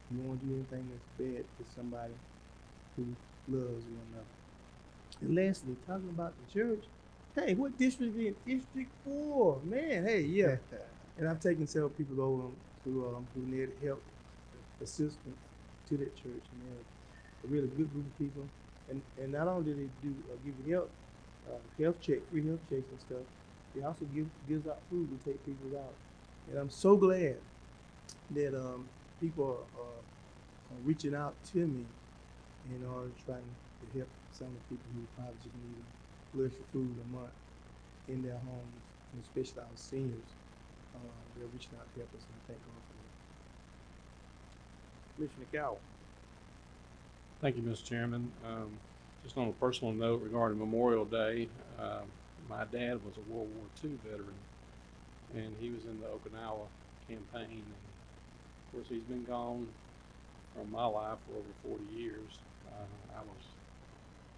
we don't want to do anything that's bad to somebody who loves one another. And lastly, talking about the church, hey, what district is District 4? Man, hey, yeah. And I've taken several people over who needed help, assistance to that church, and they're a really good group of people. And not only do they give you help, free health checks and stuff, they also gives out food to take people out. And I'm so glad that people are reaching out to me in order to try to help some of the people who probably just need a little extra food a month in their homes, and especially our seniors. They're reaching out to help us, and I thank God for that. Commissioner Cowell. Thank you, Mr. Chairman. Just on a personal note regarding Memorial Day, my dad was a World War II veteran, and he was in the Okinawa campaign. And of course, he's been gone from my life for over 40 years.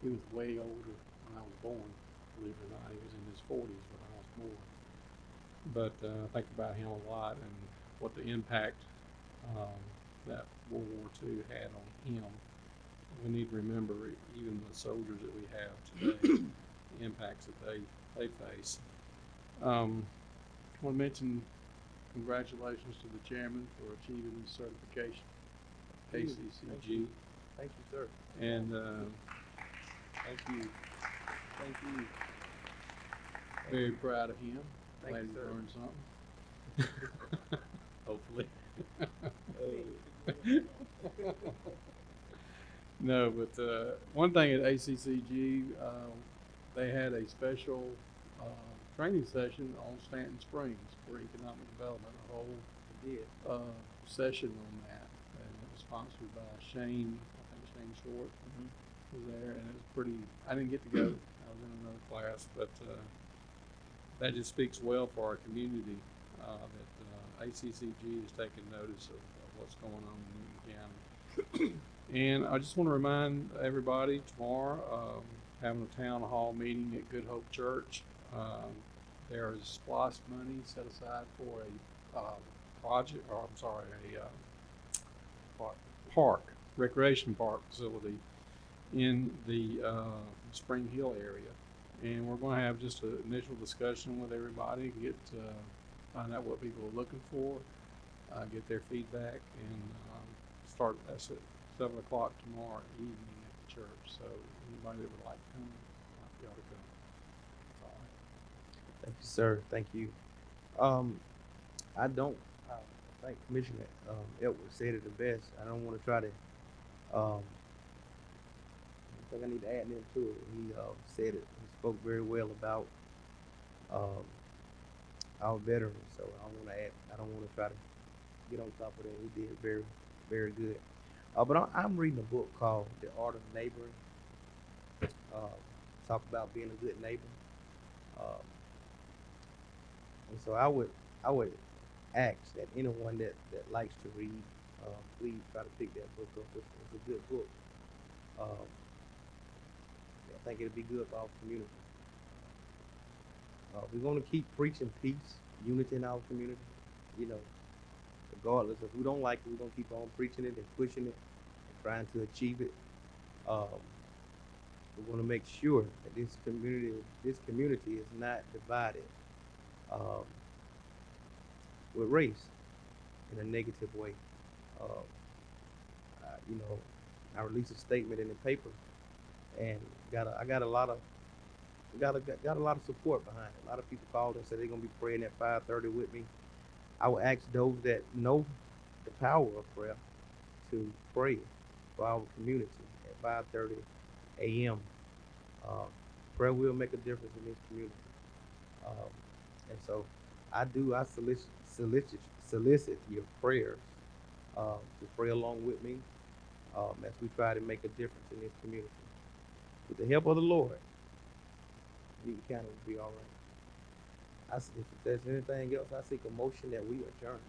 He was way older when I was born, believe it or not. He was in his 40s when I was born. But I think about him a lot and what the impact that World War II had on him. We need to remember, even the soldiers that we have today, the impacts that they face. I want to mention congratulations to the chairman for achieving his certification, ACCG. Thank you, sir. And Thank you. very proud of him. Thank Glad you, he sir. learned something. Hopefully. No, but one thing at ACCG, they had a special training session on Stanton Springs for economic development, a whole session on that. And it was sponsored by Shane, I think Shane Short was there, and it was pretty, I didn't get to go, I was in another class, but that just speaks well for our community, that ACCG is taking notice of what's going on in Newton County. And I just want to remind everybody tomorrow, having a town hall meeting at Good Hope Church. There is SPLOST money set aside for a project, or I'm sorry, a park, recreation park facility in the Spring Hill area. And we're going to have just an initial discussion with everybody, find out what people are looking for, get their feedback, and start at 7 o'clock tomorrow evening at the church. So anybody that would like to come, you ought to come. That's all right. Thank you, sir. Thank you. I think Commissioner Edwards said it the best. I don't want to try to, I think I need to add anything to it. He said it, he spoke very well about our veterans. So I don't want to try to get on top of that. He did very, very good. But I'm reading a book called The Art of Neighboring. Talk about being a good neighbor. And so I would ask that anyone that likes to read, please try to pick that book up. It's a good book. I think it'll be good for our community. We're going to keep preaching peace, unity in our community. Regardless if we don't like it, we're going to keep on preaching it and pushing it and trying to achieve it. We want to make sure that this community is not divided with race in a negative way. You know, I released a statement in the paper, and I got a lot of support behind it. A lot of people called and said they're gonna be praying at 5:30 with me. I will ask those that know the power of prayer to pray for our community at 5:30 a.m. Prayer will make a difference in this community, and so I solicit your prayers to pray along with me as we try to make a difference in this community. With the help of the Lord, we can kind of be all right. If there's anything else, I seek a motion that we adjourn.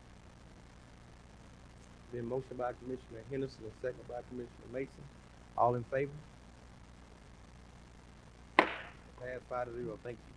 Been motion by Commissioner Henderson and second by Commissioner Mason. All in favor? Pass 5-0. Thank you.